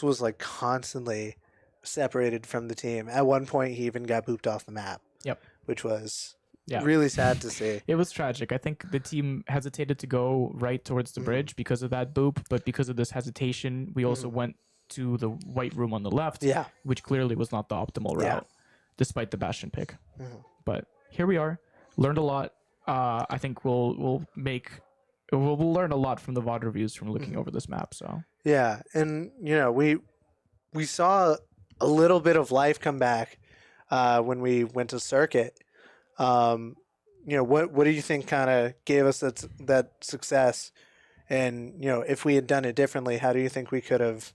[SPEAKER 1] was like constantly separated from the team. At one point, he even got booped off the map.
[SPEAKER 6] Yep.
[SPEAKER 1] Which was
[SPEAKER 6] Yeah.
[SPEAKER 1] really sad to see.
[SPEAKER 6] It was tragic. I think the team hesitated to go right towards the bridge because of that boop, but because of this hesitation, we also went to the white room on the left, which clearly was not the optimal route, despite the Bastion pick. But here we are. Learned a lot. I think we'll learn a lot from the VOD reviews from looking over this map. So
[SPEAKER 1] Yeah, and we saw a little bit of life come back when we went to circuit. What do you think kind of gave us that success? And if we had done it differently, how do you think we could have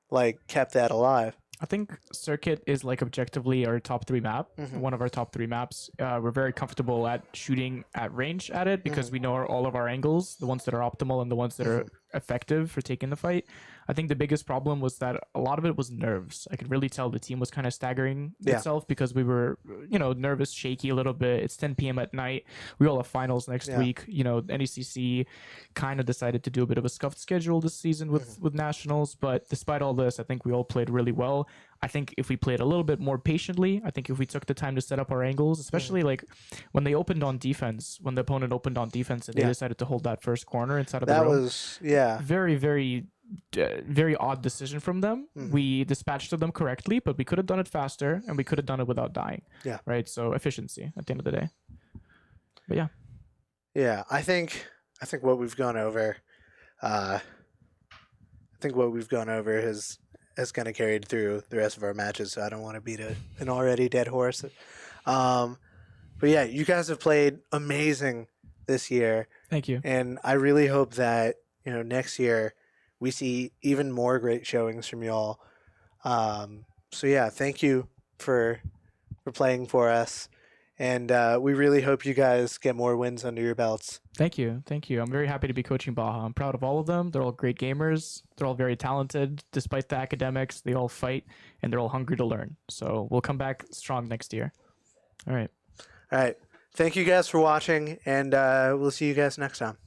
[SPEAKER 1] like kept that alive?
[SPEAKER 6] I think Circuit is like objectively our top 3 map, one of our top 3 maps. We're very comfortable at shooting at range at it because we know all of our angles, the ones that are optimal and the ones that are effective for taking the fight. I think the biggest problem was that a lot of it was nerves. I could really tell the team was kind of staggering itself because we were, nervous, shaky a little bit. It's 10 p.m. at night. We all have finals next week. NECC kind of decided to do a bit of a scuffed schedule this season with nationals. But despite all this, I think we all played really well. I think if we played a little bit more patiently, I think if we took the time to set up our angles, especially like when they opened on defense, when the opponent opened on defense and they decided to hold that first corner inside of the room. That
[SPEAKER 1] was,
[SPEAKER 6] very, very, very odd decision from them. We dispatched them correctly, but we could have done it faster and we could have done it without dying. Yeah. Right. So efficiency at the end of the day. But yeah.
[SPEAKER 1] Yeah. I think what we've gone over, has kind of carried through the rest of our matches, so I don't want to beat an already dead horse. But yeah, you guys have played amazing this year.
[SPEAKER 6] Thank you.
[SPEAKER 1] And I really hope that, next year we see even more great showings from y'all. So yeah, thank you for playing for us. And we really hope you guys get more wins under your belts.
[SPEAKER 6] Thank you. Thank you. I'm very happy to be coaching Baja. I'm proud of all of them. They're all great gamers. They're all very talented. Despite the academics, they all fight, and they're all hungry to learn. So we'll come back strong next year. All right.
[SPEAKER 1] All right. Thank you guys for watching, and we'll see you guys next time.